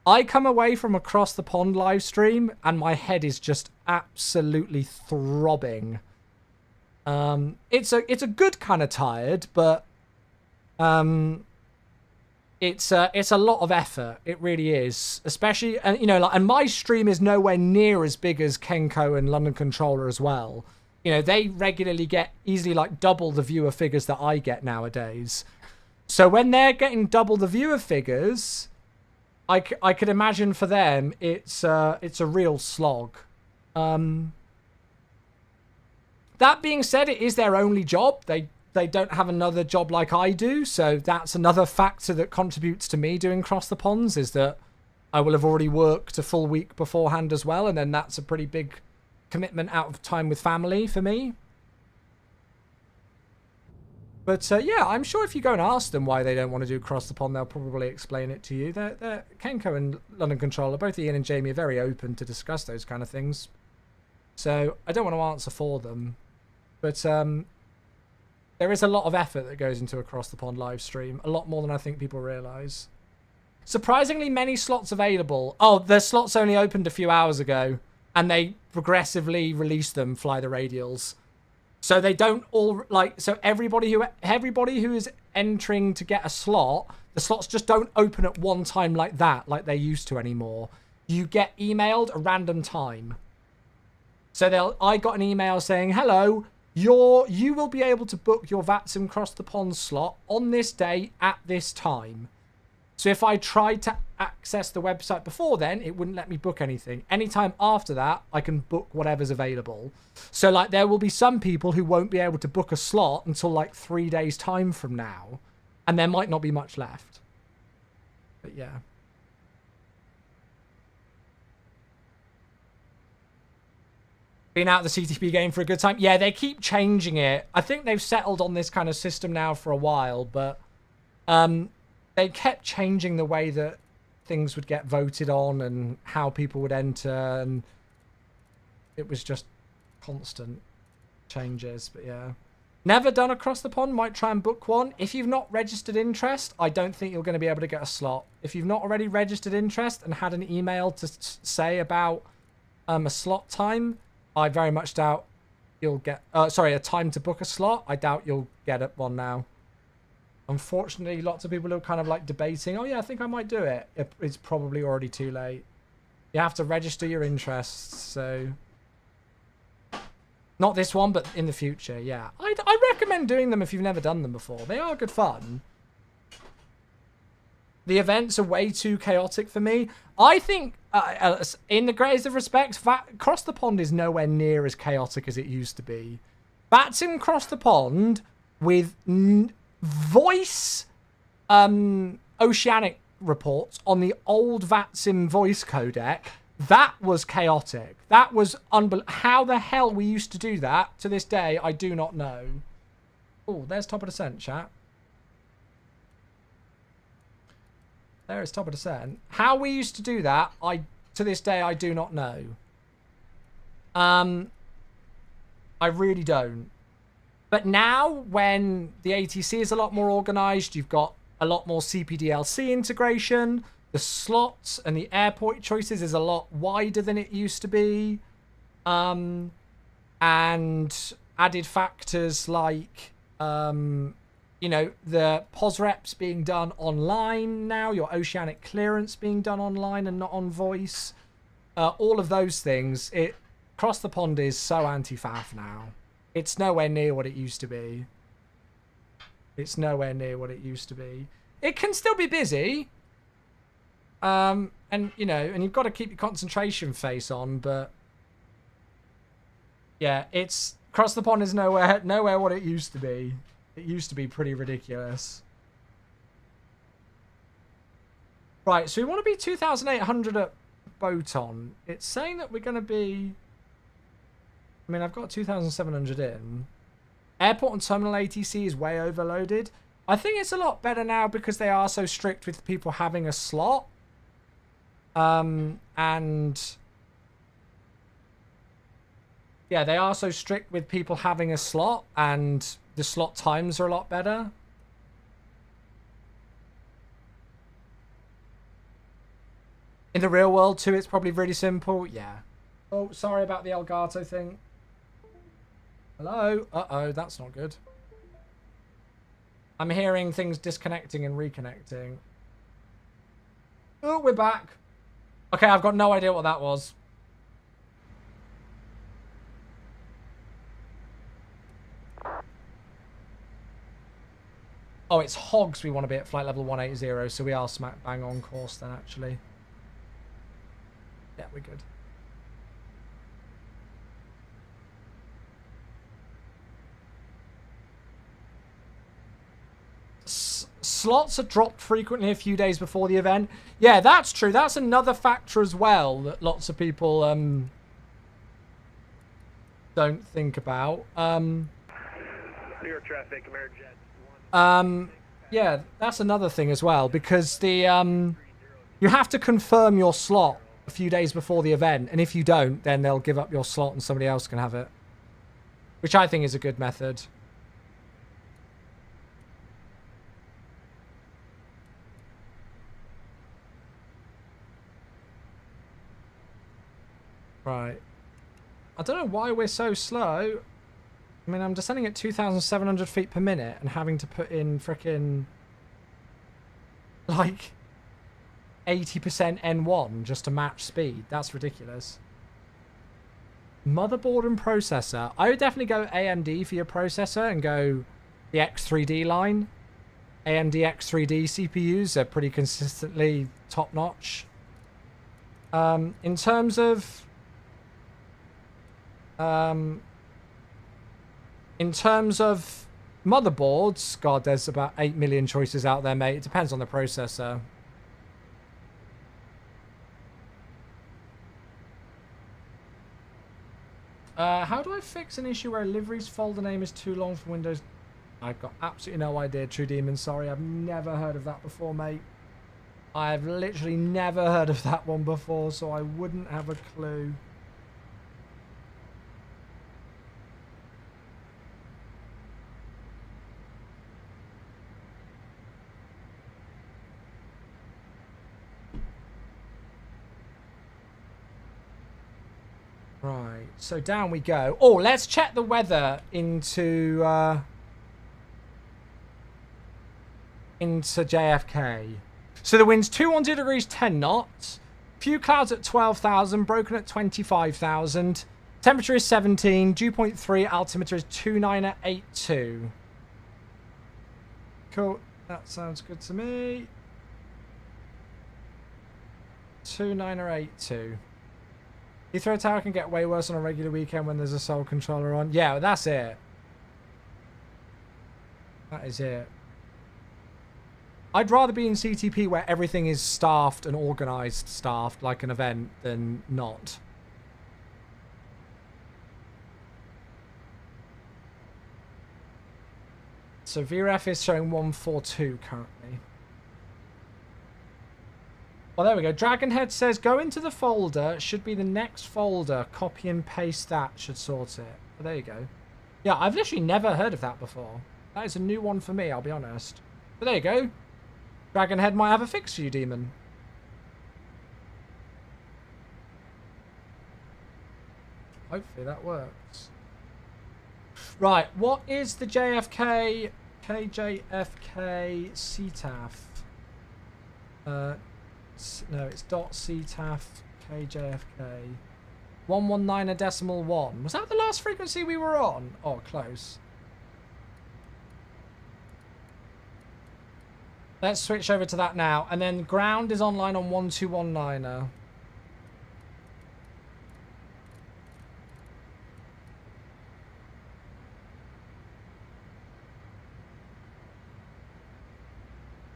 [SPEAKER 1] I come away from across the pond live stream and my head is just absolutely throbbing. It's a good kind of tired, but it's a lot of effort. It really is, especially, and you know, like, and my stream is nowhere near as big as Kenko and London Controller as well. You know, they regularly get easily like double the viewer figures that I get nowadays. So when they're getting double the viewer figures, I could imagine for them it's a real slog. That being said, it is their only job. They don't have another job like I do, so that's another factor that contributes to me doing cross the ponds, is that I will have already worked a full week beforehand as well, and then that's a pretty big commitment out of time with family for me. But yeah, I'm sure if you go and ask them why they don't want to do cross the pond, they'll probably explain it to you. They're Kenko and London Controller, both Ian and Jamie, are very open to discuss those kind of things. So I don't want to answer for them. But there is a lot of effort that goes into a cross the pond live stream. A lot more than I think people realise. Surprisingly many slots available. Oh, the slots only opened a few hours ago. And they progressively release them, fly the radials. So they don't all, like, so everybody who is entering to get a slot, the slots just don't open at one time like that, like they used to anymore. You get emailed a random time. So I got an email saying, hello, you will be able to book your VATSIM Cross the Pond slot on this day at this time. So if I tried to access the website before then, it wouldn't let me book anything. Anytime after that, I can book whatever's available. So like there will be some people who won't be able to book a slot until like 3 days time from now. And there might not be much left. But yeah. Been out of the CTP game for a good time. Yeah, they keep changing it. I think they've settled on this kind of system now for a while, but they kept changing the way that things would get voted on and how people would enter, and it was just constant changes. But yeah, never done across the pond. Might try and book one. If you've not registered interest, I don't think you're going to be able to get a slot. If you've not already registered interest and had an email to say about a slot time, I very much doubt you'll get a time to book a slot. I doubt you'll get one now. Unfortunately, lots of people are kind of like debating, oh yeah, I think I might do it. It's probably already too late. You have to register your interests, so... Not this one, but in the future, yeah. I recommend doing them if you've never done them before. They are good fun. the events are way too chaotic for me. I think, in the greatest of respects, Cross the Pond is nowhere near as chaotic as it used to be. VATSIM Cross the Pond with voice oceanic reports on the old VATSIM voice codec, that was chaotic. That was unbelievable. How the hell we used to do that to this day, I do not know. Oh, there's top of descent, chat. There is top of descent. How we used to do that, to this day, I do not know. I really don't. But now, when the ATC is a lot more organized, you've got a lot more CPDLC integration, the slots and the airport choices is a lot wider than it used to be. And added factors like, you know, the POS reps being done online now, your oceanic clearance being done online and not on voice. All of those things. Cross the Pond is so anti-faff now. It's nowhere near what it used to be. It's nowhere near what it used to be. It can still be busy. And, you know, and you've got to keep your concentration face on, but... yeah, Cross the Pond is nowhere what it used to be. It used to be pretty ridiculous. Right, so we want to be 2,800 at Boton. It's saying that we're going to be... I mean, I've got 2,700 in. Airport and terminal ATC is way overloaded. I think it's a lot better now because they are so strict with people having a slot. And... yeah, they are so strict with people having a slot, and the slot times are a lot better. In the real world, too, it's probably really simple. Yeah. Oh, sorry about the Elgato thing. Hello? Uh-oh, that's not good. I'm hearing things disconnecting and reconnecting. Oh, we're back. Okay, I've got no idea what that was. Oh, it's hogs we want to be at flight level 180, so we are smack bang on course then, actually. Yeah, we're good. Slots are dropped frequently a few days before the event. Yeah, that's true. That's another factor as well that lots of people don't think about.
[SPEAKER 5] New York traffic, Amerijet.
[SPEAKER 1] Yeah, that's another thing as well, because the you have to confirm your slot a few days before the event, and if you don't, then they'll give up your slot and somebody else can have it, which I think is a good method. Right. I don't know why we're so slow. I mean, I'm descending at 2,700 feet per minute and having to put in frickin' like 80% N1 just to match speed. That's ridiculous. Motherboard and processor. I would definitely go AMD for your processor and go the X3D line. AMD X3D CPUs are pretty consistently top-notch. In terms of... in terms of motherboards, God, there's about 8 million choices out there, mate. It depends on the processor. How do I fix an issue where a livery's folder name is too long for Windows? I've got absolutely no idea, True Demon. Sorry, I've never heard of that before, mate. I've literally never heard of that one before, so I wouldn't have a clue. Right, so down we go. Oh, let's check the weather into JFK. So the wind's 210 degrees, 10 knots. Few clouds at 12,000, broken at 25,000. Temperature is 17, dew point 3, altimeter is 29 at 82. Cool, that sounds good to me. 2982. Heathrow Tower can get way worse on a regular weekend when there's a sole controller on. Yeah, that's it. That is it. I'd rather be in CTP where everything is staffed and organised, staffed like an event, than not. So VREF is showing 142 currently. Well, there we go. Dragonhead says, go into the folder. Should be the next folder. Copy and paste that. Should sort it. Well, there you go. Yeah, I've literally never heard of that before. That is a new one for me, I'll be honest. But there you go. Dragonhead might have a fix for you, Demon. Hopefully that works. Right, what is the KJFK CTAF? No, it's .CTAF KJFK. 119.1. Was that the last frequency we were on? Oh, close. Let's switch over to that now. And then ground is online on 1219er.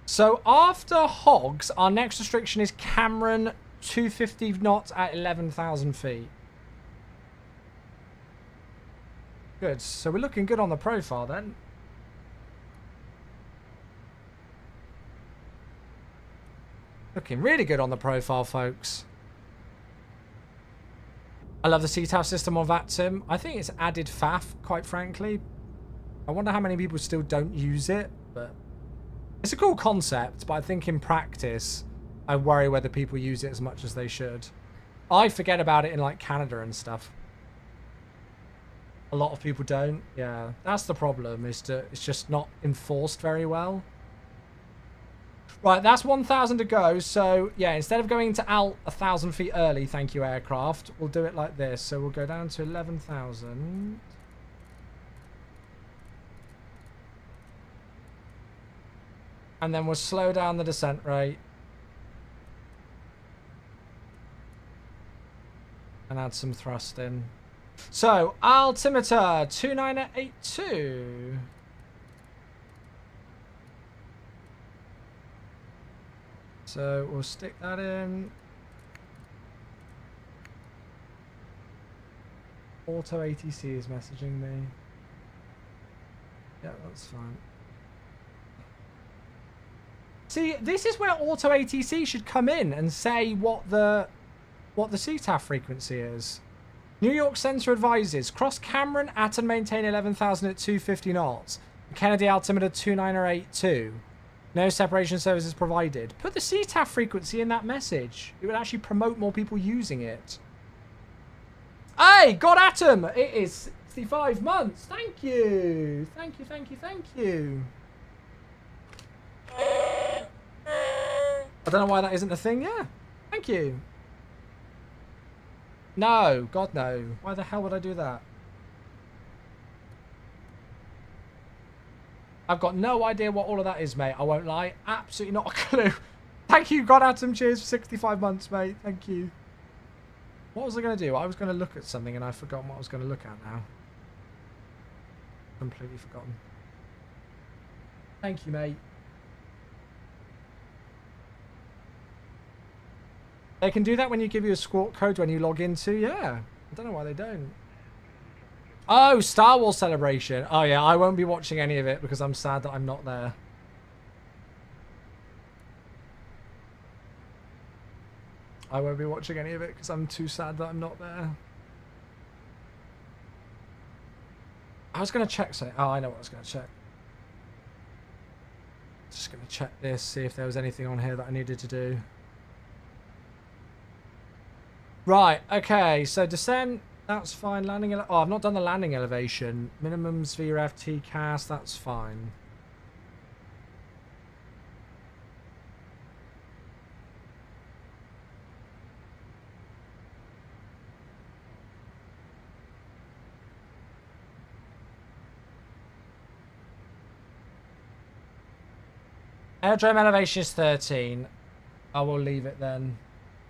[SPEAKER 1] So after Hogs, our next restriction is Cameron 250 knots at 11,000 feet. Good. So we're looking good on the profile then. Looking really good on the profile, folks. I love the CTAF system on VATSIM. I think it's added faff, quite frankly. I wonder how many people still don't use it, but it's a cool concept, but I think in practice, I worry whether people use it as much as they should. I forget about it in like Canada and stuff. A lot of people don't. Yeah, that's the problem, is that it's just not enforced very well. Right, that's 1,000 to go. So, yeah, instead of going to alt 1,000 feet early, thank you, aircraft, we'll do it like this. So we'll go down to 11,000. And then we'll slow down the descent rate. And add some thrust in. So, altimeter 2982. So, we'll stick that in. Auto ATC is messaging me. Yeah, that's fine. See, this is where Auto ATC should come in and say what the CTAF frequency is. New York Center advises cross Cameron at and maintain 11,000 at 250 knots. Kennedy altimeter 2982. No separation services provided. Put the CTAF frequency in that message. It would actually promote more people using it. Hey, God Atom! It is 65 months. Thank you. Thank you, thank you, thank you. I don't know why that isn't a thing. Yeah. Thank you. No. God, no. Why the hell would I do that? I've got no idea what all of that is, mate. I won't lie. Absolutely not a clue. Thank you, God Atom. Cheers for 65 months, mate. Thank you. What was I going to do? I was going to look at something and I've forgotten what I was going to look at now. Completely forgotten. Thank you, mate. They can do that when you give you a squawk code when you log into. Yeah. I don't know why they don't. Oh, Star Wars Celebration. Oh, yeah. I won't be watching any of it because I'm sad that I'm not there. I won't be watching any of it because I'm too sad that I'm not there. I was going to check something. Oh, I know what I was going to check. Just going to check this, see if there was anything on here that I needed to do. Right, okay, so descent, that's fine. Landing, oh, I've not done the landing elevation. Minimums, VREF, TCAS, that's fine. Aerodrome elevation is 13. I will leave it then.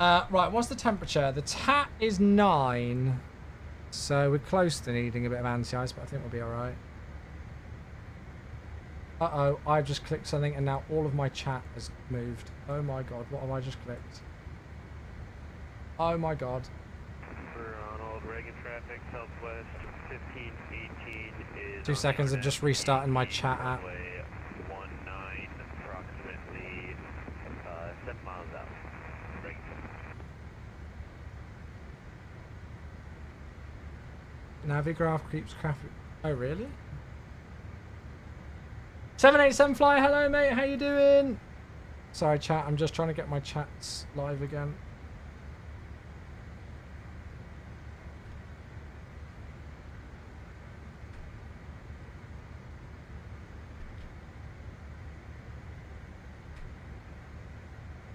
[SPEAKER 1] Right, what's the temperature? The TAT is 9. So we're close to needing a bit of anti-ice, but I think we'll be alright. Uh-oh, I've just clicked something and now all of my chat has moved. Oh my god, what have I just clicked? Oh my god.
[SPEAKER 6] For Ronald, Reagan traffic, southwest 1518 is...
[SPEAKER 1] 2 seconds of just restarting my chat app.
[SPEAKER 6] Runway 19, approximately 7 miles out. Reagan.
[SPEAKER 1] Navigraph keeps traffic. Oh really? 787 Fly, hello mate, how you doing? Sorry chat, I'm just trying to get my chats live again.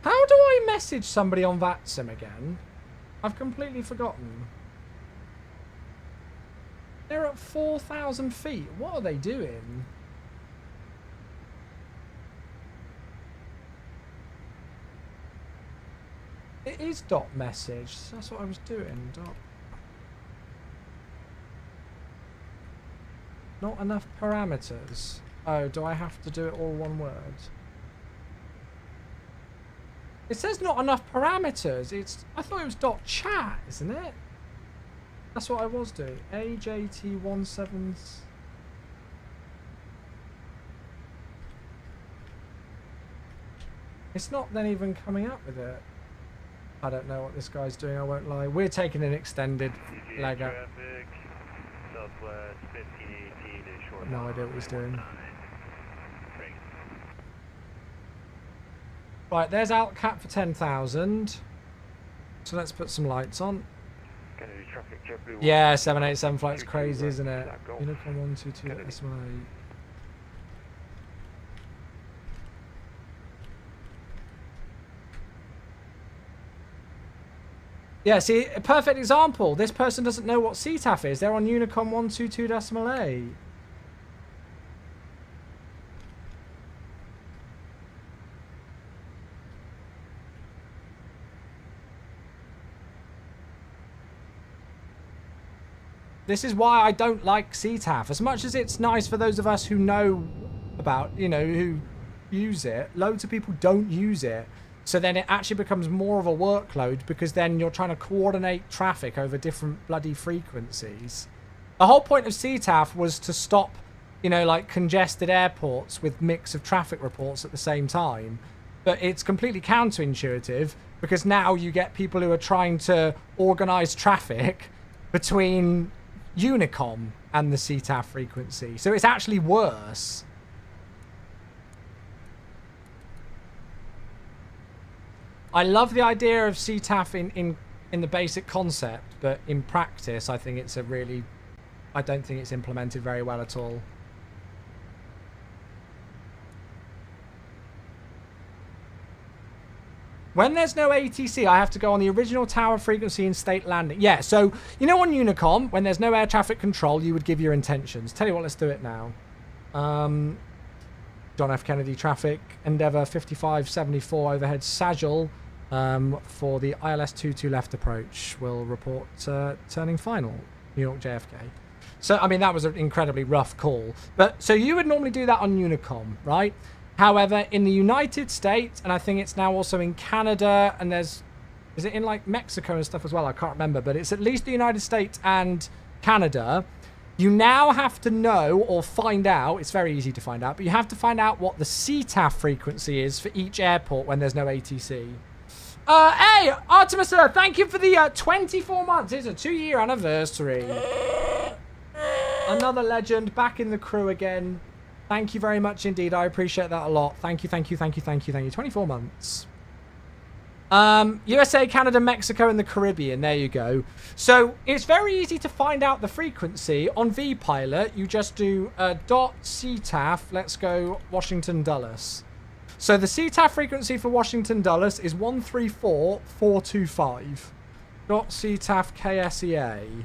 [SPEAKER 1] How do I message somebody on VATSIM again? I've completely forgotten. They're at 4,000 feet. What are they doing? It is dot message. That's what I was doing. Dot. Not enough parameters. Oh, do I have to do it all one word? It says not enough parameters. I thought it was dot chat, isn't it? That's what I was doing. AJT17. It's not then even coming up with it. I don't know what this guy's doing, I won't lie. We're taking an extended leg up.
[SPEAKER 6] Traffic, southwest 1518 is short.
[SPEAKER 1] No idea what he's doing. Right, there's Outcat for 10,000. So let's put some lights on. Yeah, 787 flight's crazy, isn't it? Unicorn 122, that's my... Yeah, see, a perfect example. This person doesn't know what CTAF is. They're on Unicom 122.8. This is why I don't like CTAF. As much as it's nice for those of us who know about, you know, who use it, loads of people don't use it. So then it actually becomes more of a workload because then you're trying to coordinate traffic over different bloody frequencies. The whole point of CTAF was to stop, you know, like congested airports with mix of traffic reports at the same time. But it's completely counterintuitive because now you get people who are trying to organize traffic between Unicom and the CTAF frequency. So it's actually worse. I love the idea of CTAF in the basic concept, but in practice, I think it's I don't think it's implemented very well at all. When there's no ATC, I have to go on the original tower frequency in state landing. Yeah, so, you know on Unicom, when there's no air traffic control, you would give your intentions. Tell you what, let's do it now. John F. Kennedy traffic, Endeavour 5574 overhead Sagil. For the ILS 22 left approach, will report turning final, New York JFK. So, I mean, that was an incredibly rough call. But, so you would normally do that on Unicom, right? However, in the United States, and I think it's now also in Canada, and is it in like Mexico and stuff as well? I can't remember, but it's at least the United States and Canada. You now have to know or find out, it's very easy to find out, but you have to find out what the CTAF frequency is for each airport when there's no ATC. Hey, Artemis, thank you for the 24 months. It's a 2-year anniversary. Another legend back in the crew again. Thank you very much indeed. I appreciate that a lot. Thank you, thank you, thank you, thank you, thank you. 24 months. USA, Canada, Mexico, and the Caribbean. There you go. So it's very easy to find out the frequency. On vPilot, you just do .CTAF. Let's go Washington Dulles. So the CTAF frequency for Washington Dulles is 134.425. .CTAF KSEA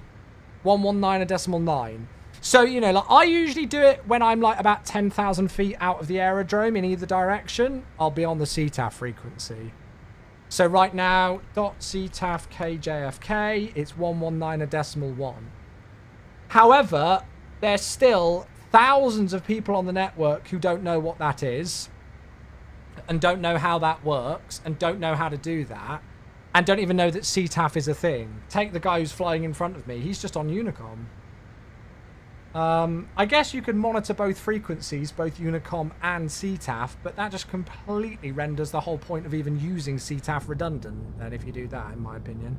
[SPEAKER 1] 119.9. So, you know, like I usually do it when I'm like about 10,000 feet out of the aerodrome in either direction. I'll be on the CTAF frequency. So right now, .ctaf KJFK, it's 119.1. However, there's still thousands of people on the network who don't know what that is and don't know how that works and don't know how to do that and don't even know that CTAF is a thing. Take the guy who's flying in front of me. He's just on Unicom. I guess you could monitor both frequencies, both Unicom and CTAF, but that just completely renders the whole point of even using CTAF redundant, then, if you do that, in my opinion.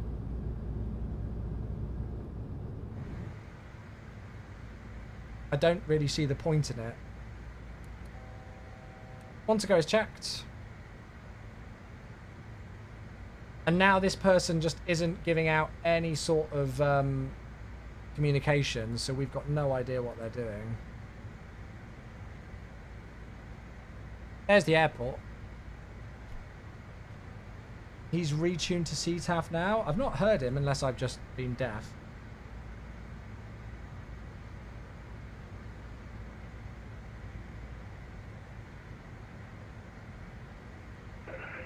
[SPEAKER 1] I don't really see the point in it. Want to go is checked. And now this person just isn't giving out any sort of communication, so we've got no idea what they're doing. There's the airport. He's retuned to CTAF now. I've not heard him unless I've just been deaf.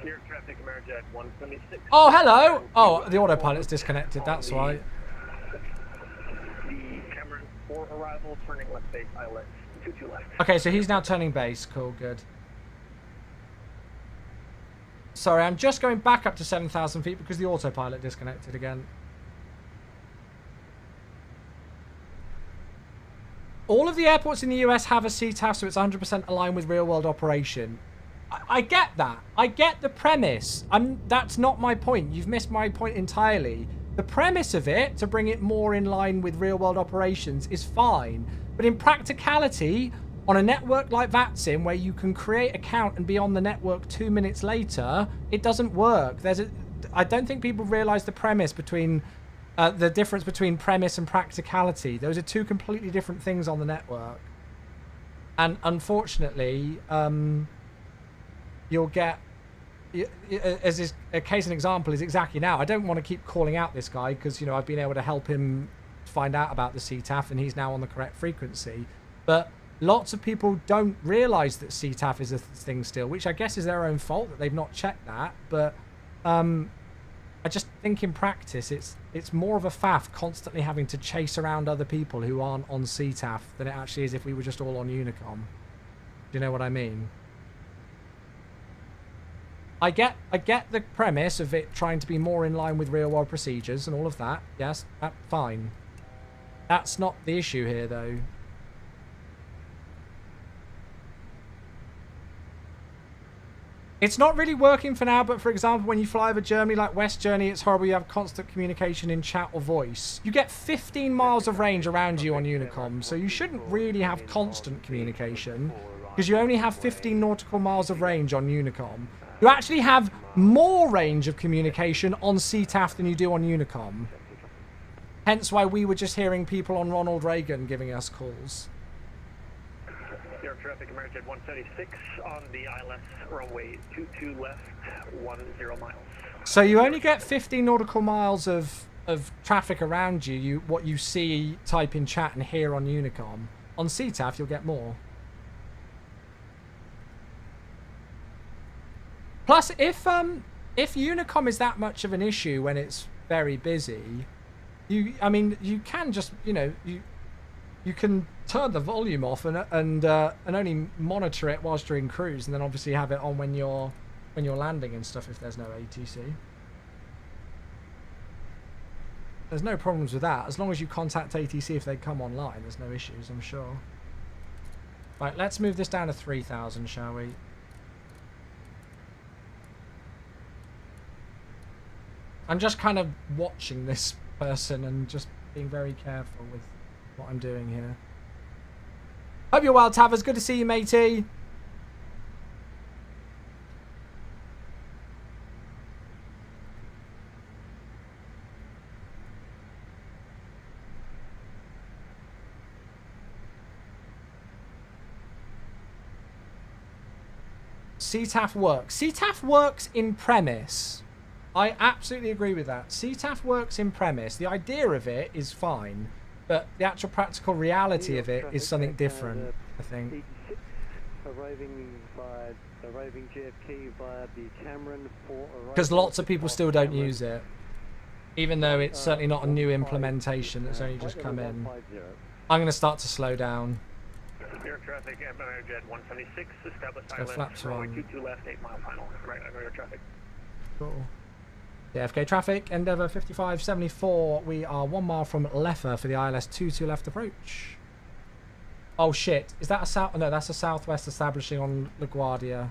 [SPEAKER 5] New York traffic, Amerijet 176.
[SPEAKER 1] Oh, hello! Oh, the autopilot's disconnected, that's why.
[SPEAKER 5] The Cameron for arrival, turning left base, ILS 22 left.
[SPEAKER 1] Okay, so he's now turning base. Cool, good. Sorry, I'm just going back up to 7,000 feet because the autopilot disconnected again. All of the airports in the US have a CTAF, so it's 100% aligned with real-world operation. I get that. I get the premise. That's not my point. You've missed my point entirely. The premise of it, to bring it more in line with real-world operations, is fine. But in practicality, on a network like VATSIM, where you can create an account and be on the network 2 minutes later, it doesn't work. I don't think people realise the premise between... the difference between premise and practicality. Those are two completely different things on the network. And unfortunately, you'll get... As is a case and example is exactly now. I don't want to keep calling out this guy because, you know, I've been able to help him find out about the CTAF and he's now on the correct frequency. But lots of people don't realise that CTAF is a thing still, which I guess is their own fault that they've not checked that. But I just think in practice it's more of a faff constantly having to chase around other people who aren't on CTAF than it actually is if we were just all on Unicom. Do you know what I mean? I get the premise of it trying to be more in line with real world procedures and all of that. Yes, that's fine. That's not the issue here though. It's not really working for now, but for example, when you fly over Germany, like West Germany, it's horrible. You have constant communication in chat or voice. You get 15 miles of range around you on Unicom, so you shouldn't really have constant communication because you only have 15 nautical miles of range on Unicom. You actually have more range of communication on CTAF than you do on Unicom. Hence why we were just hearing people on Ronald Reagan giving us calls.
[SPEAKER 5] New York traffic, Amerijet 176 on the ILS runway 22 left, 10 miles.
[SPEAKER 1] So you only get 15 nautical miles of traffic around you, what you see, type in chat and hear on Unicom. On CTAF, you'll get more. Plus, if Unicom is that much of an issue when it's very busy, I mean, you can just, you know, you can turn the volume off and only monitor it whilst you're in cruise, and then obviously have it on when you're landing and stuff if there's no ATC. There's no problems with that. As long as you contact ATC if they come online, there's no issues, I'm sure. Right, let's move this down to 3,000, shall we? I'm just kind of watching this person and just being very careful with what I'm doing here. Hope you're well, Tavers. Good to see you, matey. CTAF works. CTAF works in premise. I absolutely agree with that. CTAF works in premise. The idea of it is fine, but the actual practical reality of it is something different, I think.
[SPEAKER 7] arriving JFK via the Cameron for
[SPEAKER 1] Because lots of people still don't use it. Even though it's certainly not a new implementation that's only just come in. I'm going to start to slow down.
[SPEAKER 5] Air traffic, Embraer Jet 176, established
[SPEAKER 1] Let's go flaps
[SPEAKER 5] runway
[SPEAKER 1] on.
[SPEAKER 5] 22 left, 8 mile final. Right, air traffic.
[SPEAKER 1] Cool. JFK traffic, Endeavour 5574. We are 1 mile from Leffer for the ILS 22 left approach. Oh shit, is that a south? No, that's a southwest establishing on LaGuardia.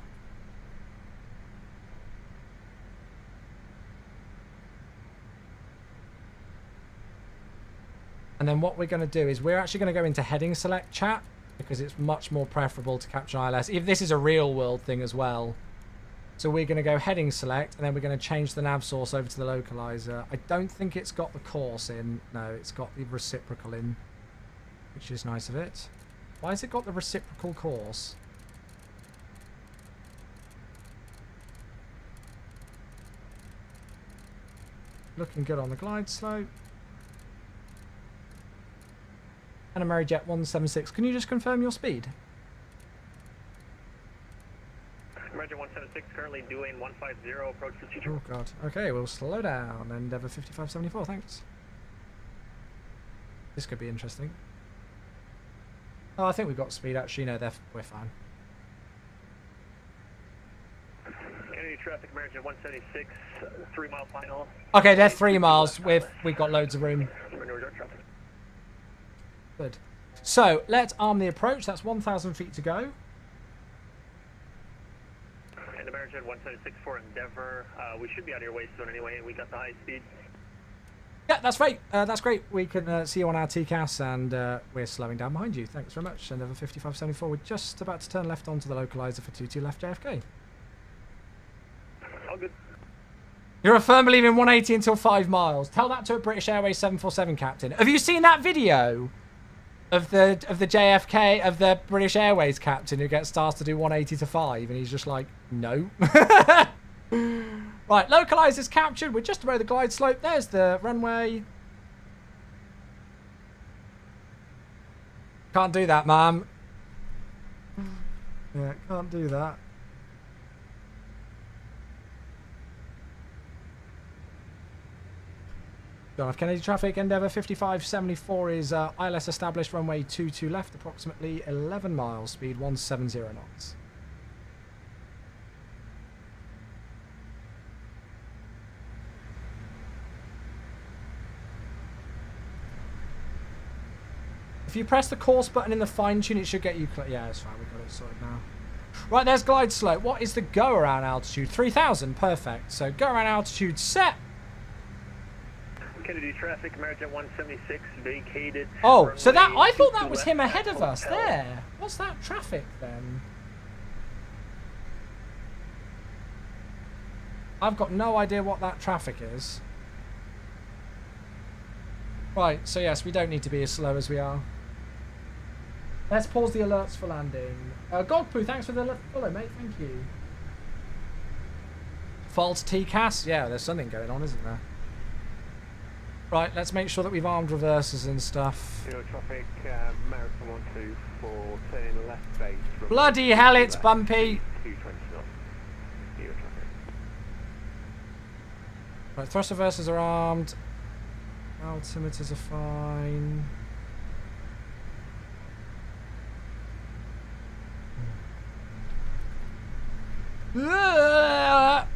[SPEAKER 1] And then what we're going to do is we're actually going to go into heading select chat because it's much more preferable to capture ILS. If this is a real world thing as well. So we're going to go heading select and then we're going to change the nav source over to the localizer. I don't think it's got the course in. No, it's got the reciprocal in, which is nice of it. Why has it got the reciprocal course? Looking good on the glide slope. And Amerijet 176. Can you just confirm your speed?
[SPEAKER 5] Amerijet 176 currently doing 150, approach to teacher.
[SPEAKER 1] Oh god. Okay, we'll slow down. Endeavour 5574, thanks. This could be interesting. Oh, I think we've got speed actually. No, we're fine.
[SPEAKER 5] Kennedy traffic, Amerijet 176, 3 mile final.
[SPEAKER 1] Okay, they're 3 miles. We've got loads of room. Good. So let's arm the approach. That's 1,000 feet to go.
[SPEAKER 5] And Amerijet 176 for Endeavour. We should be out of your way soon anyway. We got the high speed.
[SPEAKER 1] Yeah, that's great. That's great. We can see you on our TCAS, and we're slowing down behind you. Thanks very much. Endeavour 5574. We're just about to turn left onto the localizer for 22 left JFK.
[SPEAKER 5] All good.
[SPEAKER 1] You're a firm believer in 180 until 5 miles. Tell that to a British Airways 747 captain. Have you seen that video of the JFK, of the British Airways captain who gets tasked to do 180 to 5, and he's just like, no. Right, localizer's captured. We're just above the glide slope. There's the runway. Can't do that, ma'am. Yeah, can't do that. John F. Kennedy traffic, Endeavour 5574 is ILS established, runway 22 left, approximately 11 miles, speed 170 knots. If you press the course button in the fine tune, it should get you... Yeah, it's fine. We've got it sorted now. Right, there's glide slope. What is the go around altitude? 3,000. Perfect. So go around altitude set.
[SPEAKER 5] Kennedy traffic, Amerijet 176 vacated.
[SPEAKER 1] Oh, so that... I thought that was him ahead of us there. What's that traffic then? I've got no idea what that traffic is. Right, so yes, we don't need to be as slow as we are. Let's pause the alerts for landing. Godpoo, thanks for the follow, mate. Thank you. False TCAS? Yeah, there's something going on, isn't there? Right, let's make sure that we've armed reversers and stuff.
[SPEAKER 7] Zero traffic, American 124, turning left base.
[SPEAKER 1] Bloody hell, it's bumpy.
[SPEAKER 7] 220 knots. Zero traffic.
[SPEAKER 1] Right, thrust reversers are armed. Altimeters are fine. Let's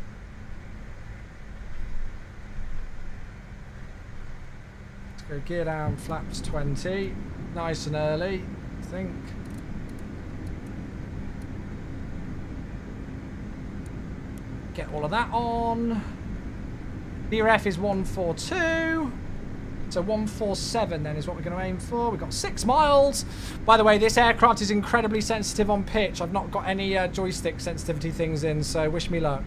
[SPEAKER 1] go gear down, flaps 20. Nice and early, I think. Get all of that on. BRF is 142. So 147 then is what we're going to aim for. We've got 6 miles. By the way, this aircraft is incredibly sensitive on pitch. I've not got any joystick sensitivity things in, so wish me luck.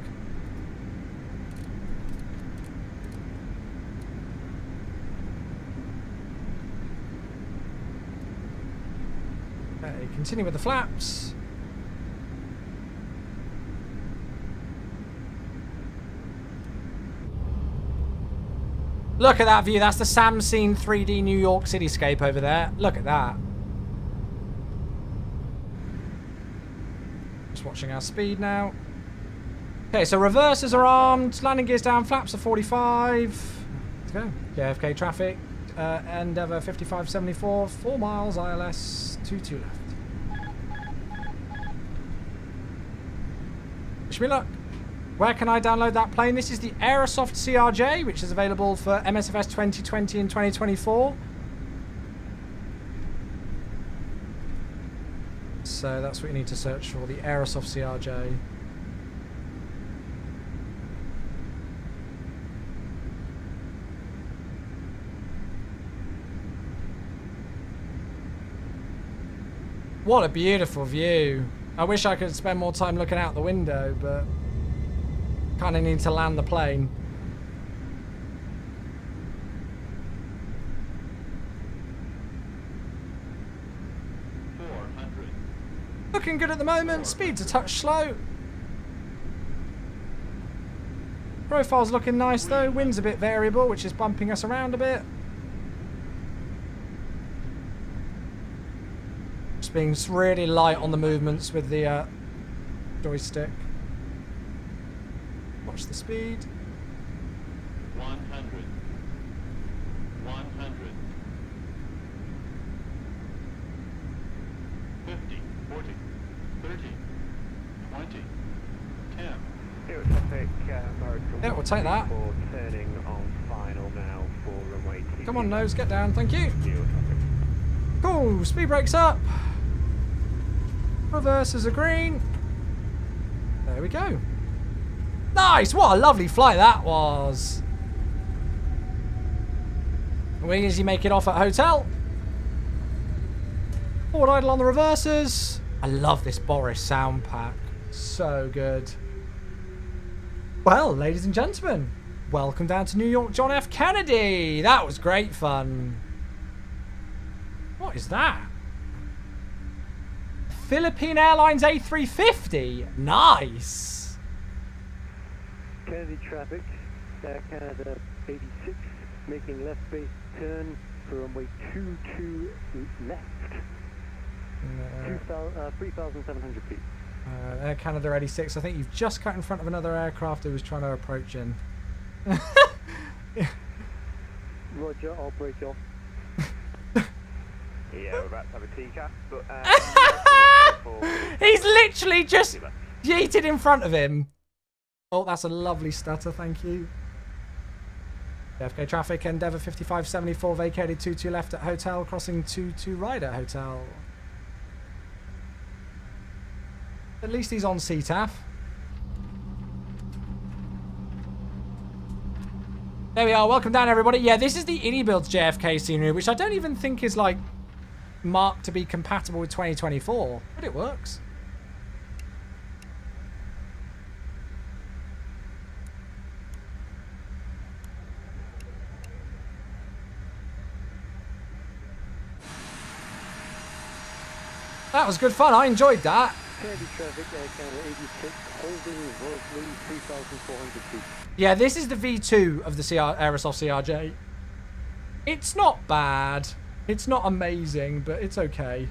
[SPEAKER 1] Okay, continue with the flaps. Look at that view. That's the Samsung 3D New York cityscape over there. Look at that. Just watching our speed now. Okay, so reversers are armed, landing gears down, flaps are 45. Let's go. JFK traffic, Endeavour 5574, 4 miles, ILS 22 left. Wish me luck. Where can I download that plane? This is the Aerosoft CRJ, which is available for MSFS 2020 and 2024. So that's what you need to search for, the Aerosoft CRJ. What a beautiful view. I wish I could spend more time looking out the window, but kind of need to land the plane. Looking good at the moment. Speed's a touch slow. Profile's looking nice though. Wind's a bit variable, which is bumping us around a bit. Just being really light on the movements with the joystick. Watch the speed.
[SPEAKER 6] 100. 100. 50. 40. 30. 20. 10.
[SPEAKER 7] Zero traffic, American
[SPEAKER 1] Yeah, we'll take that.
[SPEAKER 7] 134, turning on final now for runway 2.
[SPEAKER 1] Come on, nose, get down. Thank you.
[SPEAKER 7] Zero traffic.
[SPEAKER 1] Cool. Speed brakes up. Reversers are green. There we go. Nice! What a lovely flight that was. We easily make it off at hotel. Forward idle on the reversers. I love this Boris sound pack. So good. Well, ladies and gentlemen, welcome down to New York John F. Kennedy. That was great fun. What is that? Philippine Airlines A350. Nice.
[SPEAKER 7] Kennedy traffic, Air Canada 86, making left base turn for runway 22 left. 3,700 feet.
[SPEAKER 1] Air Canada 86. I think you've just cut in front of another aircraft who was trying to approach in.
[SPEAKER 7] Roger, I'll break off.
[SPEAKER 6] Yeah, we're about to have a TCAS, but
[SPEAKER 1] He's literally just yeeted in front of him. Oh, that's a lovely stutter, thank you. JFK traffic, Endeavour 5574, vacated 22 left at hotel, crossing 22 right at hotel. At least he's on CTAF. There we are, welcome down everybody. Yeah, this is the Innie Builds JFK scenery, which I don't even think is like marked to be compatible with 2024, but it works. That was good fun. I enjoyed that.
[SPEAKER 7] Kennedy traffic, Air Canada 86, holding roughly 3,400 feet.
[SPEAKER 1] Yeah, this is the V2 of the Aerosoft CRJ. It's not bad. It's not amazing, but it's okay.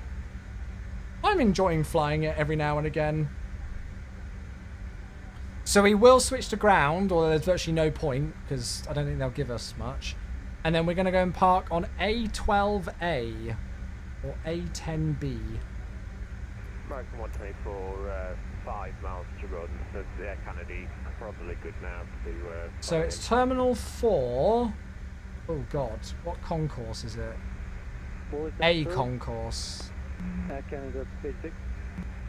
[SPEAKER 1] I'm enjoying flying it every now and again. So we will switch to ground, although there's virtually no point, because I don't think they'll give us much. And then we're going to go and park on A12A, or A10B.
[SPEAKER 6] American 124, 5 miles to run, so Air Canada probably good now to
[SPEAKER 1] So it's Terminal 4. Oh god, what concourse is it? A concourse.
[SPEAKER 7] Air Canada 86.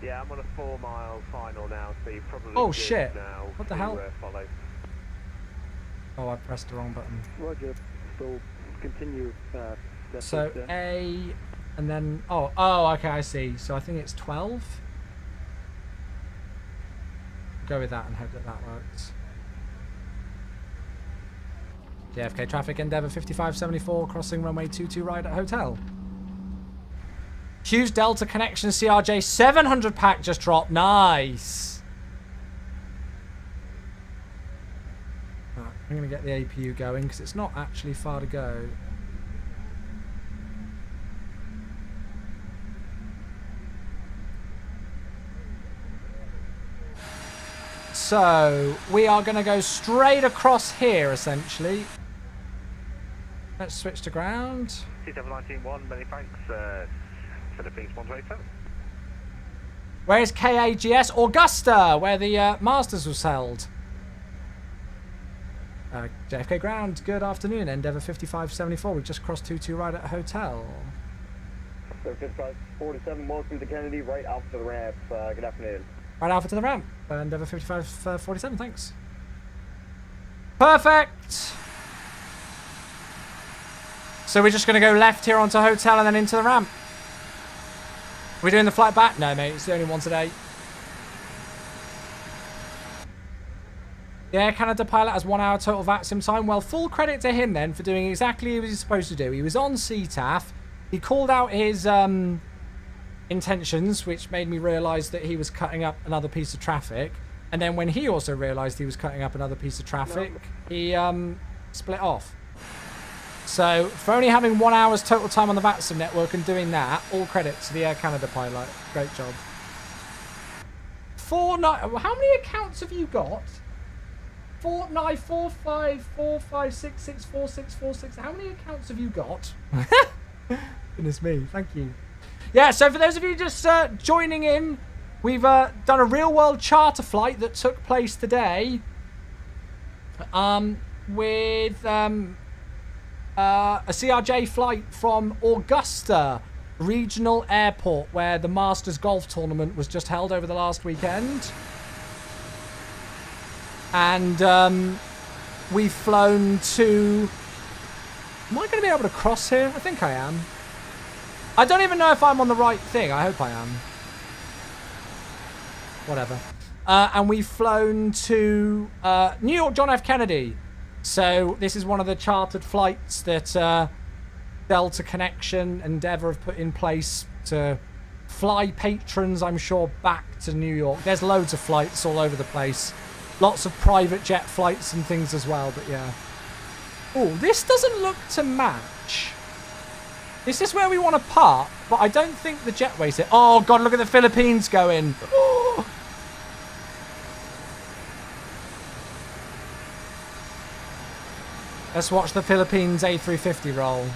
[SPEAKER 6] Yeah, I'm on a 4-mile final now, so you probably
[SPEAKER 1] Oh
[SPEAKER 6] good
[SPEAKER 1] shit,
[SPEAKER 6] now
[SPEAKER 1] what the
[SPEAKER 6] to,
[SPEAKER 1] hell?
[SPEAKER 6] Follow.
[SPEAKER 1] Oh, I pressed the wrong button.
[SPEAKER 7] Roger, so continue. Left
[SPEAKER 1] So
[SPEAKER 7] base there.
[SPEAKER 1] A, and then, oh, okay, I see. So I think it's 12. Go with that and hope that that works. JFK traffic, Endeavour 5574, crossing runway 22 right at hotel. Hughes Delta connection CRJ 700 pack just dropped. Nice. Right, I'm going to get the APU going because it's not actually far to go. So we are going to go straight across here, essentially. Let's switch to ground.
[SPEAKER 6] C7191, many thanks. Philippines 127.
[SPEAKER 1] Where's KAGS? Augusta, where the Masters was held. JFK ground, good afternoon. Endeavour 5574, we've just crossed 22 right at a hotel.
[SPEAKER 8] Sir, 5547, welcome to Kennedy, right out to the ramp. Good afternoon.
[SPEAKER 1] Right alpha to the ramp. Endeavour 5547, thanks. Perfect! So we're just going to go left here onto hotel and then into the ramp. Are we doing the flight back? No, mate, it's the only one today. The Air Canada pilot has 1 hour total VATSIM time. Well, full credit to him then for doing exactly what he was supposed to do. He was on CTAF. He called out his intentions, which made me realise that he was cutting up another piece of traffic. And then when he also realised he was cutting up another piece of traffic, he split off. So for only having 1 hour's total time on the VATSIM network and doing that, all credit to the Air Canada pilot. Great job. How many accounts have you got? 494545664646. How many accounts have you got? Goodness me, thank you. Yeah, so for those of you just joining in, we've done a real-world charter flight that took place today with a CRJ flight from Augusta Regional Airport, where the Masters Golf Tournament was just held over the last weekend. And we've flown to... Am I going to be able to cross here? I think I am. I don't even know if I'm on the right thing. I hope I am. Whatever. And we've flown to New York John F. Kennedy. So this is one of the chartered flights that Delta Connection and Endeavour have put in place to fly patrons, I'm sure, back to New York. There's loads of flights all over the place. Lots of private jet flights and things as well, but yeah. Oh, this doesn't look to match. This is where we want to park, but I don't think the jetway's it. Oh, God, look at the Philippines going. Oh. Let's watch the Philippines A350 roll.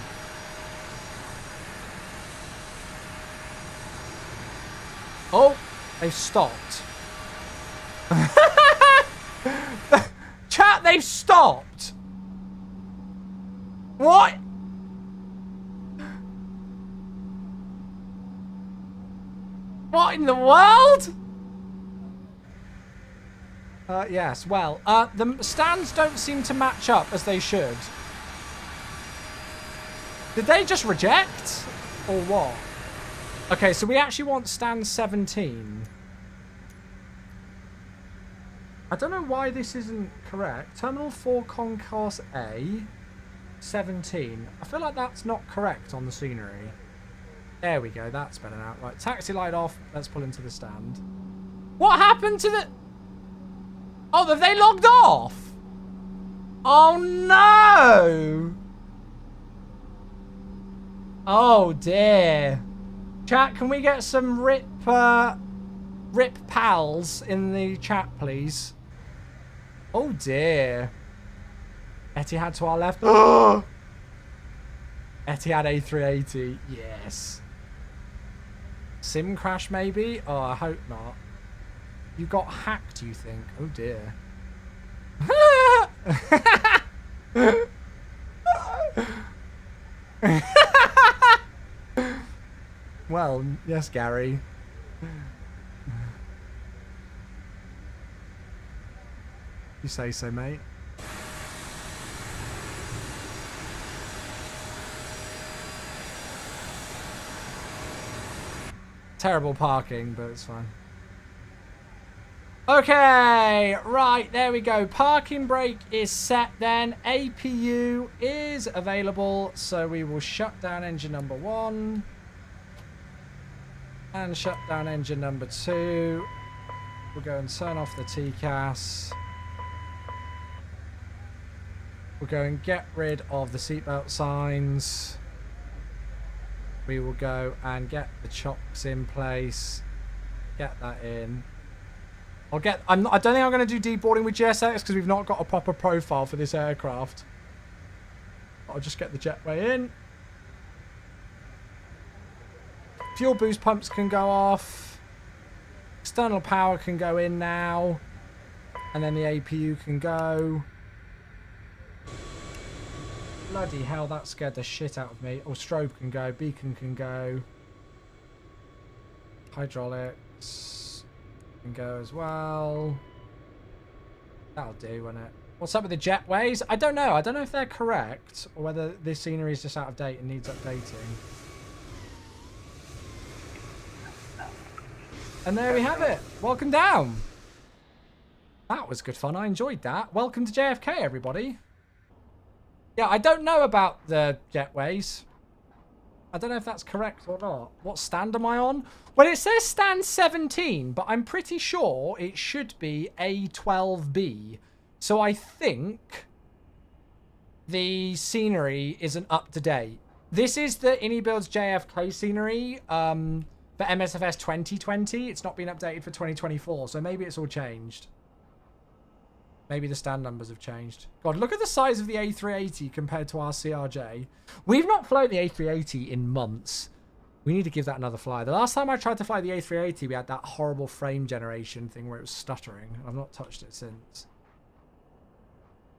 [SPEAKER 1] Oh, they've stopped. Chat, they've stopped. What? What in the world? Yes, well, the stands don't seem to match up as they should. Did they just reject? Or what? Okay, so we actually want stand 17. I don't know why this isn't correct. Terminal 4 Concourse A, 17. I feel like that's not correct on the scenery. There we go, that's better now. Right, taxi light off. Let's pull into the stand. What happened to the... Oh, have they logged off? Oh, no! Oh, dear. Chat, can we get some rip pals in the chat, please? Oh, dear. Etihad to our left. Oh! Etihad A380. Yes. Sim crash, maybe? Oh, I hope not. You got hacked, you think? Oh, dear. Well, yes, Gary. You say so, mate. Terrible parking, but it's fine. Okay, right, there we go. Parking brake is set then. APU is available, so we will shut down engine number 1. And shut down engine number 2. We'll go and turn off the TCAS. We'll go and get rid of the seatbelt signs. We will go and get the chocks in place. Get that in. I don't think I'm going to do deboarding with GSX because we've not got a proper profile for this aircraft. I'll just get the jetway in. Fuel boost pumps can go off. External power can go in now. And then the APU can go. Bloody hell, that scared the shit out of me. Oh, strobe can go. Beacon can go. Hydraulics can go as well. That'll do, won't it? What's up with the jetways? I don't know. I don't know if they're correct or whether this scenery is just out of date and needs updating. And there we have it. Welcome down. That was good fun. I enjoyed that. Welcome to JFK, everybody. Yeah, I don't know about the jetways. I don't know if that's correct or not. What stand am I on? Well, it says stand 17, but I'm pretty sure it should be A12B. So I think the scenery isn't up to date. This is the Builds JFK scenery for MSFS 2020. It's not been updated for 2024, so maybe it's all changed. Maybe the stand numbers have changed. God, look at the size of the A380 compared to our CRJ. We've not flown the A380 in months. We need to give that another fly. The last time I tried to fly the A380, we had that horrible frame generation thing where it was stuttering. I've not touched it since.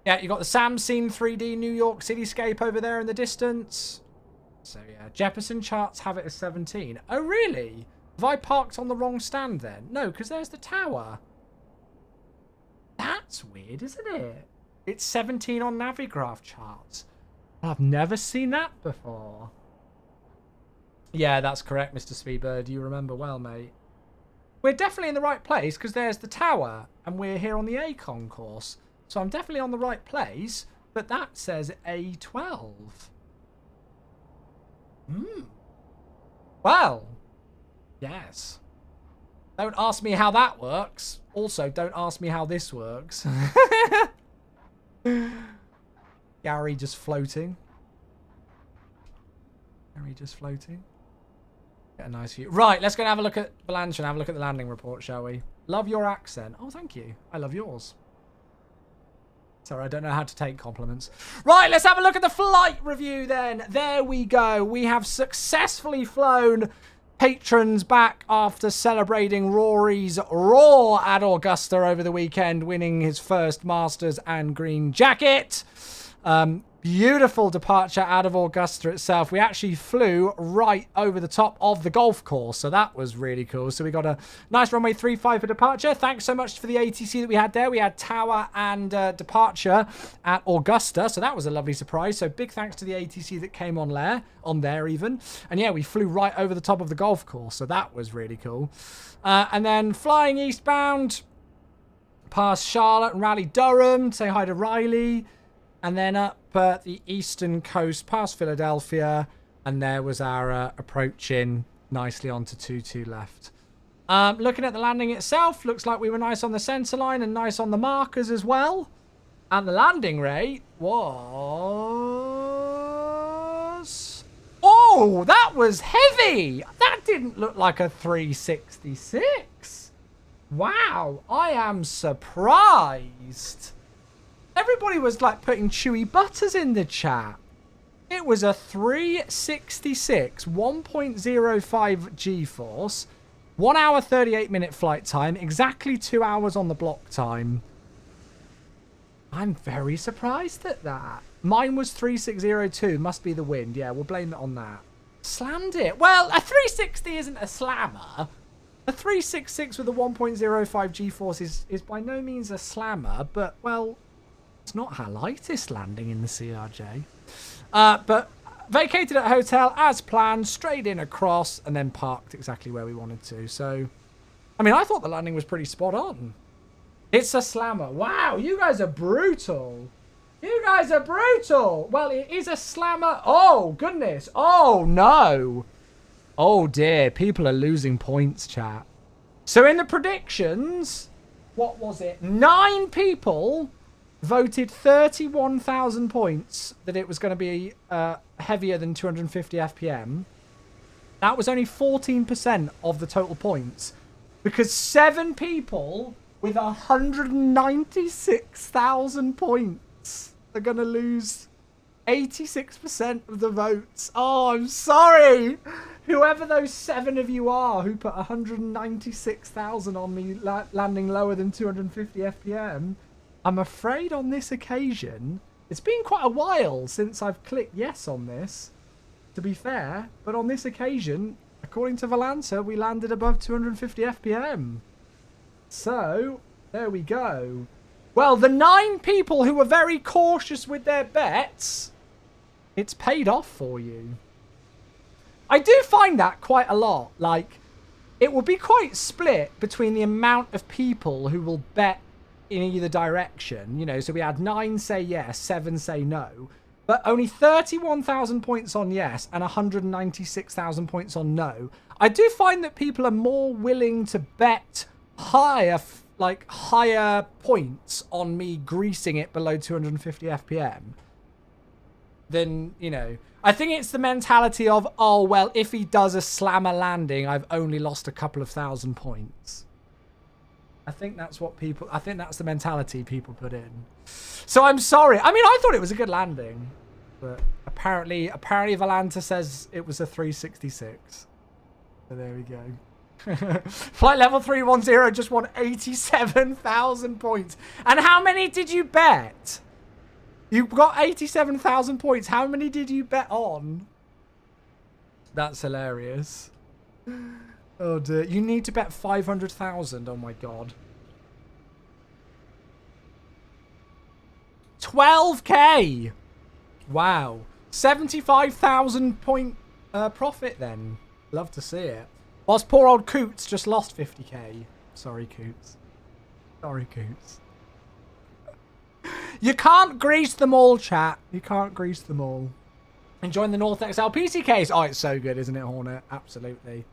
[SPEAKER 1] Yeah, you got the Samsung 3D New York cityscape over there in the distance. So yeah, Jefferson charts have it as 17. Oh really? Have I parked on the wrong stand then? No, because there's the tower. That's weird, isn't it? It's 17 on Navigraph charts. I've never seen that before. Yeah, that's correct, Mr. Speedbird. You remember well, mate. We're definitely in the right place because there's the tower and we're here on the A concourse. So I'm definitely on the right place, but that says A12. Well, yes. Don't ask me how that works. Also, don't ask me how this works. Gary just floating. Gary just floating. Get a nice view. Right, let's go and have a look at Valanche and have a look at the landing report, shall we? Love your accent. Oh, thank you. I love yours. Sorry, I don't know how to take compliments. Right, let's have a look at the flight review then. There we go. We have successfully flown patrons back after celebrating Rory's roar at Augusta over the weekend, winning his first Masters and green jacket. Beautiful departure out of Augusta itself. We actually flew right over the top of the golf course, so that was really cool. So we got a nice runway 35 for departure. Thanks so much for the ATC that we had there. We had tower and departure at Augusta, so that was a lovely surprise. So big thanks to the ATC that came on there even. And yeah, we flew right over the top of the golf course, so that was really cool. And then flying eastbound past Charlotte and Raleigh Durham, say hi to Riley. And then up the eastern coast past Philadelphia. And there was our approaching nicely onto 22 left. Looking at the landing itself, looks like we were nice on the center line and nice on the markers as well. And the landing rate was... Oh, that was heavy. That didn't look like a 366. Wow, I am surprised. Everybody was like putting chewy butters in the chat. It was a 366, 1.05 G-force, 1 hour 38 minute flight time, exactly 2 hours on the block time. I'm very surprised at that. Mine was 3602, must be the wind. Yeah, we'll blame it on that. Slammed it. Well, a 360 isn't a slammer. A 366 with a 1.05 G-force is by no means a slammer, but, well... It's not our lightest landing in the CRJ. But vacated at hotel as planned, straight in across, and then parked exactly where we wanted to. So, I mean, I thought the landing was pretty spot on. It's a slammer. Wow, you guys are brutal. You guys are brutal. Well, it is a slammer. Oh, goodness. Oh, no. Oh, dear. People are losing points, chat. So in the predictions, what was it? 9 people... voted 31,000 points that it was going to be heavier than 250 FPM. That was only 14% of the total points. Because 7 people with 196,000 points are going to lose 86% of the votes. Oh, I'm sorry. Whoever those 7 of you are who put 196,000 on me landing lower than 250 FPM, I'm afraid on this occasion, it's been quite a while since I've clicked yes on this, to be fair, but on this occasion, according to Valanta, we landed above 250 FPM. So, there we go. Well, the 9 people who were very cautious with their bets, it's paid off for you. I do find that quite a lot. Like, it will be quite split between the amount of people who will bet in either direction. You know, so we had 9 say yes, 7 say no. But only 31,000 points on yes and 196,000 points on no. I do find that people are more willing to bet higher points on me greasing it below 250 FPM than, you know. I think it's the mentality of, oh, well, if he does a slammer landing, I've only lost a couple of thousand points. I think that's the mentality people put in. So I'm sorry. I mean, I thought it was a good landing, but apparently Valanta says it was a 366. So there we go. Flight level 310 just won 87,000 points. And how many did you bet? You got 87,000 points. How many did you bet on? That's hilarious. Oh dear. You need to bet 500,000. Oh my god. 12k. Wow. 75,000 point profit then. Love to see it. Whilst poor old Coots just lost 50k. Sorry, Coots. Sorry, Coots. You can't grease them all, chat. You can't grease them all. Enjoying the North XL PC case. Oh, it's so good, isn't it, Hornet? Absolutely.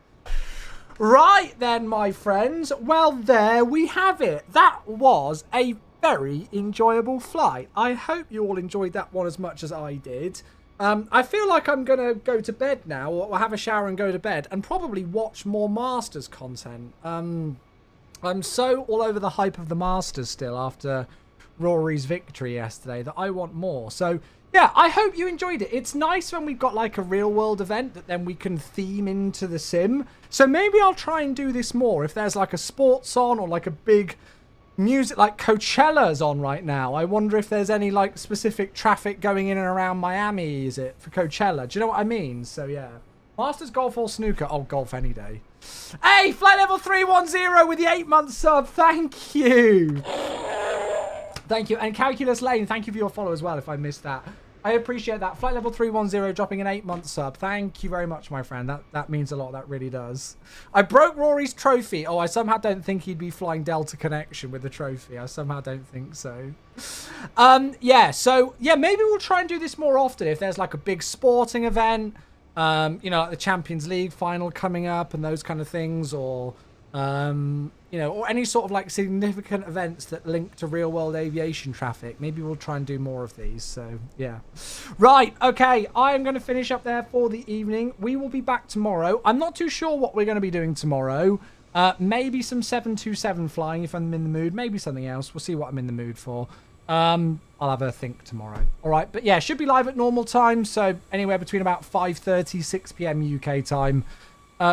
[SPEAKER 1] Right then, my friends. Well, there we have it. That was a very enjoyable flight. I hope you all enjoyed that one as much as I did. I feel like I'm going to go to bed now, or have a shower and go to bed, and probably watch more Masters content. I'm so all over the hype of the Masters still after Rory's victory yesterday that I want more. So, yeah, I hope you enjoyed it. It's nice when we've got like a real world event that then we can theme into the sim. So maybe I'll try and do this more. If there's like a sports on or like a big music, like Coachella's on right now. I wonder if there's any like specific traffic going in and around Miami, is it, for Coachella? Do you know what I mean? So yeah. Masters, golf or snooker? Oh, golf any day. Hey, flight level 310 with the 8-month sub. Thank you. Thank you. And Calculus Lane, thank you for your follow as well if I missed that. I appreciate that. Flight level 310 dropping an 8-month sub. Thank you very much, my friend. That means a lot. That really does. I broke Rory's trophy. Oh, I somehow don't think he'd be flying Delta Connection with the trophy. I somehow don't think so. Yeah, so, yeah, maybe we'll try and do this more often if there's like a big sporting event, you know, like the Champions League final coming up and those kind of things, or you know, or any sort of like significant events that link to real world aviation traffic. Maybe we'll try and do more of these. So yeah. Right. Okay. I am going to finish up there for the evening. We will be back tomorrow. I'm not too sure what we're going to be doing tomorrow. Maybe some 727 flying if I'm in the mood. Maybe something else. We'll see what I'm in the mood for. I'll have a think tomorrow. All right. But yeah, should be live at normal time. So anywhere between about 5:30, 6 p.m. UK time.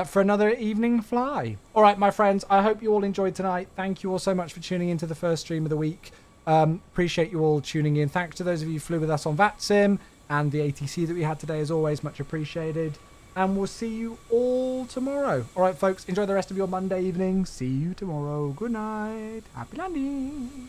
[SPEAKER 1] For another evening fly. All right, my friends, I hope you all enjoyed tonight. Thank you all so much for tuning into the first stream of the week. Appreciate you all tuning in. Thanks to those of you who flew with us on VATSIM and the ATC that we had today, as always, much appreciated. And we'll see you all tomorrow. All right, folks, enjoy the rest of your Monday evening. See you tomorrow. Good night. Happy landing.